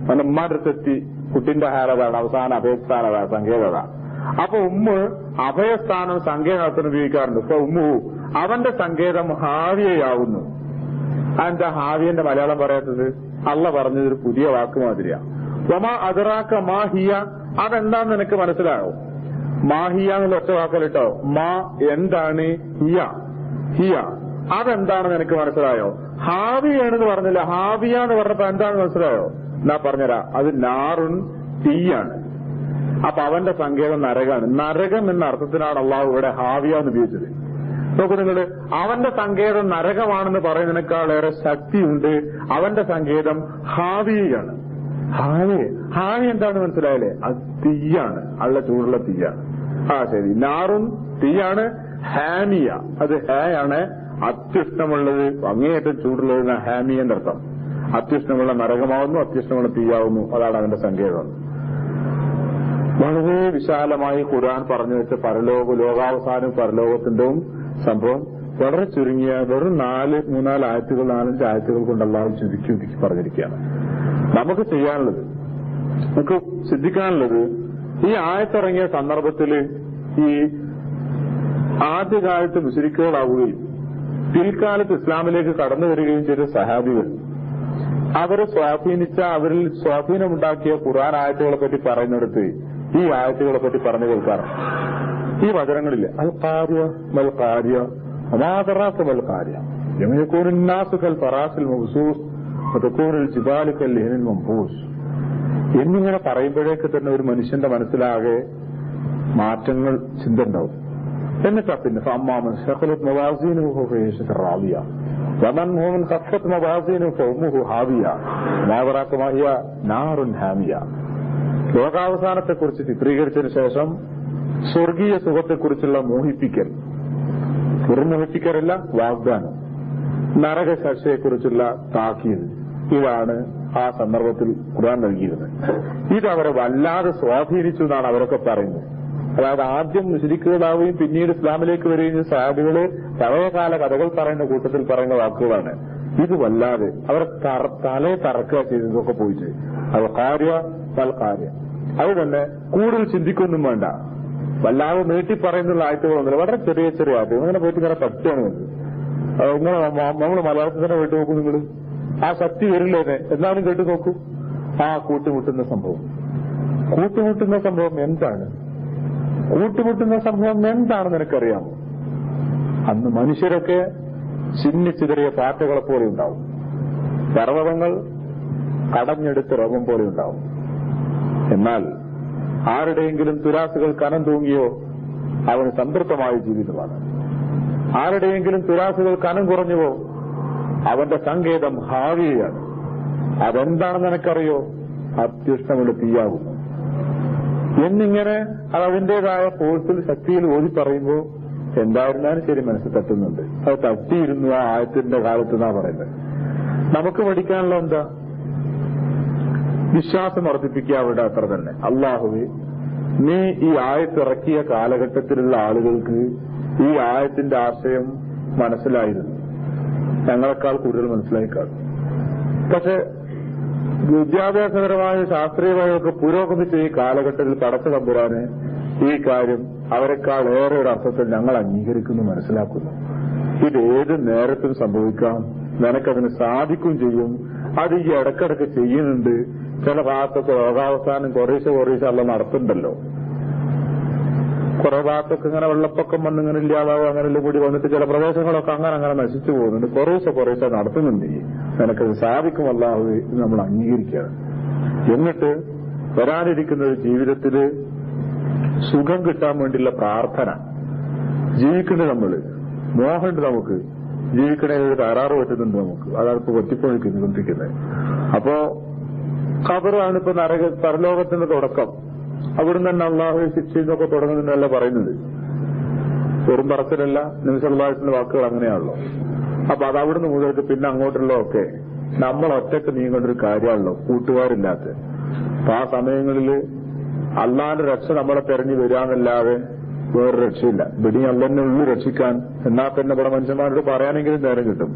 അവന്റെ ഉമ്മാന്റെ അടുത്തെത്തി കുട്ടിന്റെ ഹാരതാണ് അവസാന അഭയസ്ഥാനത, സങ്കേതത. അപ്പൊ ഉമ്മ അഭയസ്ഥാനം സങ്കേതത്തിന് ഉപയോഗിക്കാറുണ്ട്. ഇപ്പൊ ഉമ്മു അവന്റെ സങ്കേതം ഹാവിയയാവുന്നു. അതെന്താ ഹാവിയന്റെ മലയാളം പറയാത്തത്? അള്ള പറഞ്ഞതൊരു പുതിയ വാക്ക് മാതിരിയാ. വമാ അദറാക്ക മാഹിയ, അതെന്താന്ന് നിനക്ക് മനസ്സിലായോ? മാഹിയ എന്നുള്ള ഒറ്റ വാക്കല്ലോ. മാ എന്താണ്, ഹിയ ഹിയ അതെന്താണെന്ന് നിനക്ക് മനസ്സിലായോ? ഹാവിയാണെന്ന് പറഞ്ഞില്ല, ഹാവിയ എന്ന് പറഞ്ഞപ്പോ എന്താണെന്ന് മനസ്സിലായോ? എന്നാ പറഞ്ഞുതരാ, അത് നാറുൻ, തീയാണ്. അപ്പൊ അവന്റെ സങ്കേതം നരകാണ്. നരകം എന്ന അർത്ഥത്തിനാണ് അള്ളാഹു ഇവിടെ ഹാവിയ എന്ന് ഉപയോഗിച്ചത്. നോക്കൂ നിങ്ങള്, അവന്റെ സങ്കേതം നരകമാണെന്ന് പറയുന്നതിനേക്കാളേറെ ശക്തിയുണ്ട് അവന്റെ സങ്കേതം ഹാവിയാണ്. ഹാവി എന്താണെന്ന് മനസ്സിലായല്ലേ? അത് തീയാണ്, അള്ള ചൂടുള്ള തീയാണ്. ശരി, നാറുൻ തീയാണ്. ഹാമിയ അത് ഹേയാണ്, അത്യുഷ്ണമുള്ളത്, അങ്ങേയറ്റം ചൂടുള്ളത് ഹാമിയന്റെ അർത്ഥം. അത്യുഷ്ണമുള്ള നരകമാവുന്നു, അത്യുഷ്ണമുള്ള തീയാവുന്നു. അതാണ് അതിന്റെ സങ്കേതം. വളരെ വിശാലമായി ഖുർആൻ പറഞ്ഞു വെച്ച ലോകാവസാനം പരലോകത്തിന്റെയും സംഭവം വളരെ ചുരുങ്ങിയ വെറും 4 ആയത്തുകൾ 5 ആയത്തുകൾ കൊണ്ട് അല്ലാഹു ചുരുക്കി ഒതുക്കി പറഞ്ഞിരിക്കുകയാണ്. നമുക്ക് ചെയ്യാനുള്ളത്, നമുക്ക് ചിന്തിക്കാനുള്ളത്, ഈ ആയത്തിറങ്ങിയ സന്ദർഭത്തിൽ ഈ ആദ്യകാലത്ത് മുശ്രിക്കുകളാവുകയും പിൽക്കാലത്ത് ഇസ്ലാമിലേക്ക് കടന്നു വരികയും ചെയ്ത സഹാബികൾ, അവരെ അവരിൽ സ്വാധീനമുണ്ടാക്കിയ ഖുർആൻ ആയത്തുകളെ പറ്റി പറയുന്നിടത്ത് ഈ ആയത്തുകളെ പറ്റി പറഞ്ഞു കേൾക്കാറുണ്ട്. ഈ വചനങ്ങളില്ല, അൽ ഖാരിയ മൽ ഖാരിയ വമാ അദ്റാക മൽ ഖാരിയ യൗമ നാസു കൽ ഫറാസിൽ മബ്സൂസ് വതകൂനുൽ ജിബാലു കൽ ലിഹനിൽ മംബൂസ് എന്നിങ്ങനെ പറയുമ്പോഴേക്ക് തന്നെ ഒരു മനുഷ്യന്റെ മനസ്സിലാകെ മാറ്റങ്ങൾ, ചിന്ത ഉണ്ടാവും. എന്നിട്ടാ പിന്നെ ഫഅമ്മാമൻ സഖലത് മവാസീനുഹു ഫഹുവ യശ്കുർ റാദിയ വമൻ ഹുവ ഖഫത് മവാസീനുഹു ഫഉമ്മുഹു ഹാവിയ വമാ അദ്റാക മാ ഹിയ നാറുൻ ഹാമിയ. ലോകാവസാനത്തെക്കുറിച്ച് ചിത്രീകരിച്ചതിന് ശേഷം സ്വർഗീയ സുഖത്തെക്കുറിച്ചുള്ള മോഹിപ്പിക്കൽ, വെറും മോഹിപ്പിക്കലല്ല, വാഗ്ദാനം, നരകശിക്ഷയെക്കുറിച്ചുള്ള താക്കീത്, ഇതാണ് ആ സന്ദർഭത്തിൽ ഖുർആൻ നൽകിയിരുന്നത്. ഇതവരെ വല്ലാതെ സ്വാധീനിച്ചു എന്നാണ് അവരൊക്കെ പറയുന്നത്. അതായത് ആദ്യം മുശ്രിക്കുകളാവുകയും പിന്നീട് ഇസ്ലാമിലേക്ക് വരികയും സഹാബികള് പഴയകാല കഥകൾ പറയുന്ന കൂട്ടത്തിൽ പറയുന്ന വാക്കുകളാണ്. ഇത് വല്ലാതെ അവർ തലയെ തറക്കുക ചെയ്തതൊക്കെ പോയിട്ട് അത് കാര്യ പല കാര്യം. അത് തന്നെ കൂടുതൽ ചിന്തിക്കൊന്നും വേണ്ട, വല്ലാതെ നീട്ടി പറയുന്നുള്ള ആയത്തുകളൊന്നുമില്ല, വളരെ ചെറിയ ചെറിയ ആയത്തുകൾ. അങ്ങനെ പോയിട്ട് ഇങ്ങനെ തട്ടുകയാണ് നിങ്ങൾ നമ്മൾ മലയാളത്തിൽ തന്നെ കേട്ട് നോക്കൂ. നിങ്ങൾ ആ ശക്തി വരില്ലേ എന്നാലും കേട്ട് നോക്കൂ. ആ കൂട്ടുമുട്ടുന്ന സംഭവം എന്താണ്? കൂട്ടുമുട്ടുന്ന സംഭവം എന്താണെന്ന് നിനക്കറിയാമോ? അന്ന് മനുഷ്യരൊക്കെ ചിന്നിച്ചിതറിയ പാറ്റകളെ പോലെ ഉണ്ടാവും, പർവ്വതങ്ങൾ കടഞ്ഞെടുത്ത് രോഗം പോലെ ഉണ്ടാവും. എന്നാൽ ആരുടെയെങ്കിലും തുലാസുകൾ കനം തൂങ്ങിയോ അവന് സംതൃപ്തമായ ജീവിതമാണ്. ആരുടെയെങ്കിലും തുലാസുകൾ കനം കുറഞ്ഞുവോ അവന്റെ സങ്കേതം ഹാവിയാണ്. അതെന്താണെന്ന് നിനക്കറിയോ? അത്യുഷ്ണമുള്ള തീയാകുന്നു എന്നിങ്ങനെ അത് അതിന്റേതായ ഫോഴ്സിൽ ശക്തിയിൽ ഓതി പറയുമ്പോൾ എന്തായിരുന്നാലും ശരി മനസ്സ് തട്ടുന്നുണ്ട്. അത് തട്ടിയിരുന്നു ആ ആയത്തിന്റെ കാലത്ത് എന്നാ പറയുന്നത്. നമുക്ക് പഠിക്കാനുള്ള എന്താ? വിശ്വാസം വർദ്ധിപ്പിക്കുക അവിടെ അത്ര തന്നെ. അല്ലാഹുവേ, നീ ഈ ആയത്തിറക്കിയ കാലഘട്ടത്തിലുള്ള ആളുകൾക്ക് ഈ ആയത്തിന്റെ ആശയം മനസ്സിലായിരുന്നു, ഞങ്ങളെക്കാൾ കൂടുതൽ മനസ്സിലായി കാണും. പക്ഷെ വിദ്യാഭ്യാസപരമായ ശാസ്ത്രീയമായൊക്കെ പുരോഗമിച്ച ഈ കാലഘട്ടത്തിൽ പടച്ച തമ്പുരാന് ഈ കാര്യം അവരെക്കാൾ ഏറെ ഒരു അർത്ഥത്തിൽ ഞങ്ങൾ അംഗീകരിക്കുന്നു, മനസ്സിലാക്കുന്നു. ഇതേത് നേരത്തും സംഭവിക്കാം, നിനക്കതിന് സാധിക്കും ചെയ്യും. അത് ഈ ഇടക്കിടക്ക് ചെയ്യുന്നുണ്ട്. ചില ഭാഗത്തൊക്കെ രോഗാവസാനം കുറേശ്ശെ അല്ല നടത്തുന്നുണ്ടല്ലോ. കുറെ ഭാഗത്തൊക്കെ ഇങ്ങനെ വെള്ളപ്പൊക്കം വന്നിങ്ങനെ ഇല്ലാതാവും, അങ്ങനെ കൂടി വന്നിട്ട് ചില പ്രദേശങ്ങളൊക്കെ അങ്ങനെ നശിച്ചു പോകുന്നുണ്ട്. കുറേശ്ശെ നടത്തുന്നുണ്ട്. നിനക്കത് സാധിക്കും അല്ലാഹു എന്ന് നമ്മൾ അംഗീകരിക്കുകയാണ്. എന്നിട്ട് വരാനിരിക്കുന്ന ഒരു ജീവിതത്തില് സുഖം കിട്ടാൻ വേണ്ടിയുള്ള പ്രാർത്ഥന ജീവിക്കേണ്ടത് നമ്മള് മോഹമുണ്ട്, നമുക്ക് ജീവിക്കണേ ഒരു കരാറ് പറ്റുന്നുണ്ട് നമുക്ക്. അതാണ് ഇപ്പൊ കൊത്തിപ്പൊഴിക്കൊണ്ടിരിക്കുന്നത്. അപ്പോ ഖബറാണ് ഇപ്പൊ പരലോകത്തിന്റെ തുടക്കം. അവിടുന്ന് തന്നെ അള്ളാഹു ശിക്ഷയൊക്കെ തുടങ്ങുന്നതല്ല പറയുന്നത്, വെറും പറച്ചിലല്ല. നബി സല്ലല്ലാഹു അലൈഹി വസല്ലം വാക്കുകൾ അങ്ങനെയാണല്ലോ. അപ്പൊ അത് അവിടുന്ന് മുതൽക്ക് പിന്നെ അങ്ങോട്ടുള്ളതൊക്കെ നമ്മൾ ഒറ്റക്ക് നീങ്ങേണ്ട ഒരു കാര്യമാണല്ലോ, കൂട്ടുകാരില്ലാത്ത. അപ്പൊ ആ സമയങ്ങളിൽ അള്ളാന്റെ രക്ഷ നമ്മളെ തെരഞ്ഞു വരാന്നല്ലാതെ വേറെ രക്ഷയില്ല. ഇവിടെ അള്ളന്നെ ഉള്ളു രക്ഷിക്കാൻ. എന്നാൽ തന്നെ ഇവിടെ മനുഷ്യന്മാരോട് പറയാനെങ്കിലും നേരം കിട്ടും.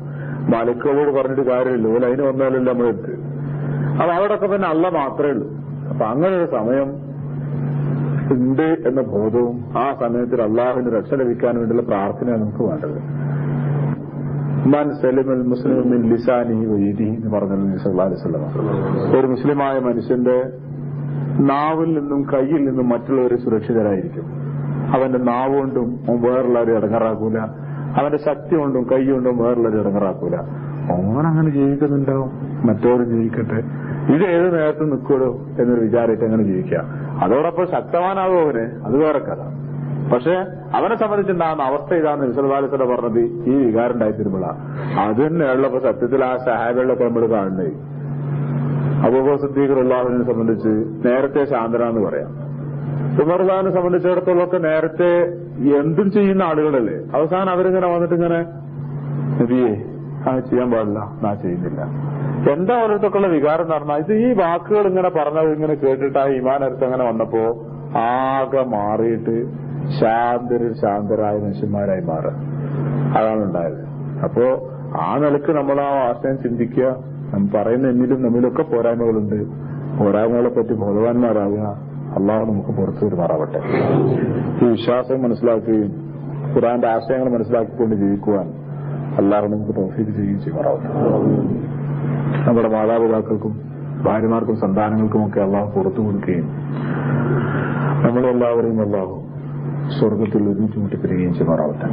മലക്കുകളോട് പറഞ്ഞിട്ട് കാര്യമില്ല, ഓല അതിന് വന്നാലല്ല നമ്മളെടുത്ത്. അപ്പൊ അവിടെയൊക്കെ തന്നെ അള്ള മാത്രമേ ഉള്ളൂ. അപ്പൊ അങ്ങനെ ഒരു സമയം ഉണ്ട് എന്ന ബോധവും ആ സമയത്തിൽ അള്ളാഹുവിന്റെ രക്ഷ ലഭിക്കാൻ വേണ്ടിയുള്ള പ്രാർത്ഥനയാണ് നമുക്ക് വേണ്ടത്. മൻ സലിമൽ മുസ്ലിം മിൻ ലിസാനിഹി വയദിഹി എന്ന് പറഞ്ഞ നബി സല്ലല്ലാഹു അലൈഹി വസല്ലം, ഒരു മുസ്ലിമായ മനുഷ്യന്റെ നാവിൽ നിന്നും കയ്യിൽ നിന്നും മറ്റുള്ളവരെ സുരക്ഷിതരായിരിക്കും. അവന്റെ നാവ് കൊണ്ടും വേറുള്ളവരെ ഇടങ്ങറാക്കൂല, അവന്റെ ശക്തി കൊണ്ടും കൈ കൊണ്ടും വേറുള്ളവരെ ഇടങ്ങറാക്കൂല. അങ്ങനെ ജീവിക്കുന്നുണ്ടാവും, മറ്റവരും ജീവിക്കട്ടെ. ഇത് ഏത് നേരത്തും നിൽക്കുമല്ലോ എന്നൊരു വിചാരിച്ച് അങ്ങനെ ജീവിക്കാം. അതോടൊപ്പം ശക്തവാനാകും അവന്, അത് വേറെ കഥ. പക്ഷെ അവനെ സംബന്ധിച്ചുണ്ടാകുന്ന അവസ്ഥ ഇതാണ് നബി സല്ലല്ലാഹു അലൈഹി വസല്ലം പറഞ്ഞത്. ഈ വികാരം ഉണ്ടായിത്തീരുമ്പോഴാണ് അത് തന്നെയുള്ളപ്പോ സത്യത്തിൽ ആ സഹാബികളിലൊക്കെ നമ്മൾ കാണുന്നത്. അബൂബക്കർ സിദ്ദീഖ് റളിയല്ലാഹുവിനെ സംബന്ധിച്ച് നേരത്തെ ശാന്തനാന്ന് പറയാം. ഉമർ റളിയല്ലാഹുവിനെ സംബന്ധിച്ചിടത്തോളമൊക്കെ നേരത്തെ എന്തും ചെയ്യുന്ന ആളുകളല്ലേ. അവസാനം അവരിങ്ങനെ വന്നിട്ട് ഇങ്ങനെ, നബിയെ അത് ചെയ്യാൻ പാടില്ല, ഞാൻ ചെയ്യുന്നില്ല. എന്താ ഓരോരുത്തർക്കുള്ള വികാരം എന്ന് പറഞ്ഞാൽ ഇത് ഈ വാക്കുകൾ ഇങ്ങനെ പറഞ്ഞത് ഇങ്ങനെ കേട്ടിട്ട് ആ ഈമാനടുത്ത് അങ്ങനെ വന്നപ്പോ ആകെ മാറിയിട്ട് ശാന്തരായ മനുഷ്യന്മാരായി മാറുക. അതാണ് ഉണ്ടായത്. അപ്പോ ആ നിലക്ക് നമ്മൾ ആ ആശയം ചിന്തിക്കുക. നമ്മൾ പറയുന്ന എന്നിലും നമ്മിലൊക്കെ പോരായ്മകളുണ്ട്. പോരായ്മകളെ പറ്റി ബോധവാന്മാരാകുക. അള്ളാഹു നമുക്ക് പുറത്തു വരുമാറാവട്ടെ. ഈ വിശ്വാസം മനസ്സിലാക്കുകയും ഖുർആന്റെ ആശയങ്ങൾ മനസ്സിലാക്കിക്കൊണ്ട് ജീവിക്കുവാൻ അള്ളാഹു നമുക്ക് തൗഫീഖ് ചെയ്യുകയും ചെയ്യുമാറാവട്ടെ. നമ്മുടെ മാതാപിതാക്കൾക്കും ഭാര്യമാർക്കും സന്താനങ്ങൾക്കുമൊക്കെ അള്ളാഹു പുറത്തു കൊടുക്കുകയും നമ്മളെല്ലാവരെയും അള്ളാഹു സ്വർഗത്തിൽ ഒരുമിച്ച് മുട്ടിപ്പിരിക്കുകയും ചെയ്യുമാറാവട്ടെ.